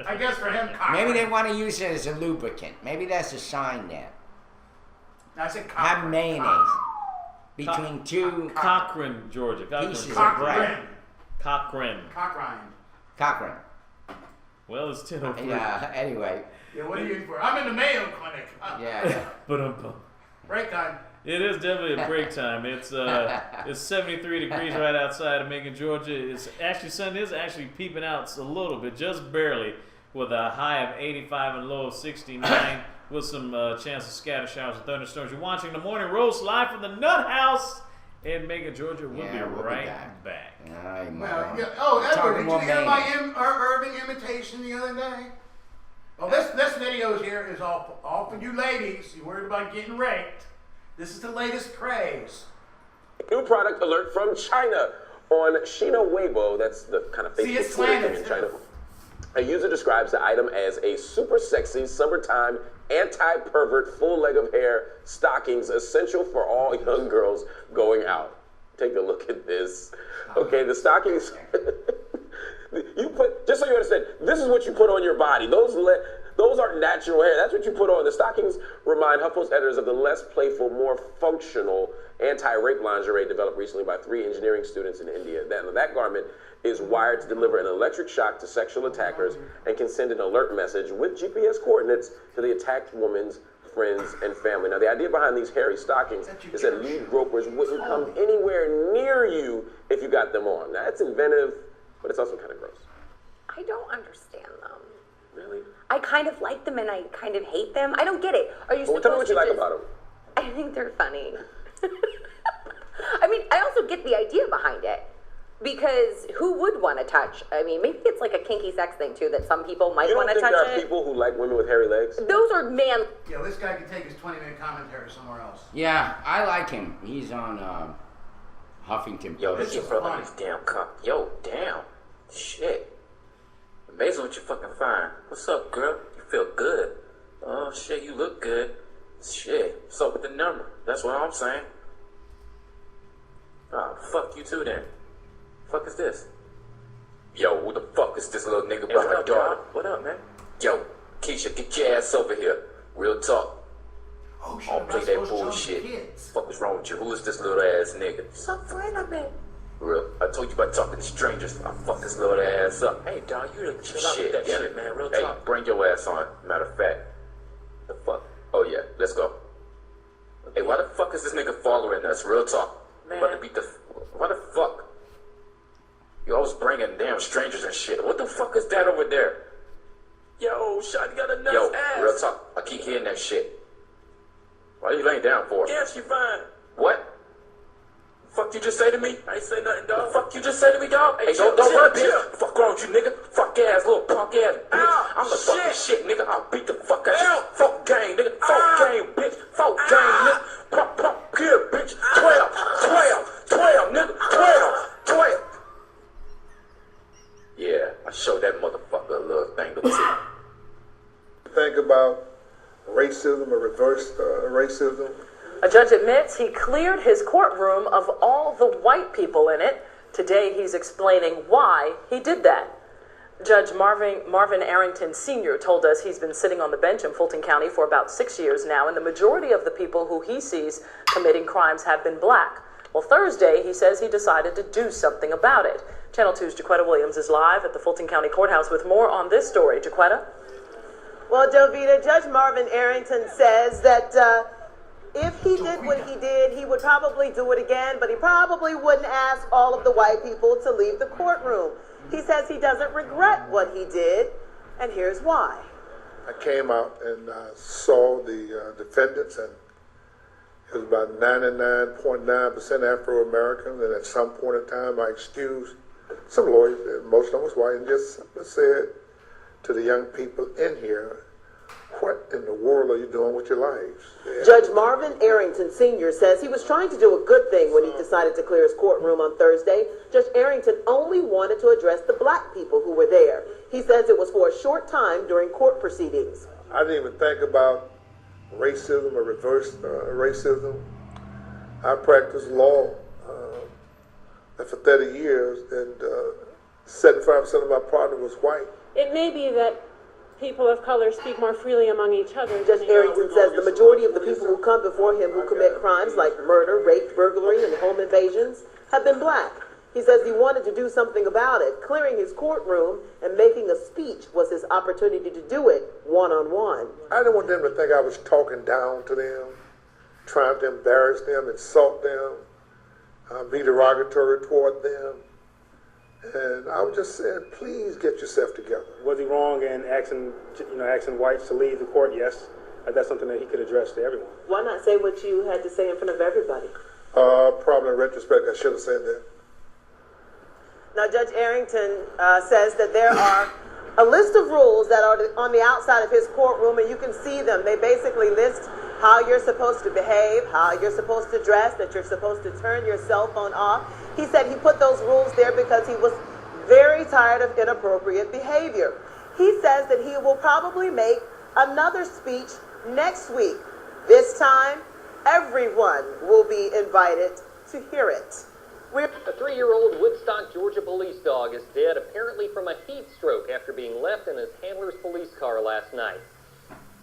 I guess for him, cock Maybe ring. they want to use it as a lubricant. Maybe that's a sign there. I said cock Have ring. mayonnaise between 2 Cochran, Georgia. pieces of Cock bread. ring. Cochran. Cock rind. Cock ring. Well, it's 10:03. Yeah. Anyway. Yeah, what are you in for? I'm in the Mayo Clinic. Yeah. But Break time. it is definitely a break time. It's 73 degrees right outside of Macon, Georgia. It's actually sun is actually peeping out a little bit, just barely, with a high of 85 and low of 69, with some chance of scatter showers and thunderstorms. You're watching the Morning Roast live from the Nut House in Macon, Georgia. We'll be right back. Well, Edward, did you hear my Irving imitation the other day? Well, this video here is all for you ladies. You worried about getting raped. This is the latest craze. New product alert from China on Shina Weibo. That's the kind of See, Facebook it's Twitter thing slanted in too. China. A user describes the item as a super sexy summertime anti-pervert full leg of hair stockings essential for all young girls going out. Take a look at this. Okay, the stockings. Just so you understand, this is what you put on your body. Those aren't natural hair. That's what you put on. The stockings remind HuffPost editors of the less playful, more functional anti-rape lingerie developed recently by 3 engineering students in India. That garment is wired to deliver an electric shock to sexual attackers and can send an alert message with GPS coordinates to the attacked woman's friends and family. Now, the idea behind these hairy stockings is that lead gropers wouldn't come anywhere near you if you got them on. Now, that's inventive, but it's also kind of gross. I don't understand them. Really? I kind of like them and I kind of hate them. I don't get it. Are you Well, supposed tell me what you to like just... about them. I think they're funny. I mean, I also get the idea behind it. Because who would want to touch? I mean, maybe it's like a kinky sex thing too, that some people might want to touch You don't think there are it. people who like women with hairy legs? Those are man. Yeah, this guy can take his 20-minute commentary somewhere else. Yeah, I like him. He's on Huffington Post. Yo, This this your is brother, fun. this damn cop. Yo, damn. Shit. Amazing what you fucking find. What's up, girl? You feel good. Oh, shit, you look good. Shit. What's up with the number? That's what I'm saying. Oh, fuck you too then. Fuck is this? Yo, who the fuck is this little nigga by my daughter? dog? What up, man? Yo, Keisha, get your ass over here. Real talk. Oh, shit, Don't I'm play not that supposed to tell the bullshit. kids. Fuck is wrong with you? Who is this little ass nigga? Stop friend of me. Real. I told you about talking to strangers. I'll fuck this little ass up. Hey, dog, you really chill out with that shit, man. Real talk. Hey, bring your ass on. Matter of fact. The fuck? Oh, yeah, let's go. Hey, why the fuck is this nigga following us? Real talk. Man. About to beat the... Why the fuck? You always bringing damn strangers and shit. What the fuck is that over there? Yo, Shotty got a nice ass. Real talk. I keep hearing that shit. Why are you laying down for? Yeah, she fine. What? Fuck you just say to me? I ain't say nothing, dog. The fuck you just say to me, dog? Hey, don't run, bitch. Fuck wrong with you, nigga. Fuck ass, little punk ass bitch. I'm the fucking shit, nigga. I'll beat the fuck out you. Fuck gang, nigga. Fuck gang, bitch. Fuck gang, nigga. Pop, pop, here, bitch. 12, nigga. 12. Yeah, I showed that motherfucker a little thing to see. Think about racism or reverse racism. A judge admits he cleared his courtroom of all the white people in it. Today he's explaining why he did that. Judge Marvin Arrington Sr. told us he's been sitting on the bench in Fulton County for about 6 years now, and the majority of the people who he sees committing crimes have been black. Well, Thursday, he says he decided to do something about it. Channel 2's Jaquetta Williams is live at the Fulton County Courthouse with more on this story. Jaquetta? Well, Jovita, Judge Marvin Arrington says that if he did what he did, he would probably do it again, but he probably wouldn't ask all of the white people to leave the courtroom. He says he doesn't regret what he did, and here's why. I came out and saw the defendants, and it was about 99.9% Afro-Americans, and at some point in time I excused some lawyers, most of them was white, and just said to the young people in here, what in the world are you doing with your lives? Yeah. Judge Marvin Arrington Sr. says he was trying to do a good thing when he decided to clear his courtroom on Thursday. Judge Arrington only wanted to address the black people who were there. He says it was for a short time during court proceedings. I didn't even think about racism or reverse racism. I practiced law for 30 years, and 75% of my partner was white. It may be that people of color speak more freely among each other. Judge Arrington says the majority of the people who come before him who commit crimes like murder, rape, burglary, and home invasions have been black. He says he wanted to do something about it. Clearing his courtroom and making a speech was his opportunity to do it one-on-one. I didn't want them to think I was talking down to them, trying to embarrass them, insult them, be derogatory toward them. And I was just saying, please get yourself together. Was he wrong in asking whites to leave the court? Yes. That's something that he could address to everyone. Why not say what you had to say in front of everybody? Probably in retrospect, I should have said that. Now, Judge Arrington says that there are a list of rules that are on the outside of his courtroom, and you can see them. They basically list how you're supposed to behave, how you're supposed to dress, that you're supposed to turn your cell phone off. He said he put those rules there because he was very tired of inappropriate behavior. He says that he will probably make another speech next week. This time, everyone will be invited to hear it. A 3-year-old Woodstock, Georgia police dog is dead, apparently from a heat stroke after being left in his handler's police car last night.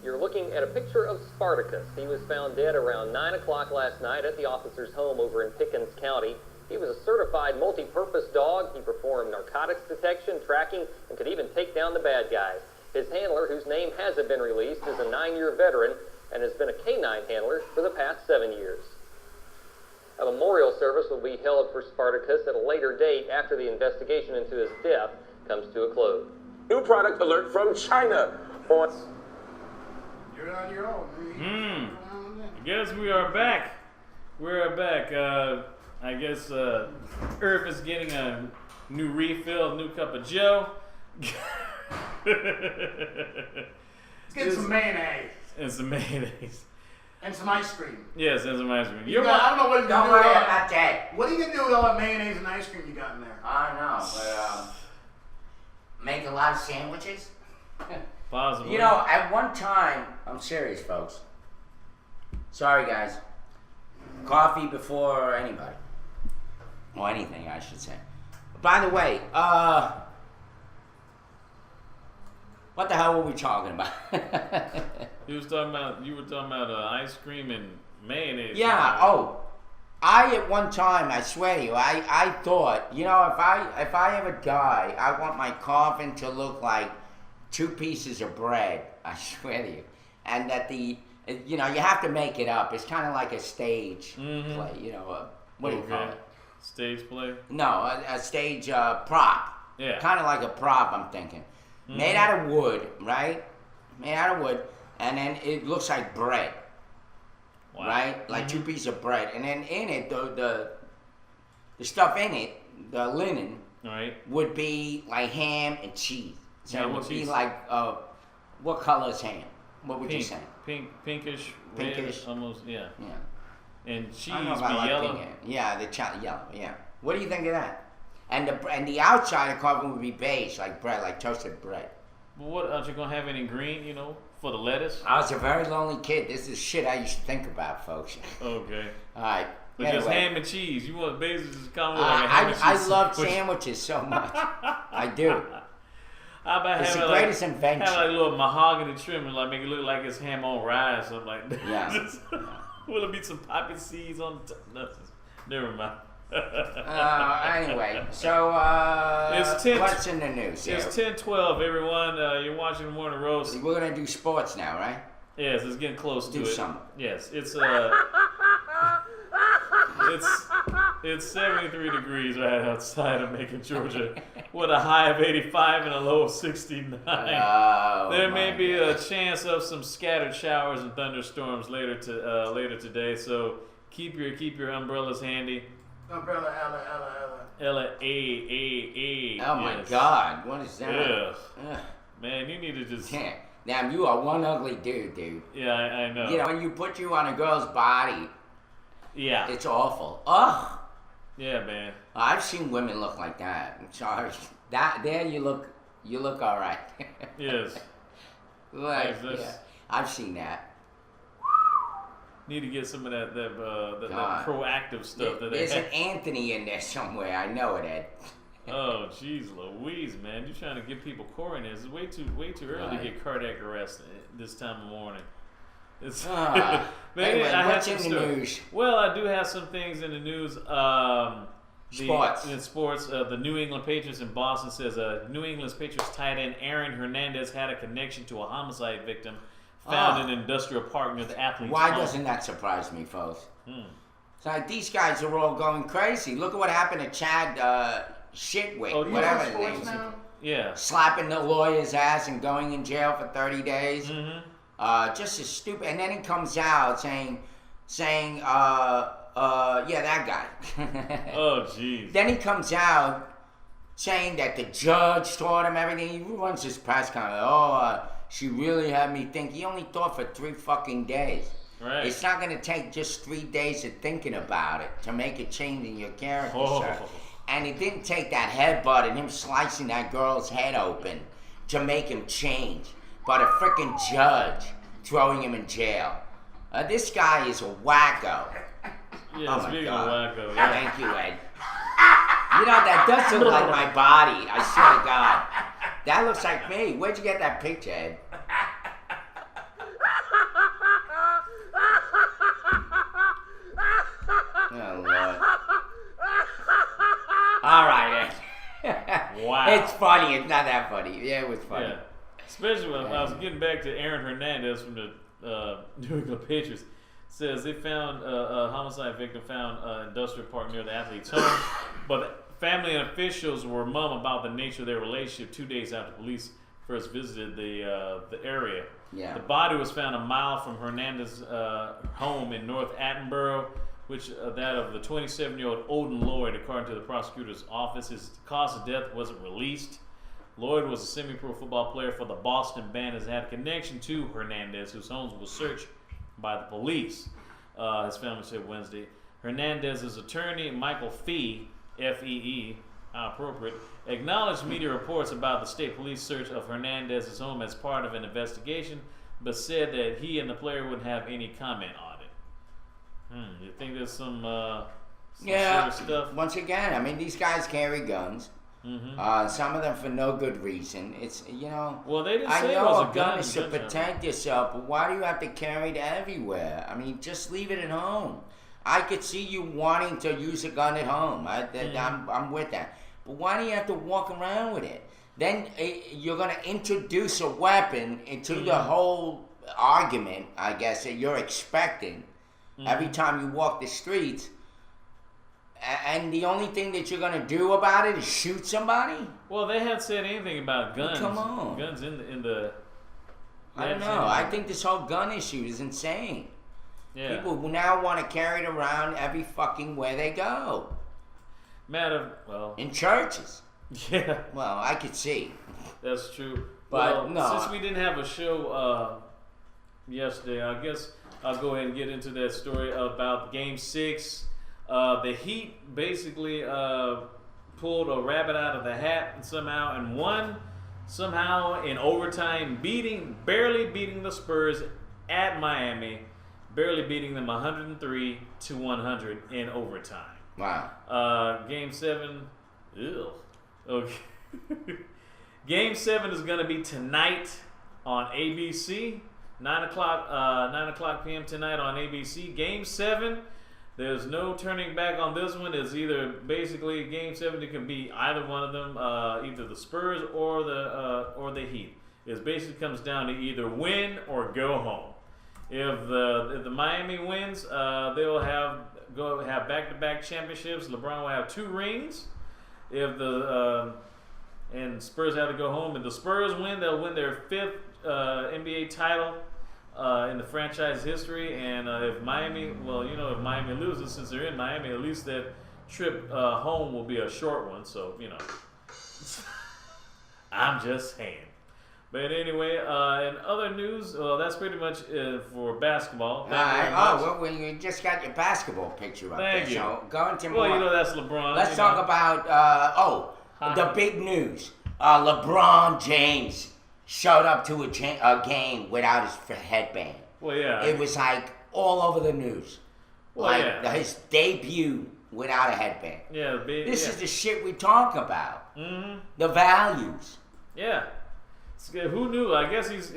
You're looking at a picture of Spartacus. He was found dead around 9 o'clock last night at the officer's home over in Pickens County. He was a certified multi-purpose dog. He performed narcotics detection, tracking, and could even take down the bad guys. His handler, whose name hasn't been released, is a 9-year veteran and has been a canine handler for the past 7 years. A memorial service will be held for Spartacus at a later date after the investigation into his death comes to a close. New product alert from China on... You're on your own, man. I guess we are back. We're back. I guess Earth is getting a new refill, a new cup of Joe. Let's get some mayonnaise. And some mayonnaise. And some ice cream. Yes, and some ice cream. I don't know what you're Don't going to do worry with about that. What are you going to do with all that mayonnaise and ice cream you got in there? I know, but make a lot of sandwiches. Possibly. You know, at one time, I'm serious, folks. Sorry, guys. Coffee before anybody. Or anything, I should say. By the way, what the hell were we talking about? You were talking about ice cream and mayonnaise. Yeah. Oh, at one time, I swear to you, I thought, if I ever die, I want my coffin to look like 2 pieces of bread. I swear to you, and that you have to make it up. It's kind of like a stage play. What do you call it? Stage play? No, a stage prop. Yeah. Kind of like a prop. I'm thinking, made out of wood, right? Made out of wood, and then it looks like bread. Wow. Right? Like 2 pieces of bread. And then in it, the stuff in it, the linen, would be like ham and cheese. So it would be like, what color is ham? What would you say? Pinkish, Pinkish. red, almost, yeah. And cheese I don't know if be I like yellow. pink. Yeah, yellow, yeah. What do you think of that? And the outside of the coffin would be beige, like bread, like toasted bread. But what, aren't you going to have any green, for the lettuce? I was a very lonely kid. This is shit I used to think about, folks. Okay. All right. But anyway. just ham and cheese. You want basically just come with like a ham and cheese I love sandwich. sandwiches so much. I do. How about it's having the greatest invention. Have like a little mahogany trim and like make it look like it's ham on rye or something like that. Yeah. Will it be some poppy seeds on the top? No, never mind. Anyway, so it's 10, what's in the news? It's 10:12, everyone. You're watching the Morning Roast. We're gonna do sports now, right? Yes, it's getting close to it. Do something. Yes, it's 73 degrees right outside of Macon, Georgia, with a high of 85 and a low of 69. There may be a chance of some scattered showers and thunderstorms later today. So keep your umbrellas handy. Umbrella, Ella. Oh my God, what is that? Yeah. Man, you need to just. Damn, you are one ugly dude. Yeah, I know. When you put you on a girl's body. Yeah. It's awful. Ugh. Yeah, man. I've seen women look like that. I'm sorry. You look all right. Yes. Yeah, I've seen that. Need to get some of that proactive stuff. There's an Anthony in there somewhere. I know it, Ed. Oh, jeez, Louise, man! You're trying to give people coroners. It's way too early to get cardiac arrest this time of morning. It's anyway, what's in the news? Well, I do have some things in the news. Sports. In sports, the New England Patriots in Boston says New England's Patriots tight end Aaron Hernandez had a connection to a homicide victim found in an industrial park near the athlete's Why home. doesn't that surprise me, folks? It's like these guys are all going crazy. Look at what happened to Chad Shitwick, whatever his name is. Yeah. Slapping the lawyer's ass and going in jail for 30 days. Just as stupid. And then he comes out saying, yeah, that guy. Oh, jeez. Then he comes out saying that the judge taught him everything. He runs his press conference. She really had me think. He only thought for 3 fucking days. Right. It's not going to take just 3 days of thinking about it to make a change in your character, sir. And it didn't take that headbutt and him slicing that girl's head open to make him change, but a freaking judge throwing him in jail. This guy is a wacko. Yeah, speaking of wacko, yeah. Thank you, Ed. That does look like my body. I swear to God. That looks like me. Where'd you get that picture, Ed? Oh, Lord. All right, Ed. Wow. It's funny. It's not that funny. Yeah, it was funny. Yeah. Especially when I was getting back to Aaron Hernandez from the New England Patriots. Says they found a homicide victim found industrial park near the athlete's home, but family and officials were mum about the nature of their relationship 2 days after police first visited the area. Yeah. The body was found a mile from Hernandez's home in North Attenborough, which that of the 27-year-old Odin Lloyd, according to the prosecutor's office. His cause of death wasn't released. Lloyd was a semi-pro football player for the Boston Bandits and had a connection to Hernandez, whose home was searched by the police. His family said Wednesday. Hernandez's attorney, Michael Fee, F-E-E, how appropriate, acknowledged media reports about the state police search of Hernandez's home as part of an investigation, but said that he and the player wouldn't have any comment on it. You think there's some serious stuff? Once again, I mean, these guys carry guns. Some of them for no good reason. It's Well, they didn't I say know it was a a gun gun is to protect yourself, but why do you have to carry it everywhere? I mean, just leave it at home. I could see you wanting to use a gun at home. I'm with that. But why do you have to walk around with it? Then you're going to introduce a weapon into the whole argument, I guess, that you're expecting every time you walk the streets. And the only thing that you're going to do about it is shoot somebody? Well, they haven't said anything about guns. Come on. Guns in the... I don't know. I think this whole gun issue is insane. Yeah. People now want to carry it around every fucking where they go. In churches. Yeah. Well, I could see. That's true. But well, no. Since we didn't have a show yesterday, I guess I'll go ahead and get into that story about Game 6. The Heat basically pulled a rabbit out of the hat and won somehow in overtime, barely beating the Spurs at Miami, barely beating them 103-100 in overtime. Wow. Game 7, okay. Game 7 is going to be tonight on ABC, 9 o'clock p.m. tonight on ABC. Game 7. There's no turning back on this one. It's either basically Game 7. It can be either one of them, either the Spurs or the Heat. It basically comes down to either win or go home. If the Miami wins, they'll have back-to-back championships. LeBron will have 2 rings. If and Spurs have to go home. If the Spurs win, they'll win their 5th NBA title in the franchise history. And if Miami loses, since they're in Miami, at least that trip home will be a short one. So, I'm just saying. But anyway, in other news, that's pretty much for basketball. Well, you just got your basketball picture up Thank there. you. So go into more. Well, that's LeBron. Let's talk about the big news. LeBron James showed up to a game without his headband. Well, yeah. It was like all over the news. Well, his debut without a headband. Yeah, this is the shit we talk about. Mm-hmm. The values. Yeah. Who knew? I guess he's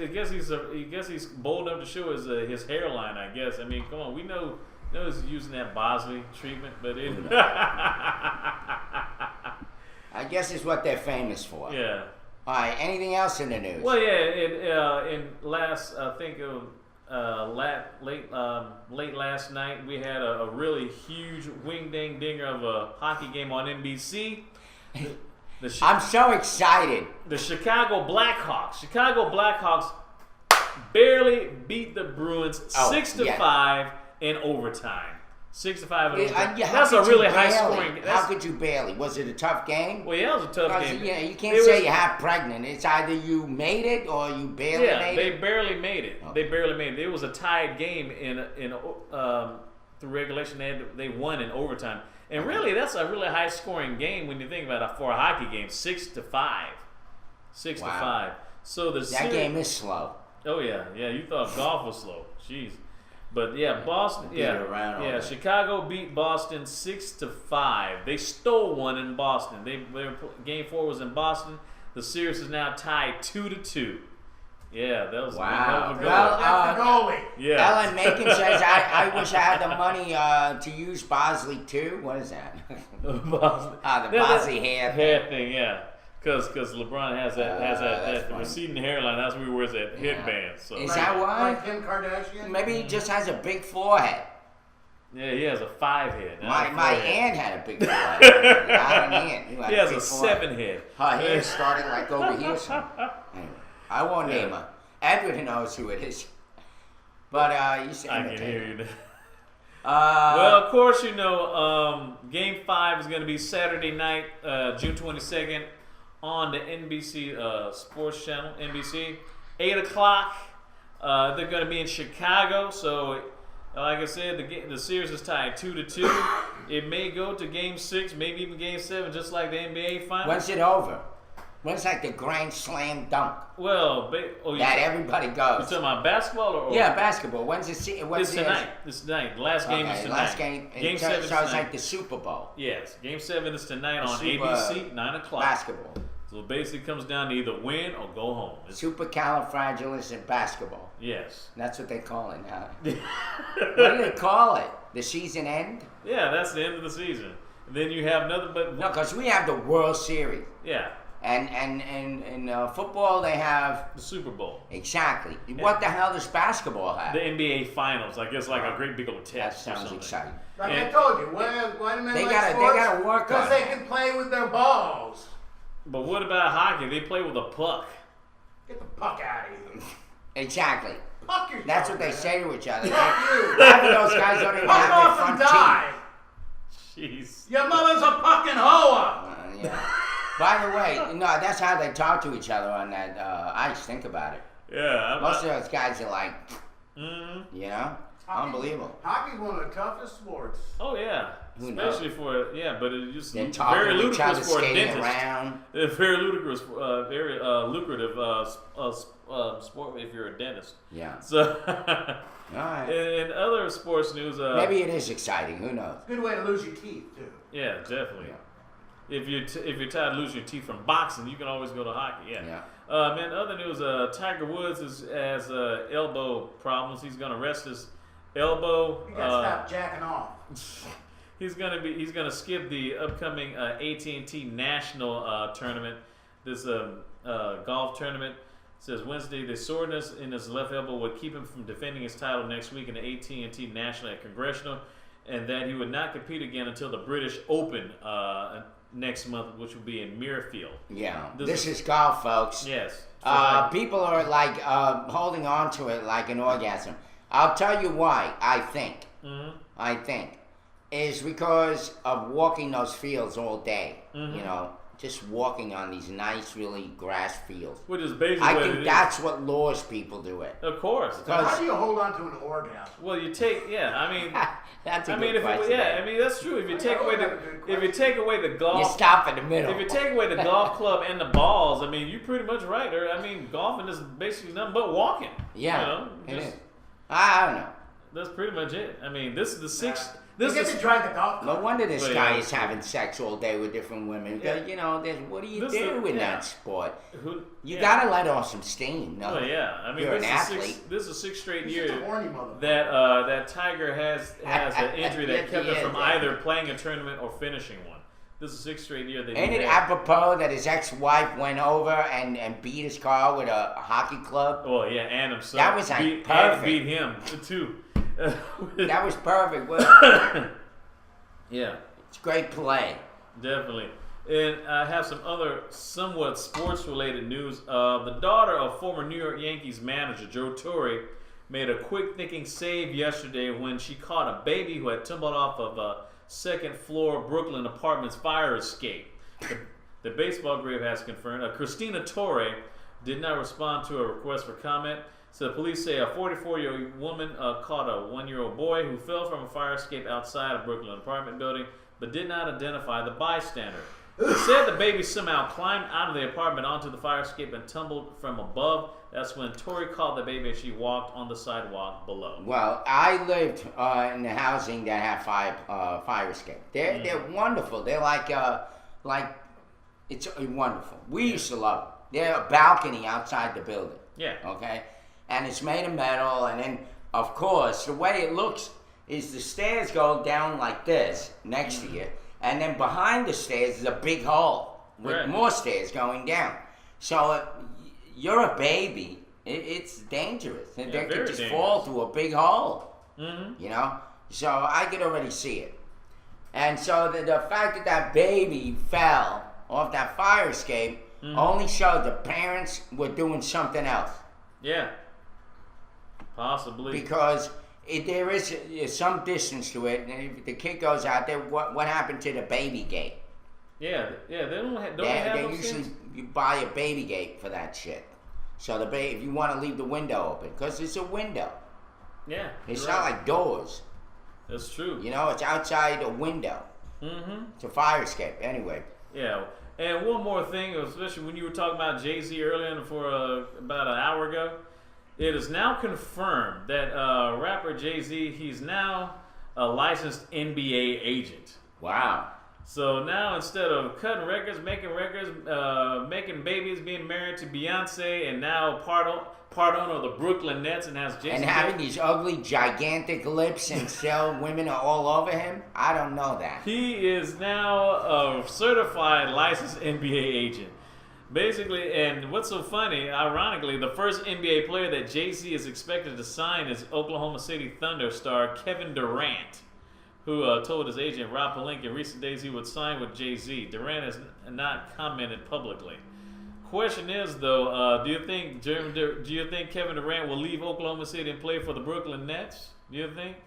bold enough to show his hairline. I guess. I mean, come on. We know he's using that Bosley treatment, but I guess it's what they're famous for. Yeah. All right. Anything else in the news? Well, yeah. In last, I think late last night, we had a really huge wing-dang-dinger of a hockey game on NBC. I'm so excited. The Chicago Blackhawks barely beat the Bruins 6-5 in overtime. 6-5 in overtime. That's a really high scoring. How could you barely? Was it a tough game? Well, yeah, it was a tough game. Yeah, you can't say you're half pregnant. It's either you made it or you barely made it. They barely made it. Okay. They barely made it. It was a tied game in through regulation. They won in overtime. And really, that's a really high scoring game when you think about it for a hockey game. 6-5. 6-5. So that game is slow. Oh yeah. You thought golf was slow. Jeez. But yeah, Boston. Chicago beat Boston 6-5. They stole one in Boston. Game 4 was in Boston. The series is now tied 2-2. Yeah, that was wow. Goalie. Yeah. Ellen Macon says, I wish I had the money to use Bosley too. What is that? The Bosley hair thing. Yeah. Because LeBron has that receding hairline. That's where he wears that headband. So. Is that why? Like Kim Kardashian? Maybe he just has a big forehead. Yeah, he has a 5 head. My aunt had a big forehead. He has a 7 head. Her hair's starting like over here. Anyway, I won't name her. Edward knows who it is. But you say I can hear you. Well, of course, Game 5 is going to be Saturday night, June 22nd. On the NBC Sports Channel, NBC, 8 o'clock. They're going to be in Chicago, so like I said, the series is tied 2-2. It may go to Game 6, maybe even Game 7, just like the NBA Finals. When's it over? When's like the grand slam dunk? Well, that everybody goes. You talking about basketball or? Yeah, basketball. When's it? It's tonight. It's tonight. The last game is tonight. Last game. Game 7 is tonight. So it's like the Super Bowl. Yes, Game 7 is tonight on ABC, 9 o'clock. Basketball. So it basically comes down to either win or go home. Supercalifragilistic basketball. Yes. That's what they call it now. What do they call it? The season end? Yeah, that's the end of the season. And then you have another, but No, because we have the World Series. yeah, And in football, they have... the Super Bowl, Exactly. What the hell does basketball have? the NBA Finals. I guess like a great big old That test. or sounds something. exciting. Like I And- told you, why do men They like gotta- they sports? gotta work on Because they it. can play with their balls. But what about hockey? They play with a puck. Get the puck out of here. Exactly. Puck yourself. That's what they man. say to each other. Fuck you. Half of those guys don't even Fuck have their off front and die. Jeez. Your mother's a fucking hoa. Yeah. By the way, no, that's how they talk to each other on that ice. Think about it. Yeah. Most of those guys are like, Mm-hmm. you know, unbelievable. Hockey's one of the toughest sports. Oh yeah. Who knows? Especially for but it's just They're talking very to each other, ludicrous for a skating dentist. around. It's very ludicrous, very lucrative sport if you're a dentist. Yeah. So, All right. in other sports news, Maybe it is exciting. Who knows? Good way to lose your teeth too. yeah, definitely. If you're tired of losing your teeth from boxing, you can always go to hockey. Yeah. In other news, Tiger Woods has elbow problems. He's gonna rest his elbow. You gotta stop jacking off. He's gonna skip the upcoming AT&T National tournament. This golf tournament says Wednesday the soreness in his left elbow would keep him from defending his title next week in the AT&T National at Congressional, and that he would not compete again until the British Open next month, which will be in Muirfield. Yeah. This is golf, folks. Yes. People are like holding on to it like an orgasm. I'll tell you why. I think is because of walking those fields all day. Mhm. You know, just walking on these nice, really grass fields. Which is basically I what think it that's what lures people to it. Of course. How do you hold on to an orgasm? Well, you take I mean that's a I mean good if it, question. I mean that's true. If you take away the golf, You stop in the middle. If you take away the golf club and the balls, I mean you're pretty much right there. I mean golfing is basically nothing but walking. Yeah, You know, it just- is. I don't know. That's pretty much it. I mean this is the sixth. You get to drive the golf No cart. wonder this Well, guy yeah. is having sex all day with different women. Yeah. You know, what do you This do is- in yeah. that sport? You yeah. gotta let off some steam. No? Well, yeah. I mean, You're this an is athlete. this is a sixth straight He's year just a horny motherfucker. that Tiger has an injury that Yes, kept he him is, from yeah. either playing a tournament or finishing one. This is the sixth straight year that Ain't he it had. apropos that his ex-wife went over and beat his car with a hockey club? Oh yeah, and himself. That was like beat, perfect. and beat him too. That was perfect. Well, Yeah, it's great play. definitely. And I have some other somewhat sports-related news. The daughter of former New York Yankees manager Joe Torre made a quick-thinking save yesterday when she caught a baby who had tumbled off of a second-floor Brooklyn apartment's fire escape. The baseball grave has confirmed. Christina Torre did not respond to a request for comment. So the police say a 44-year-old woman caught a 1-year-old boy who fell from a fire escape outside a Brooklyn apartment building, but did not identify the bystander. They said the baby somehow climbed out of the apartment onto the fire escape and tumbled from above. That's when Tori caught the baby and she walked on the sidewalk below. Well, I lived in the housing that had fire escape. They're wonderful. They're like it's wonderful. We used to love them. They're a balcony outside the building. Yeah. Okay. And it's made of metal, and then of course the way it looks is the stairs go down like this next to you, and then behind the stairs is a big hole with Right. more stairs going down. So you're a baby. It's dangerous. They very could just dangerous. fall through a big hole. Mm-hmm. You know. So I could already see it. And so the fact that that baby fell off that fire escape only showed the parents were doing something else. Yeah. Possibly. Because there is some distance to it, and if the kid goes out there, what happened to the baby gate? Yeah. They don't have They those usually things? you buy a baby gate for that shit. So the if you want to leave the window open, because it's a window. Yeah. It's you're not right. like doors. That's true. You know, it's outside a window. Mm-hmm. It's a fire escape. Anyway. Yeah. And one more thing, especially when you were talking about Jay-Z earlier for about an hour ago, it is now confirmed that rapper Jay-Z, he's now a licensed NBA agent. Wow. So now instead of cutting records, making babies, being married to Beyonce, and now part owner of the Brooklyn Nets and has Jason And having these ugly, gigantic lips and still women are all over him? I don't know that. He is now a certified licensed NBA agent. Basically, and what's so funny, ironically, the first NBA player that Jay-Z is expected to sign is Oklahoma City Thunder star Kevin Durant, who told his agent Rob Pelinka in recent days he would sign with Jay-Z. Durant has not commented publicly. Question is, though, do you think Kevin Durant will leave Oklahoma City and play for the Brooklyn Nets? Do you think?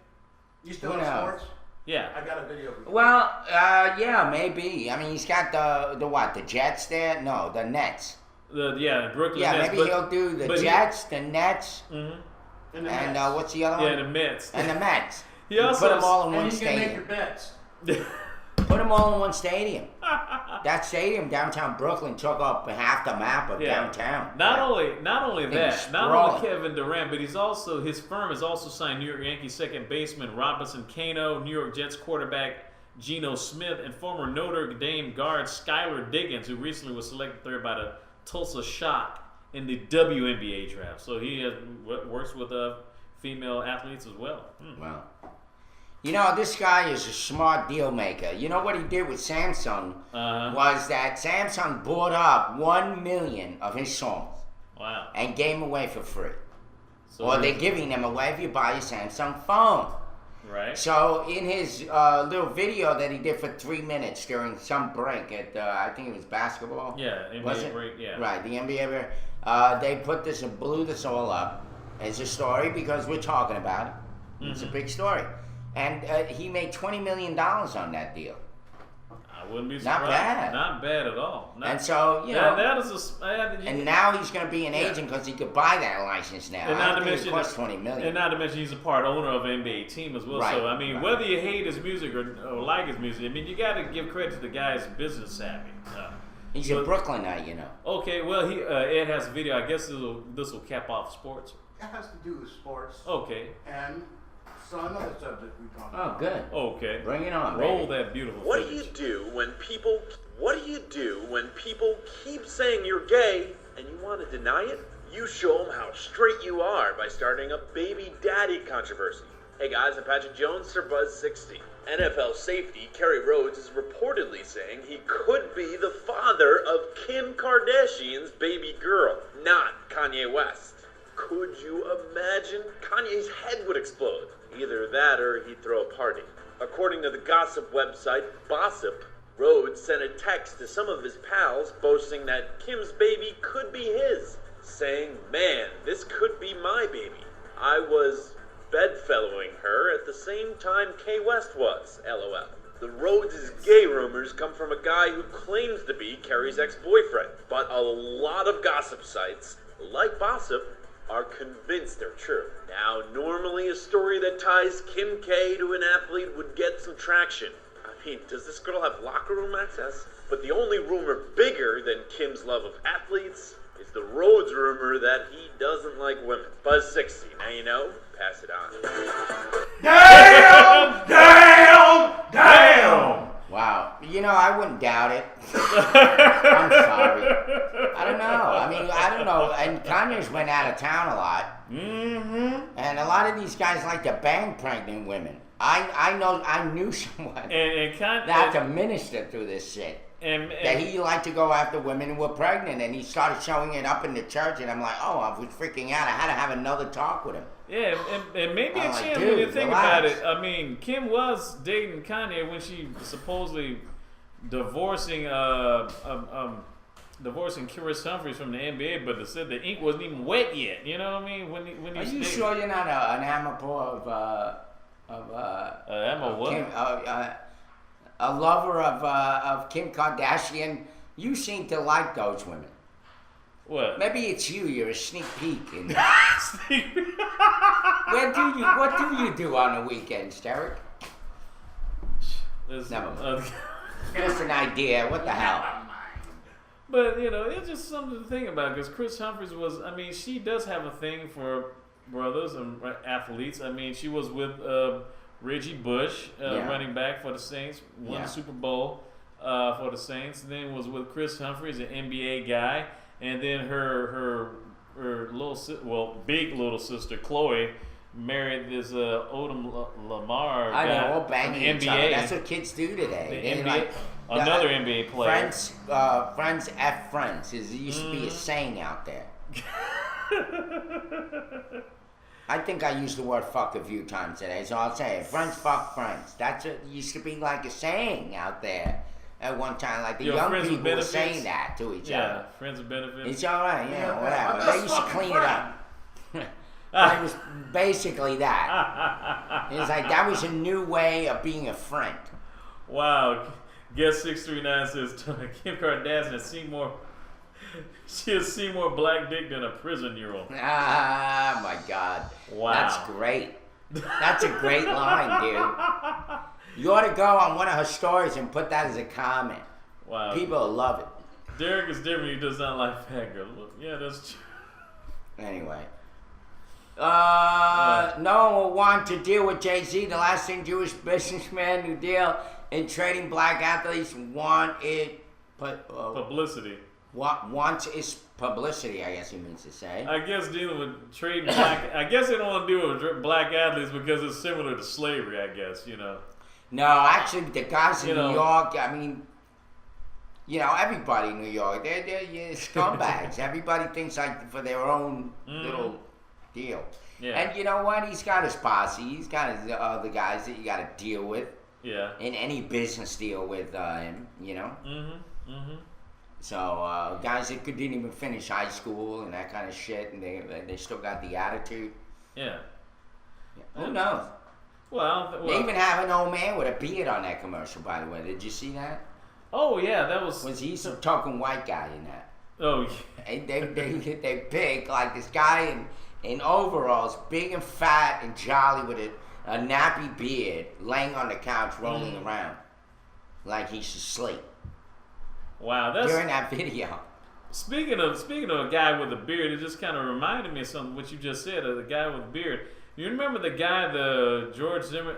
You still in sports? Yeah. I got a video of you. Well, yeah, maybe. I mean, he's got the what? The Jets there? No, the Nets. The Brooklyn yeah, Nets. Maybe he'll do the Jets, the Nets, and what's the other one? Yeah, the Mets. And the Mets. He also put them all in one and you can make stadium. your bets. Put them all in one stadium. That stadium downtown Brooklyn took up half the map of downtown. Not only that, not only sprawling. Kevin Durant, but his firm has also signed New York Yankees second baseman Robinson Cano, New York Jets quarterback Geno Smith, and former Notre Dame guard Skylar Diggins, who recently was selected third by the Tulsa Shock in the WNBA draft. So he works with female athletes as well. Wow. You know, this guy is a smart deal maker. You know what he did with Samsung was that Samsung bought up 1 million of his songs. Wow. And gave them away for free. So or they're giving them away if you buy a Samsung phone. Right. So in his little video that he did for 3 minutes during some break at, I think it was basketball. Yeah, NBA break, yeah. Right, the NBA break. They put this and blew this all up as a story because we're talking about it. It's a big story. And he made $20 million on that deal. I wouldn't be Not surprised. bad. Not bad at all. And so, you know, that is and now he's going to be an agent because he could buy that license now. And I not don't to think it mention, costs $20 million. and not to mention, he's a part owner of an NBA team as well. Right, So I mean, whether you hate his music or like his music, I mean, you got to give credit to the guy's business savvy. He's a Brooklynite, you know. Okay, well, Ed has a video. I guess this will cap off sports. It has to do with sports. Okay. And so another subject we talked Oh, about. good. Okay. Bring it on, Roll baby. that beautiful What do footage. you do when people keep saying you're gay and you want to deny it? You show them how straight you are by starting a baby daddy controversy. Hey guys, I'm Patrick Jones, Sir Buzz 60. NFL safety Kerry Rhodes is reportedly saying he could be the father of Kim Kardashian's baby girl, not Kanye West. Could you imagine? Kanye's head would explode. Either that or he'd throw a party. According to the gossip website Bossip, Rhodes sent a text to some of his pals boasting that Kim's baby could be his, saying, "Man, this could be my baby. I was bedfellowing her at the same time Kay West was, LOL." The Rhodes' gay rumors come from a guy who claims to be Kerry's ex-boyfriend, but a lot of gossip sites, like Bossip, are convinced they're true. Now, normally a story that ties Kim K to an athlete would get some traction. I mean, does this girl have locker room access? But the only rumor bigger than Kim's love of athletes is the Rhodes rumor that he doesn't like women. Buzz 60, now you know, pass it on. Damn! Wow. You know, I wouldn't doubt it. I'm sorry. I don't know. I don't know. And Kanye's went out of town a lot. Mm-hmm. And a lot of these guys like to bang pregnant women. I knew someone that's a minister through this shit. That he liked to go after women who were pregnant, and he started showing it up in the church, and I'm like, oh, I was freaking out. I had to have another talk with him. Yeah, and maybe I'm a like, chance dude, when you think relax. about it. I mean, Kim was dating Kanye when she supposedly divorcing Chris Humphries from the NBA, but it said the ink wasn't even wet yet. You know what I mean? When Are you sure you're not an amateur what? Kim, a lover of Kim Kardashian? You seem to like those women. What? Maybe it's you. You're a sneak peek. What do you do on the weekends, Derek? Never mind. Just an idea. What the hell? But, you know, it's just something to think about because Chris Humphries was, I mean, she does have a thing for brothers and athletes. I mean, she was with Reggie Bush, running back for the Saints, won the Super Bowl. for the Saints. And then was with Chris Humphries, an NBA guy. And then her big little sister, Chloe, married this Odom Lamar guy. I know, all banging from each NBA. other. That's what kids do today. The NBA, another NBA player. Friends F friends. There used to be a saying out there. I think I used the word fuck a few times today, so I'll say it. Friends fuck friends. That's it. Used to be like a saying out there at one time. Like the young people were saying that to each other. Yeah, friends with benefits. It's all right, whatever. They used to clean it up. But it was basically that. It was like that was a new way of being a friend. Wow. Guest 639 says Kim Kardashian has seen more black dick than a prison mural. Ah, my God. Wow. That's great. That's a great line, dude. You ought to go on one of her stories and put that as a comment. Wow. People will love it. Derek is different. He does not like fat girls. Yeah, that's true. Anyway. No one will want to deal with Jay-Z, the last thing Jewish businessman who deal in trading black athletes want it publicity. Wants is publicity, I guess he means to say. I guess dealing with trading black. I guess they don't want to deal with black athletes because it's similar to slavery. I guess No, actually, the guys in New York. I mean, everybody in New York, they're scumbags. Everybody thinks like for their own little deal. Yeah. And you know what? He's got his posse. He's got his other guys that you got to deal with. Yeah. In any business deal with him, So guys that didn't even finish high school and that kind of shit, and they still got the attitude. Yeah. Who knows? Well, they even have an old man with a beard on that commercial. By the way, did you see that? Oh yeah, that was. Was he some token white guy in that? Oh yeah. They pick like this guy in overalls, big and fat and jolly with a nappy beard, laying on the couch rolling around like he's asleep. Wow, that's during that video. Speaking of a guy with a beard, it just kind of reminded me of something what you just said of the guy with a beard. You remember the guy, the George Zimmer?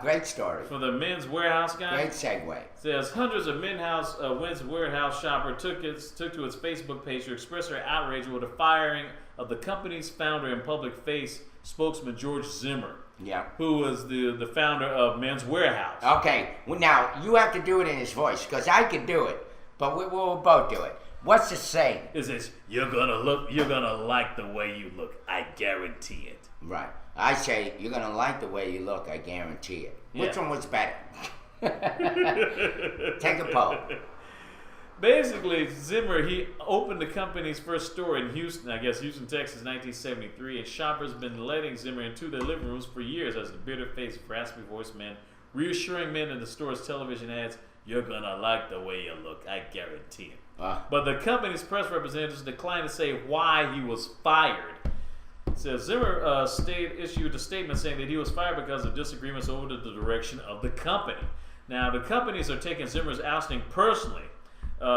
Great story. For the Men's Warehouse guy. Great segue. Says hundreds of Men's Warehouse shopper took to its Facebook page to express their outrage over the firing of the company's founder and public face spokesman George Zimmer. Yeah. Who was the founder of Men's Warehouse. Okay. Well, now you have to do it in his voice because I could do it, but we'll both do it. What's the saying? It says, you're gonna like the way you look. I guarantee it. Right. I say, you're gonna like the way you look. I guarantee it. Yeah. Which one was better? Take a poll. Basically, Zimmer, he opened the company's first store in Houston, Houston, Texas, 1973, and shoppers have been letting Zimmer into their living rooms for years as the bitter-faced, raspy-voiced man, reassuring men in the store's television ads, you're gonna like the way you look, I guarantee it. But the company's press representatives declined to say why he was fired. It says Zimmer issued a statement saying that he was fired because of disagreements over the direction of the company. Now, the companies are taking Zimmer's ousting personally,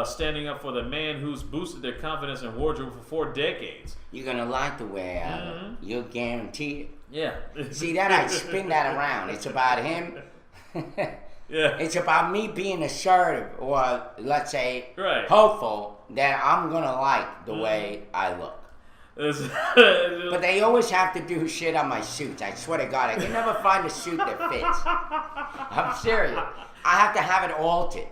standing up for the man who's boosted their confidence and wardrobe for 4 decades. You're gonna like the way I look. You'll guarantee it. Yeah. See that? I spin that around. It's about him. Yeah. It's about me being assertive, or let's say, hopeful that I'm gonna like the way I look. But they always have to do shit on my suits. I swear to God, I can never find a suit that fits. I'm serious. I have to have it altered.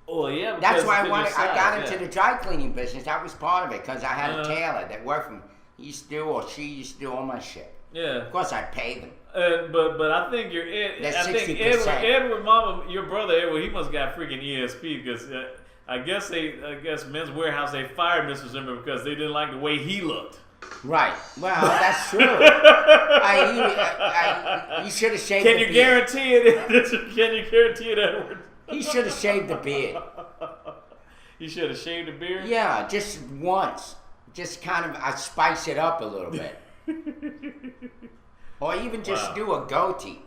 Well, yeah. That's why I got into the dry cleaning business. That was part of it because I had a tailor that worked for me. He used to do, or she used to do all my shit. Yeah. Of course, I paid them. But I think Edward Mama, your brother Edward, he must got freaking ESP because I guess Men's Warehouse, they fired Mr. Zimmer because they didn't like the way he looked. Right. Well, that's true. You should have shaved. Can you guarantee it? Can you guarantee it, Edward? He should have shaved the beard. He should have shaved the beard? Yeah, just once. Just kind of spice it up a little bit. Or even just do a goatee.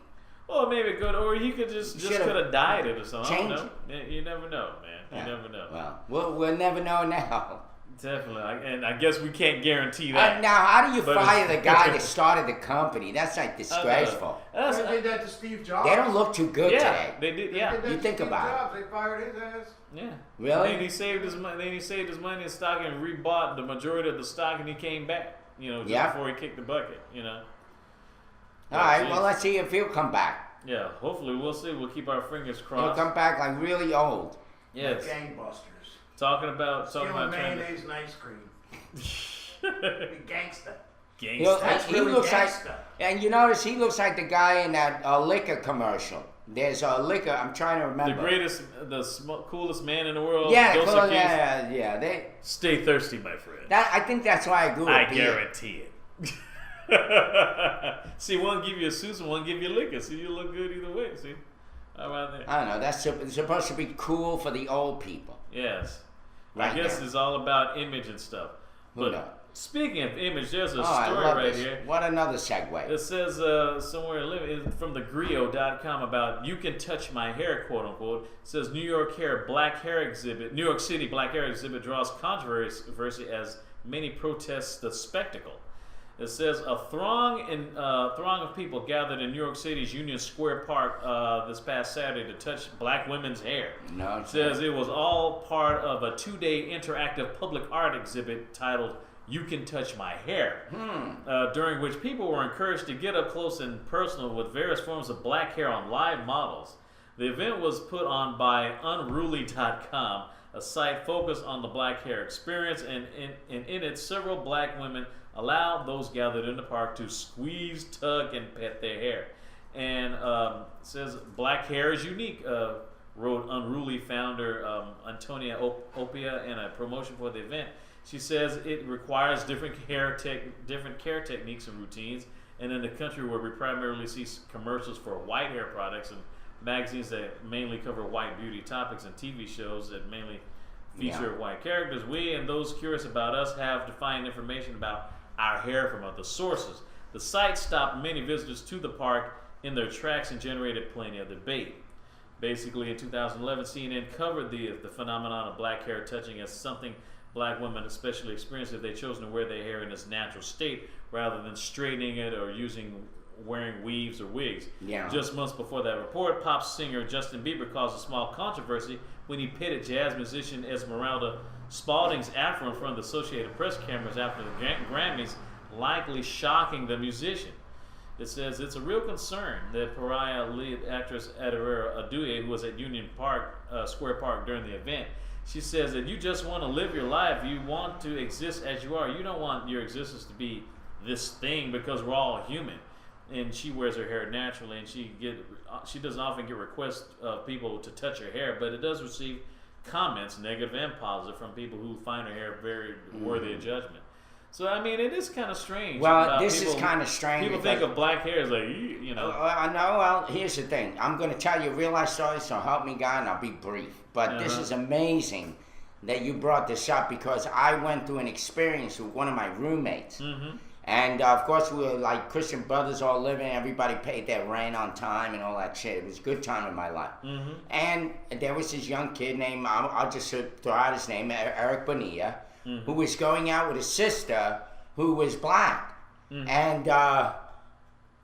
Well, maybe good, or he could just could have dyed it or something. Change I don't know. You never know, man. You never know. Well, we'll never know now. Definitely, and I guess we can't guarantee that. Now, how do you But fire it's- the guy that started the company? That's like disgraceful. They did that to Steve Jobs. They don't look too good Yeah, today. they did. They Yeah, did that You to think Steve about it. Jobs. They fired his ass. yeah. Really? And he saved his money. Then he saved his money in stock and rebought the majority of the stock, and he came back. Just Yeah. before he kicked the bucket. All right, well, let's see if he'll come back. Yeah, hopefully we'll see. We'll keep our fingers He'll crossed. come back like really old. Yes. Gangbusters. Talking about Stealing trying to. mayonnaise and ice cream. Gangsta. He really looks like, gangsta. and you notice he looks like the guy in that liquor commercial. There's a liquor. I'm trying to remember. The greatest, coolest man in the world. Yeah, Dos cool, Equis. yeah. They Stay thirsty, my friend. I think that's why I grew up. I guarantee it. See, one give you a suit and one give you liquor. See, you look good either way. See, how about that? I don't know. That's supposed to be cool for the old people. Yes. Right I guess there. it's all about image and stuff. Who But knows? speaking of image, there's a I story love right this. here. What another segue. It says somewhere from thegrio.com about "You Can Touch My Hair," quote unquote. It says New York City black hair exhibit draws controversy as many protest the spectacle. It says a throng of people gathered in New York City's Union Square Park this past Saturday to touch black women's hair. No, It says it was all part of a 2-day interactive public art exhibit titled "You Can Touch My Hair," during which people were encouraged to get up close and personal with various forms of black hair on live models. The event was put on by Unruly.com, a site focused on the black hair experience, and in it, several black women allowed those gathered in the park to squeeze, tug, and pet their hair. And it says black hair is unique, wrote Unruly founder Antonia Opia in a promotion for the event. She says it requires different care techniques and routines. And in a country where we primarily see commercials for white hair products and magazines that mainly cover white beauty topics and TV shows that mainly feature white characters, we and those curious about us have to find information about our hair from other sources. The site stopped many visitors to the park in their tracks and generated plenty of debate. Basically, in 2011, CNN covered the phenomenon of black hair touching as something black women especially experience if they chosen to wear their hair in its natural state rather than straightening it or wearing weaves or wigs. Yeah. Just months before that report, pop singer Justin Bieber caused a small controversy when he pitted jazz musician Esmeralda Spalding's afro in front of the Associated Press cameras after the Grammys, likely shocking the musician. It says it's a real concern that pariah lead actress Adara Aduye, who was at Union Square Park during the event, she says that you just want to live your life. You want to exist as you are. You don't want your existence to be this thing because we're all human. And she wears her hair naturally, and she doesn't often get requests of people to touch her hair, but it does receive comments, negative and positive, from people who find her hair very worthy of judgment. So I mean, it is kind of strange. Well, this is kind of strange. People think of black hair as like, you know. I know. Well, here's the thing. I'm going to tell you a real life story, so help me God, and I'll be brief. But this is amazing that you brought this up because I went through an experience with one of my roommates. Mm-hmm. And of course, we were like Christian brothers all living. Everybody paid their rent on time and all that shit. It was a good time in my life. Mm-hmm. And there was this young kid named, I'll just throw out his name, Eric Bonilla, who was going out with his sister who was black. And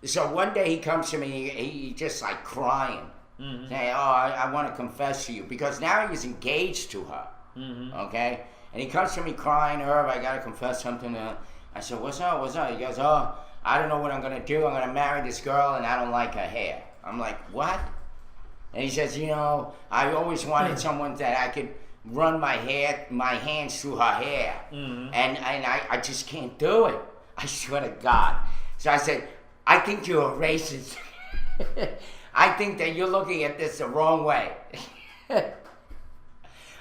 so one day he comes to me, he just like crying, saying, "Oh, I want to confess to you," because now he was engaged to her. Okay? And he comes to me crying, "Herb, I got to confess something to her." I said, what's up? He goes, "Oh, I don't know what I'm going to do. I'm going to marry this girl and I don't like her hair." I'm like, "What?" And he says, "I always wanted someone that I could run my hands through her hair. And I just can't do it. I swear to God." So I said, "I think you're a racist. I think that you're looking at this the wrong way."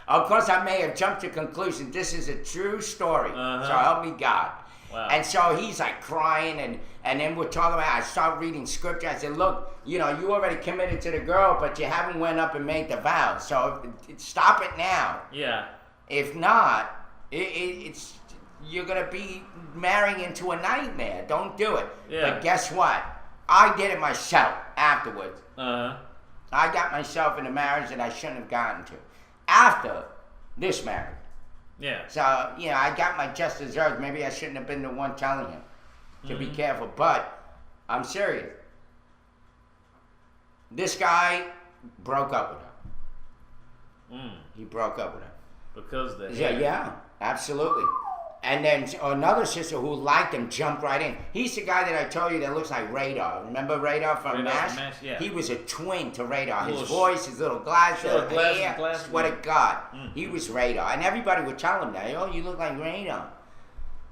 Of course, I may have jumped to conclusion. This is a true story. So help me God. Wow. And so he's like crying, and then we're talking about, I start reading scripture. I said, "Look, you already committed to the girl, but you haven't went up and made the vow. So stop it now. Yeah. If not, it's you're going to be marrying into a nightmare. Don't do it." Yeah. But guess what? I did it myself afterwards. Uh-huh. I got myself in a marriage that I shouldn't have gotten to. After this marriage. Yeah. So, I got my just desserts. Maybe I shouldn't have been the one telling him to be careful. But I'm serious. This guy broke up with her. He broke up with her. Because of that. Yeah, absolutely. And then another sister who liked him jumped right in. He's the guy that I told you that looks like Radar. Remember Radar from MASH? Yeah. He was a twin to Radar. His Little voice, his little glasses, short glasses, hair. Swear to God. He was Radar. And everybody would tell him that. Oh, you look like Radar.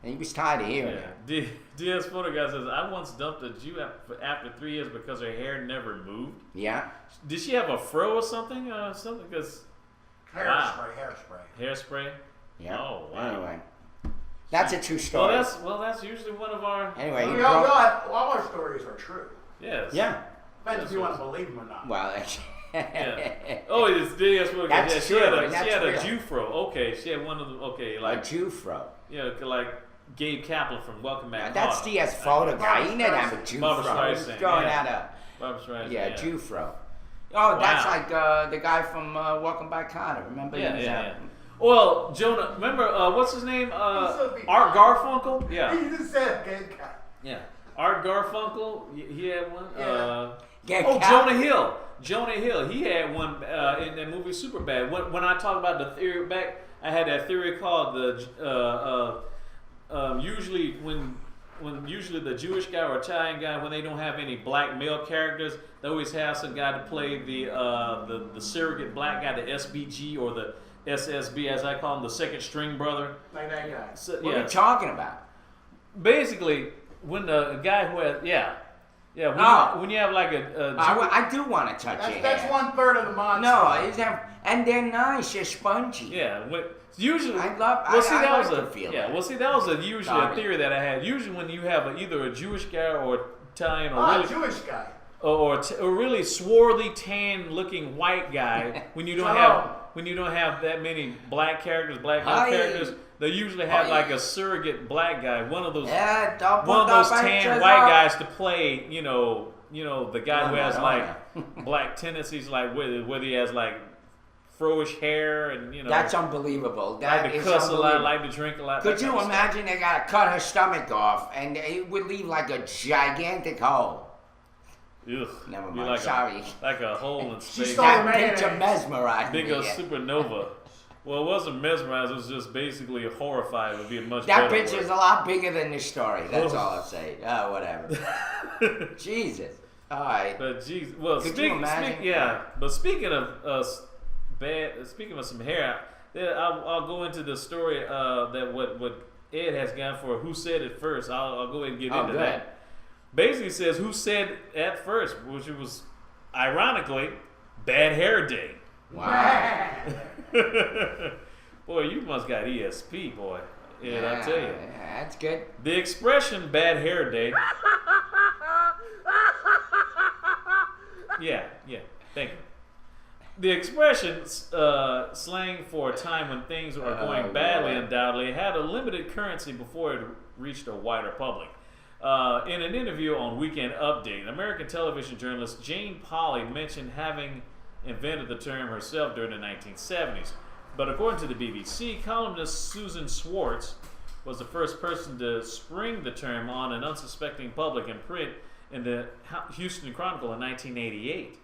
And he was tired of hearing it. DS Photo Guy says, I once dumped a Jew after 3 years because her hair never moved. Yeah. Did she have a fro or something? Because Hairspray? Yeah. Oh, wow. Anyway. That's a true story. Well, that's usually one of our... Anyway, all our stories are true. Yes. Yeah. Depends if you want to believe them or not. Well, yeah. Oh, it's DS Photo Guy. That's She true. had a Jew fro. Okay, she had one of the... Okay, like... A Jew fro. Yeah, like Gabe Kaplan from Welcome Back. That's Home. DS Photo Guy. He didn't have a Jew fro. He's throwing out a... Barbra Streisand. Yeah, Jew fro. Oh, that's like the guy from Welcome Back Kotter. Remember? Yeah. Well, Jonah, remember, what's his name? Art Garfunkel? Yeah. He just said Gabe Kaplan. Yeah. Art Garfunkel, he had one. Yeah. Jonah Hill. Jonah Hill, he had one in that movie Superbad. When I talk about the theory back, I had that theory called the usually the Jewish guy or Italian guy, when they don't have any black male characters, they always have some guy to play the surrogate black guy, the SBG or the SSB, as I call him, the second string brother. Like that guy. What are you talking about? Basically, when the guy who has when you have like I do want to touch it. That's 1/3 of the monster. No, and they're nice. They're spongy. Yeah. Usually, I love. Well, see, I that like was to a feel yeah. that. Well, see, that was usually a theory that I had. Usually, when you have either a Jewish guy or Italian or really Jewish guy or a really swarthy, tan-looking white guy, when you don't have that many black characters, black male characters, they usually have like a surrogate black guy, one of those tan white guys to play. You know, the guy who has like black tendencies, like whether he has like froish hair and That's unbelievable. That like to is cuss a lot, unbelievable. like to drink a lot. Could you imagine they gotta cut her stomach off and it would leave like a gigantic hole? Ugh. Never Be mind. like Sorry. Like a hole in space. That picture mesmerized me. Big old supernova. Well, it wasn't mesmerized. It was just basically horrified. It would be a much That better picture is word. a lot bigger than the story. That's all I'm saying. Oh, whatever. Jesus. All right. But geez, well, Could you imagine? But speaking of speaking of some hair, I'll go into the story that what Ed has gone for. Who said it first? I'll go ahead and get into that. Basically says who said at first, which was ironically Bad Hair Day. Wow. Boy, you must got ESP, boy. Yeah, I tell you. Yeah, that's good. The expression Bad Hair Day. Yeah, thank you. The expression, slang for a time when things are going badly, undoubtedly, had a limited currency before it reached a wider public. In an interview on Weekend Update, American television journalist Jane Pauley mentioned having invented the term herself during the 1970s. But according to the BBC, columnist Susan Swartz was the first person to spring the term on an unsuspecting public in print in the Houston Chronicle in 1988.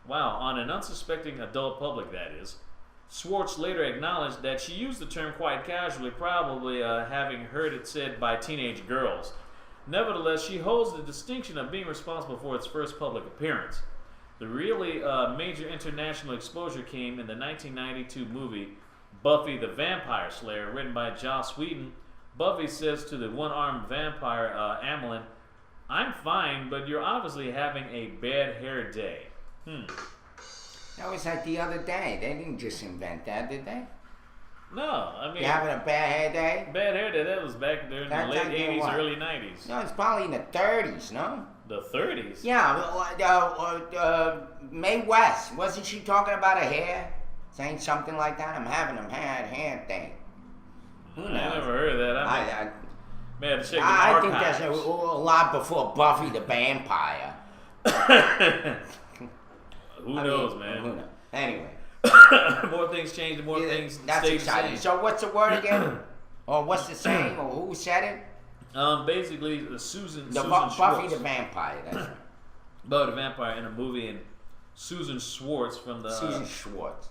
Wow, on an unsuspecting adult public, that is. Swartz later acknowledged that she used the term quite casually, probably having heard it said by teenage girls. Nevertheless, she holds the distinction of being responsible for its first public appearance. The really major international exposure came in the 1992 movie Buffy the Vampire Slayer, written by Joss Whedon. Buffy says to the one-armed vampire, Amelin, "I'm fine, but you're obviously having a bad hair day." That was like the other day. They didn't just invent that, did they? No, I mean... You having a bad hair day? Bad hair day, that was back during the late 80s, what? early 90s. No, it's probably in the 30s, no? The 30s? Yeah, Mae West, wasn't she talking about her hair? Saying something like that? I'm having a bad hair day. Who knows? I never heard of that. Man, check the I think archives. that's a lot before Buffy the Vampire. Who knows, man? Who knows? Anyway. more things change, the more things That's stay exciting. the same. So what's the word again? Or what's the saying? Or who said it? Basically, Susan Buffy Schwartz. the Vampire. That's right. Buffy the Vampire in a movie, and Susan Schwartz from the Susan Schwartz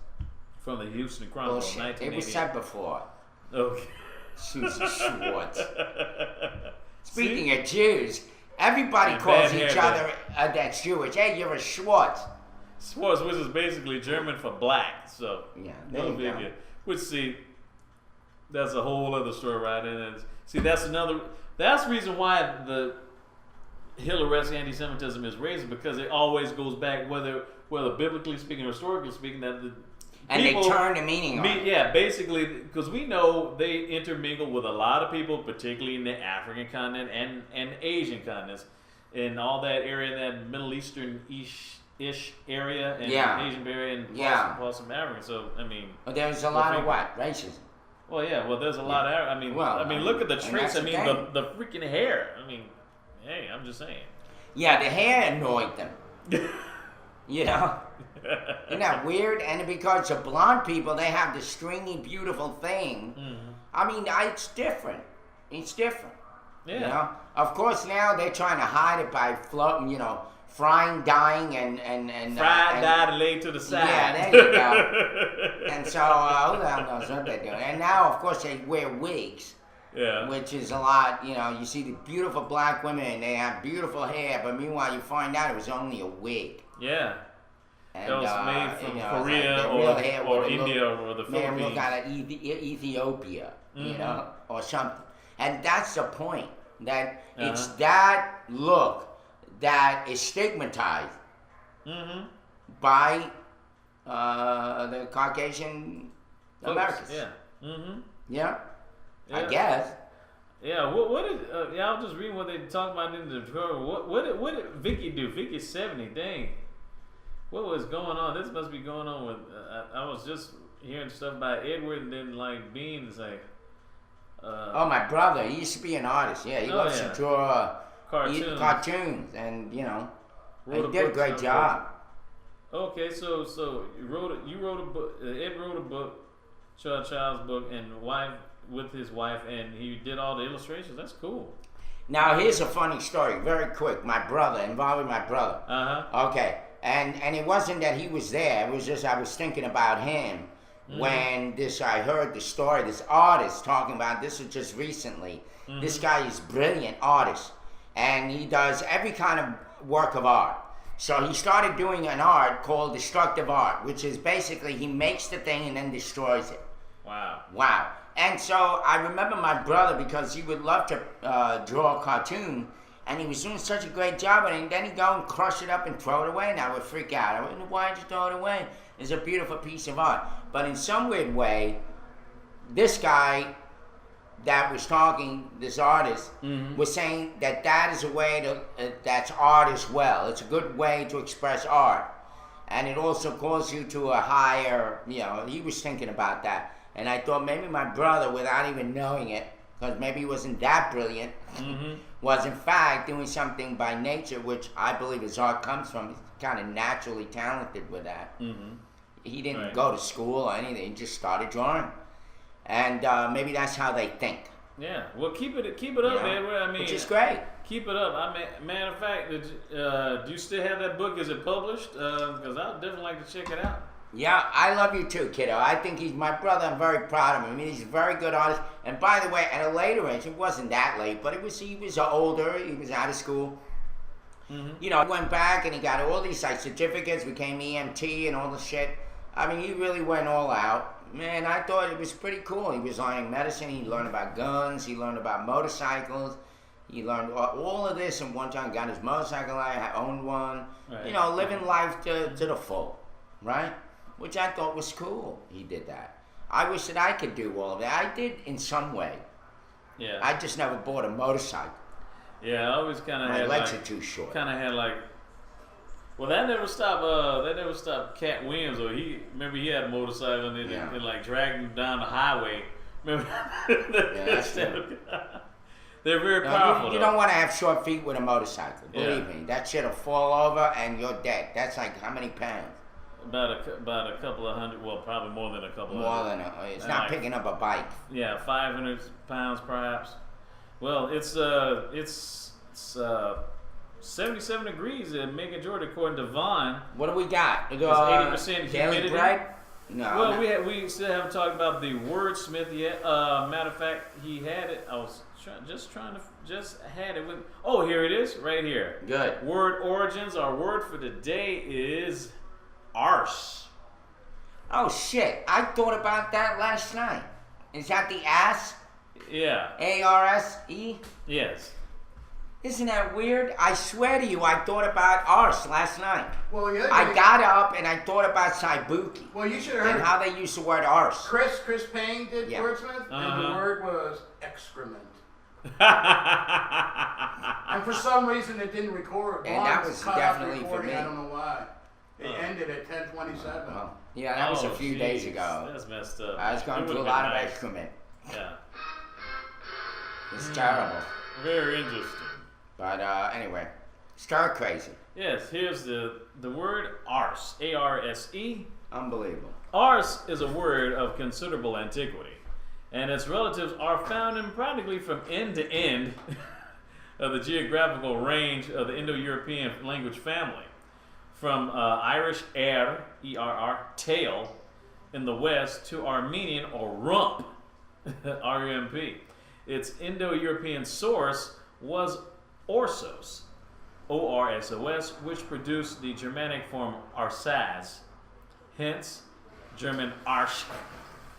from the Houston Chronicle, Bullshit. 1988. It was said before. Okay. Susan Schwartz. Speaking of Jews, everybody And calls bad each hair other that's Jewish. Hey, you're a Schwartz. Schwartz, which is basically German for black. So yeah, no there you big go. deal. Which see, that's a whole other story, right? And see, that's the reason why the Hill arrest anti-Semitism is raised, because it always goes back, whether biblically speaking or historically speaking, that the And people, they turn the meaning on it. Yeah, basically, because we know they intermingle with a lot of people, particularly in the African continent and Asian continents, in all that area, that Middle Eastern-ish area, and Asian area, and parts of Africa. So, I mean... But there's a lot of what? Racism. Well, yeah, there's a lot of... I mean, look at the traits. I mean, the freaking hair. I mean, hey, I'm just saying. Yeah, the hair annoyed them. You know? Isn't that weird? And because the blonde people, they have the stringy, beautiful thing. Mm-hmm. I mean, it's different. It's different. Yeah. You know? Of course, now they're trying to hide it by floating, frying, dyeing, and fried, dyed, and laid to the side. Yeah, there you go. And so, who the hell knows what they're doing? And now, of course, they wear wigs. Yeah. Which is a lot, you see the beautiful black women, and they have beautiful hair, but meanwhile, you find out it was only a wig. Yeah. And, that was made from Korea like or India or the Philippines. Look out of Ethiopia, or something. And that's the point, that it's that look that is stigmatized by the Caucasian Americans. Yeah. Mm-hmm. Yeah. I guess. Yeah. What did? I was just reading what they talked about in the tutorial. What did Vicky do? Vicky's 70. Dang. What was going on? This must be going on with. I was just hearing stuff about Edward, and then like Bean is like. My brother. He used to be an artist. Yeah, he loves to draw cartoons, and he did a great job. Okay, so you wrote a book. Ed wrote a book, child's book, and with his wife, and he did all the illustrations. That's cool. Now here's a funny story, very quick. Involving my brother. Okay, and it wasn't that he was there. It was just I was thinking about him when I heard the story. This artist talking about this was just recently. This guy is brilliant artist, and he does every kind of work of art. So he started doing an art called destructive art, which is basically he makes the thing and then destroys it. Wow. And so I remember my brother, because he would love to draw a cartoon, and he was doing such a great job, and then he'd go and crush it up and throw it away, and I would freak out. I wouldn't know, why'd you throw it away? It's a beautiful piece of art. But in some weird way, this guy that was talking, this artist, was saying that is a way that's art as well. It's a good way to express art. And it also calls you to a higher, he was thinking about that. And I thought maybe my brother, without even knowing it, because maybe he wasn't that brilliant, was in fact doing something by nature, which I believe his art comes from. He's kind of naturally talented with that. He didn't go to school or anything. He just started drawing. And maybe that's how they think. Yeah. Well, keep it up, Edward. I mean, which is great. Keep it up. I mean, matter of fact, do you still have that book? Is it published? Because I'd definitely like to check it out. Yeah, I love you too, kiddo. I think he's my brother. I'm very proud of him. I mean, he's a very good artist. And by the way, at a later age, it wasn't that late, but he was older. He was out of school. He went back and he got all these certificates, became EMT and all the shit. I mean, he really went all out. Man, I thought it was pretty cool. He was learning medicine. He learned about guns. He learned about motorcycles. He learned all of this, and one time got his motorcycle. I owned one. Right. Living life to the full, right? Which I thought was cool. He did that. I wish that I could do all of that. I did in some way. Yeah. I just never bought a motorcycle. Yeah, I always kind of had my legs are too short. Kind of had like. Well, that never stopped. Cat Williams. Or he had a motorcycle and then like dragged him down the highway. Remember? That's true. They're very powerful. You don't want to have short feet with a motorcycle. Believe me, that shit'll fall over and you're dead. That's like how many pounds? about a couple of hundred. Well, probably more than a couple. More hundred. than it's not like, picking up a bike. Yeah, 500 pounds perhaps. Well, it's 77 degrees in Macon, Georgia, according to Vaughn. What do we got? It's 80% Daily humidity. bread? No. Well, we still haven't talked about the wordsmith yet. Matter of fact, he had it. I was just had it with. Oh, here it is, right here. Good. Word origins. Our word for the day is arse. Oh shit! I thought about that last night. Is that the ass? Yeah. A-R-S-E? Yes. Isn't that weird? I swear to you, I thought about arse last night. Well, yeah. I got up and I thought about Saibuki. Well, you should have heard and how they use the word arse. Chris Payne did wordsmith, and the word was excrement. And for some reason, it didn't record. And that was definitely for me. I don't know why. It ended at 10:27. Oh. Yeah, that was a few days ago. That's messed up. I was going through a lot of excrement. Yeah. It's terrible. Very interesting. But anyway, star crazy. Yes, here's the word arse. A-R-S-E. Unbelievable. Arse is a word of considerable antiquity, and its relatives are found in practically from end to end of the geographical range of the Indo-European language family. From Irish E-R-R, tail, in the west, to Armenian or rump, R-U-M-P. Its Indo-European source was Orsos, O-R-S-O-S, which produced the Germanic form Arsaz, hence German Arsch,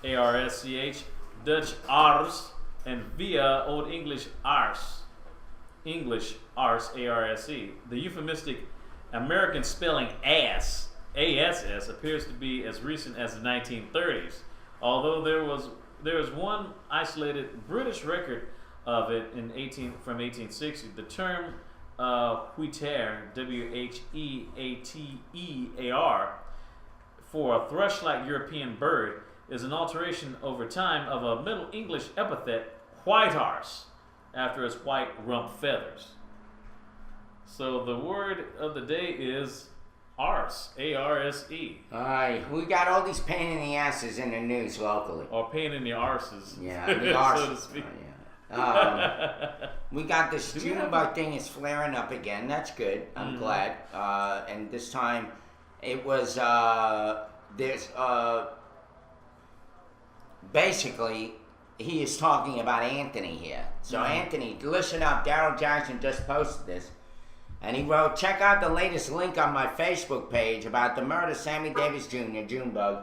A-R-S-C-H, Dutch Ars, and via Old English Ars, English Ars, A-R-S-E. The euphemistic American spelling ass, A-S-S, appears to be as recent as the 1930s, although there is one isolated British record of it from 1860. The term Wheatear, W-H-E-A-T-E-A-R, for a thrush-like European bird, is an alteration over time of a Middle English epithet, white arse, after its white rump feathers. So the word of the day is arse, A-R-S-E. Alright, we got all these pain in the asses in the news locally. Or pain in the arses. Yeah, the arses. So to speak. We got this Junebug thing is flaring up again. That's good. I'm glad. And this time it was, basically, he is talking about Anthony here. So Anthony, listen up. Daryl Jackson just posted this. And he wrote, check out the latest link on my Facebook page about the murder of Sammy Davis Jr., Junebug,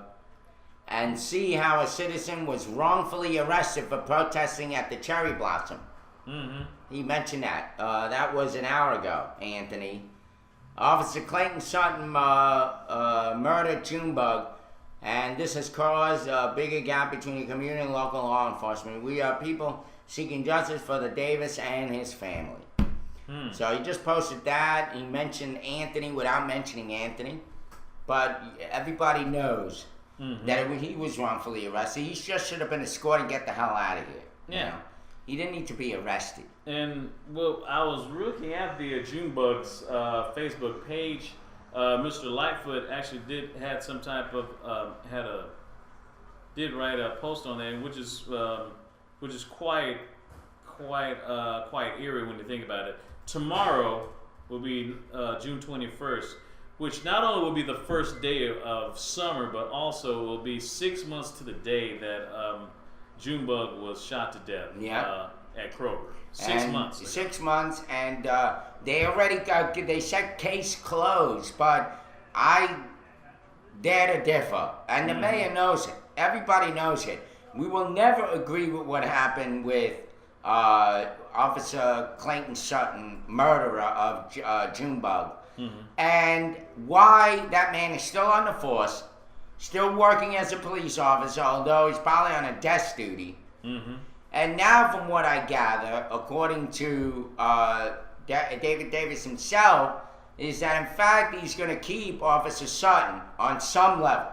and see how a citizen was wrongfully arrested for protesting at the Cherry Blossom. He mentioned that. That was an hour ago, Anthony. Officer Clayton Sutton murdered Junebug, and this has caused a bigger gap between the community and local law enforcement. We are people seeking justice for the Davis and his family. So he just posted that. He mentioned Anthony without mentioning Anthony. But everybody knows that he was wrongfully arrested. He just should have been escorted and get the hell out of here. Yeah. You know? He didn't need to be arrested. And, well, I was looking at the Junebug's Facebook page. Mr. Lightfoot actually did write a post on that, which is quite eerie when you think about it. Tomorrow will be June 21st, which not only will be the first day of summer, but also will be 6 months to the day that Junebug was shot to death at Kroger. 6 months. 6 months, and they already they said case closed, but I dare to differ. And the mayor knows it. Everybody knows it. We will never agree with what happened with Officer Clayton Sutton, murderer of Junebug, and why that man is still on the force, still working as a police officer, although he's probably on a desk duty. And now, from what I gather, according to David Davis himself, is that in fact he's going to keep Officer Sutton on some level.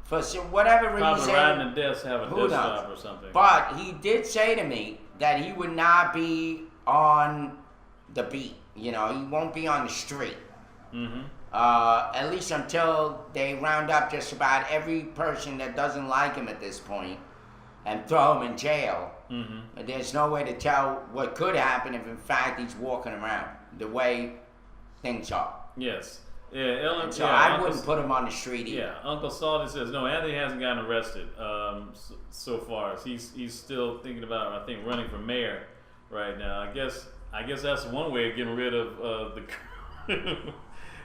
For whatever reason. Probably riding a desk, have a desk job or something. But he did say to me that he would not be on the beat. You know, he won't be on the street. at least until they round up just about every person that doesn't like him at this point and throw him in jail. Mm-hmm. There's no way to tell what could happen if, in fact, he's walking around the way things are. Yes. Yeah, Ellen. So yeah, I wouldn't put him on the street either. Yeah, Uncle Salty says no. Anthony hasn't gotten arrested so far. He's still thinking about, I think, running for mayor right now. I guess that's one way of getting rid of the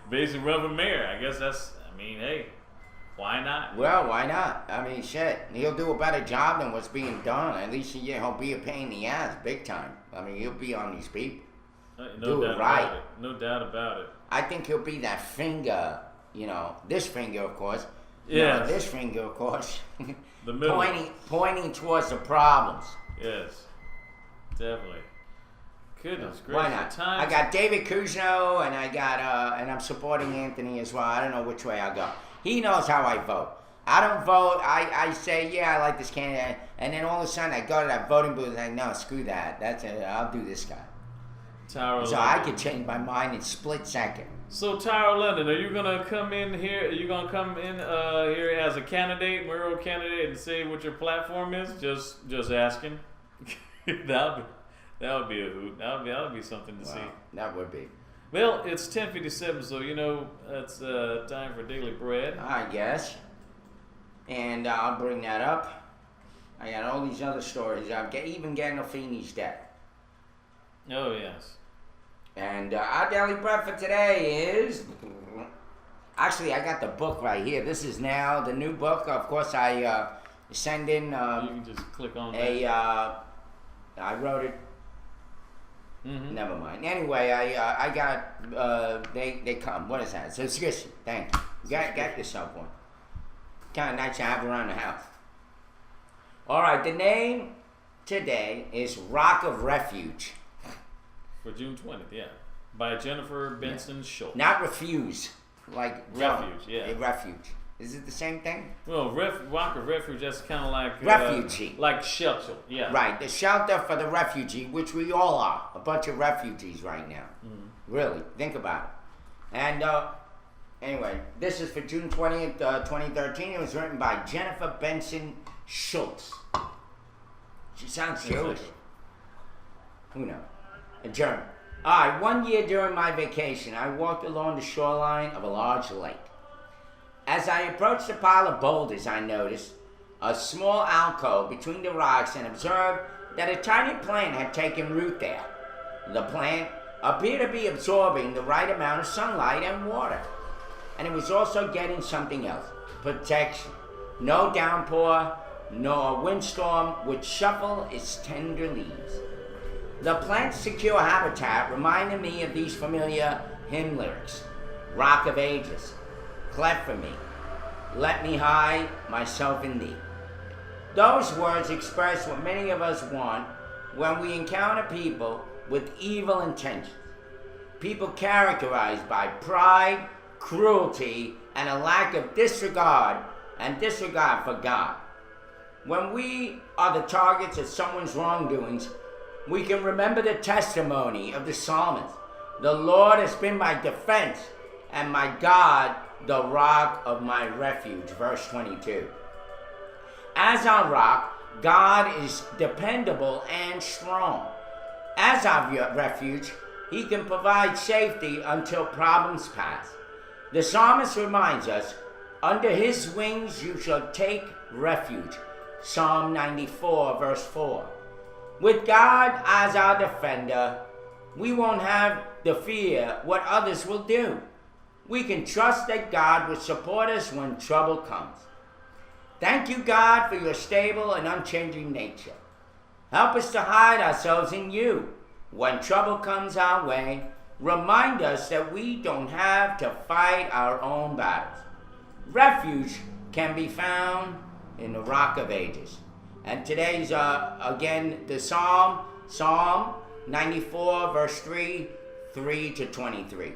basically run for mayor. I guess that's. I mean, hey, why not? Well, why not? I mean, shit. He'll do a better job than what's being done. At least he'll be a pain in the ass, big time. I mean, he'll be on these people. No do doubt it right. about it. No doubt about it. I think he'll be that finger, this finger, of course. Yeah. This finger, of course. The middle. Pointing towards the problems. Yes. Definitely. Goodness gracious. Why not? Times. I got David Kuzno, and I got, and I'm supporting Anthony as well. I don't know which way I'll go. He knows how I vote. I don't vote. I say, yeah, I like this candidate, and then all of a sudden I go to that voting booth and I no, screw that. That's it. I'll do this guy. Tyra So London. I could change my mind in split second. So Tyra London, are you gonna come in here? Are you gonna come in here as a candidate, mayoral candidate, and say what your platform is? Just asking. that would be a hoot. That would be something to see. That would be. Well, it's 10:57, so it's time for daily bread. I guess. And I'll bring that up. I got all these other stories. Even Gandolfini's dead. Oh yes. And our daily bread for today is... Actually, I got the book right here. This is now the new book. Of course, I send in... you can just click on that. I wrote it. Mm-hmm. Never mind. Anyway, I got... they come. What is that? Subscription. Thank you. Got yourself one. Kind of nice to have around the house. All right, the name today is Rock of Refuge. For June 20th, yeah. By Jennifer Benson Schultz. Not refuse. Like refuge, yeah. A refuge. Is it the same thing? Well, Rock of Refuge, that's kind of like... refugee. Like shelter, yeah. Right, the shelter for the refugee, which we all are. A bunch of refugees right now. Really, think about it. And anyway, this is for June 20th, 2013. It was written by Jennifer Benson Schultz. She sounds Jewish. Who knows? A German. All right, one year during my vacation, I walked along the shoreline of a large lake. As I approached the pile of boulders, I noticed a small alcove between the rocks and observed that a tiny plant had taken root there. The plant appeared to be absorbing the right amount of sunlight and water. And it was also getting something else, protection. No downpour, nor windstorm would shuffle its tender leaves. The plant's secure habitat reminded me of these familiar hymn lyrics. Rock of Ages, cleft for me, let me hide myself in thee. Those words express what many of us want when we encounter people with evil intentions. People characterized by pride, cruelty, and a lack of disregard for God. When we are the targets of someone's wrongdoings, we can remember the testimony of the psalmist. The Lord has been my defense, and my God, the rock of my refuge. Verse 22. As our rock, God is dependable and strong. As our refuge, He can provide safety until problems pass. The psalmist reminds us, under His wings you shall take refuge. Psalm 94, verse 4. With God as our defender, we won't have to fear what others will do. We can trust that God will support us when trouble comes. Thank you, God, for your stable and unchanging nature. Help us to hide ourselves in you. When trouble comes our way, remind us that we don't have to fight our own battles. Refuge can be found in the Rock of Ages. And today's, again, the Psalm 94, verse 3 to 23.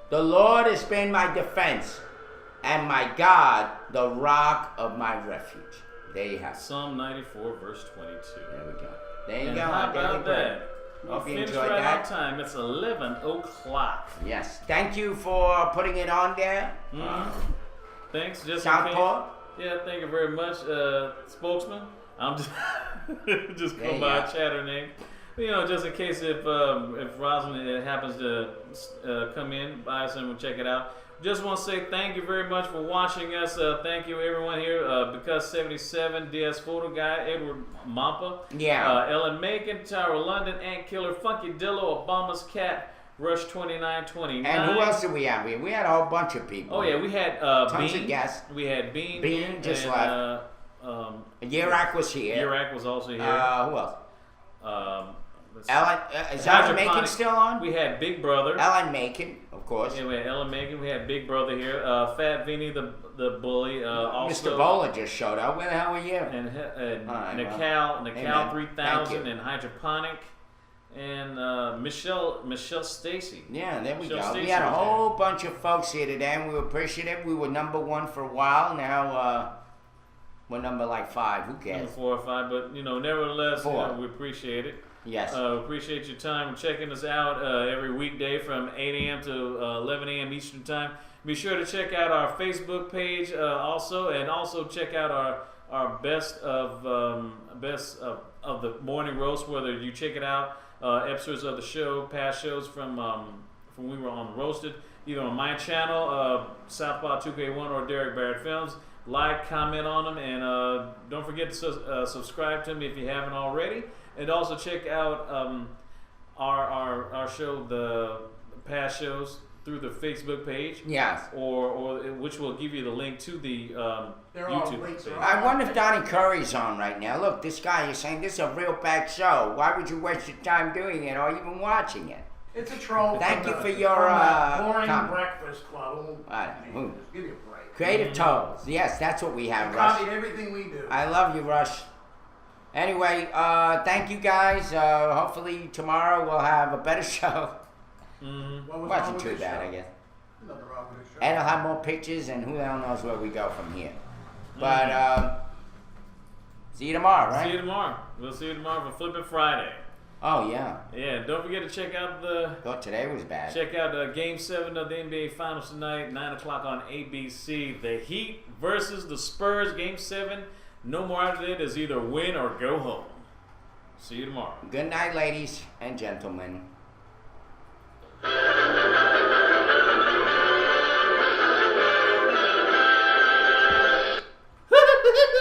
The Lord has been my defense, and my God, the rock of my refuge. There you have it. Psalm 94, verse 22. There we go. There you and go. How about that? Hope you finished enjoyed right that. on time. It's 11 o'clock. Yes. Thank you for putting it on there. Thanks. Just Southpaw. Yeah, thank you very much, spokesman. I'm just just There go you by go. a chatter name. You know, just in case if Rosalind happens to come in, buy us and we'll check it out. Just want to say thank you very much for watching us. Thank you everyone here. Because 77, DS Photo Guy, Edward Mampa, Yeah. Ellen Macon, Tower London, Ant Killer, Funky Dillo, Obama's Cat, Rush 2929. And who else did we have? We had a whole bunch of people. Oh yeah, we had tons Bean. of guests. We had Bean. Bean just and, left. Yerak was here. Yerak was also here. Who else? Let's Ellen, see. is Ellen Hydroponic. Macon still on? We had Big Brother. Ellen Macon, of course. Yeah, we had Ellen Macon. We had Big Brother here. Fat Vinny, the bully. Also, Mr. Bowler just showed up. Where the hell were you? And All right, Nical Amen. 3000 Thank you. and Hydroponic and Michelle Stacy. Yeah, there we Michelle go. Stacy We had a was whole bunch of folks here today, and we were appreciative. We were number one for a while. Now we're number like 5. Who there. cares? Number 4 or 5, but nevertheless, 4. we appreciate it. Yes. Appreciate your time and checking us out every weekday from 8 a.m. to 11 a.m. Eastern Time. Be sure to check out our Facebook page also, and also check out our best of the morning roast. Whether you check it out, episodes of the show, past shows from we were on Roasted, either on my channel, Southpaw 2K1 or Derek Barrett Films. Like, comment on them, and don't forget to subscribe to me if you haven't already. And also check out our show, the past shows, through the Facebook page. Yes. Or which will give you the link to the YouTube page. I wonder if Donnie Curry's on right now. Look, this guy is saying this is a real bad show. Why would you waste your time doing it or even watching it? It's a troll. Thank you for from your that boring comment. breakfast club. Give me a break. Creative Toes. Yes, that's what we have, They Rush. copied everything we do. I love you, Rush. Anyway, thank you guys. Hopefully tomorrow we'll have a better show. What was wrong Wasn't with too this bad, show? I guess. Nothing wrong with this show. And I'll have more pictures, and who the hell knows where we go from here. But see you tomorrow, right? See you tomorrow. We'll see you tomorrow for Flippin' Friday. Oh yeah. Yeah, don't forget to check out today was bad. Check out Game 7 of the NBA Finals tonight, 9 o'clock on ABC. The Heat versus the Spurs, Game 7. No more after that. Is either win or go home. See you tomorrow. Good night, ladies and gentlemen.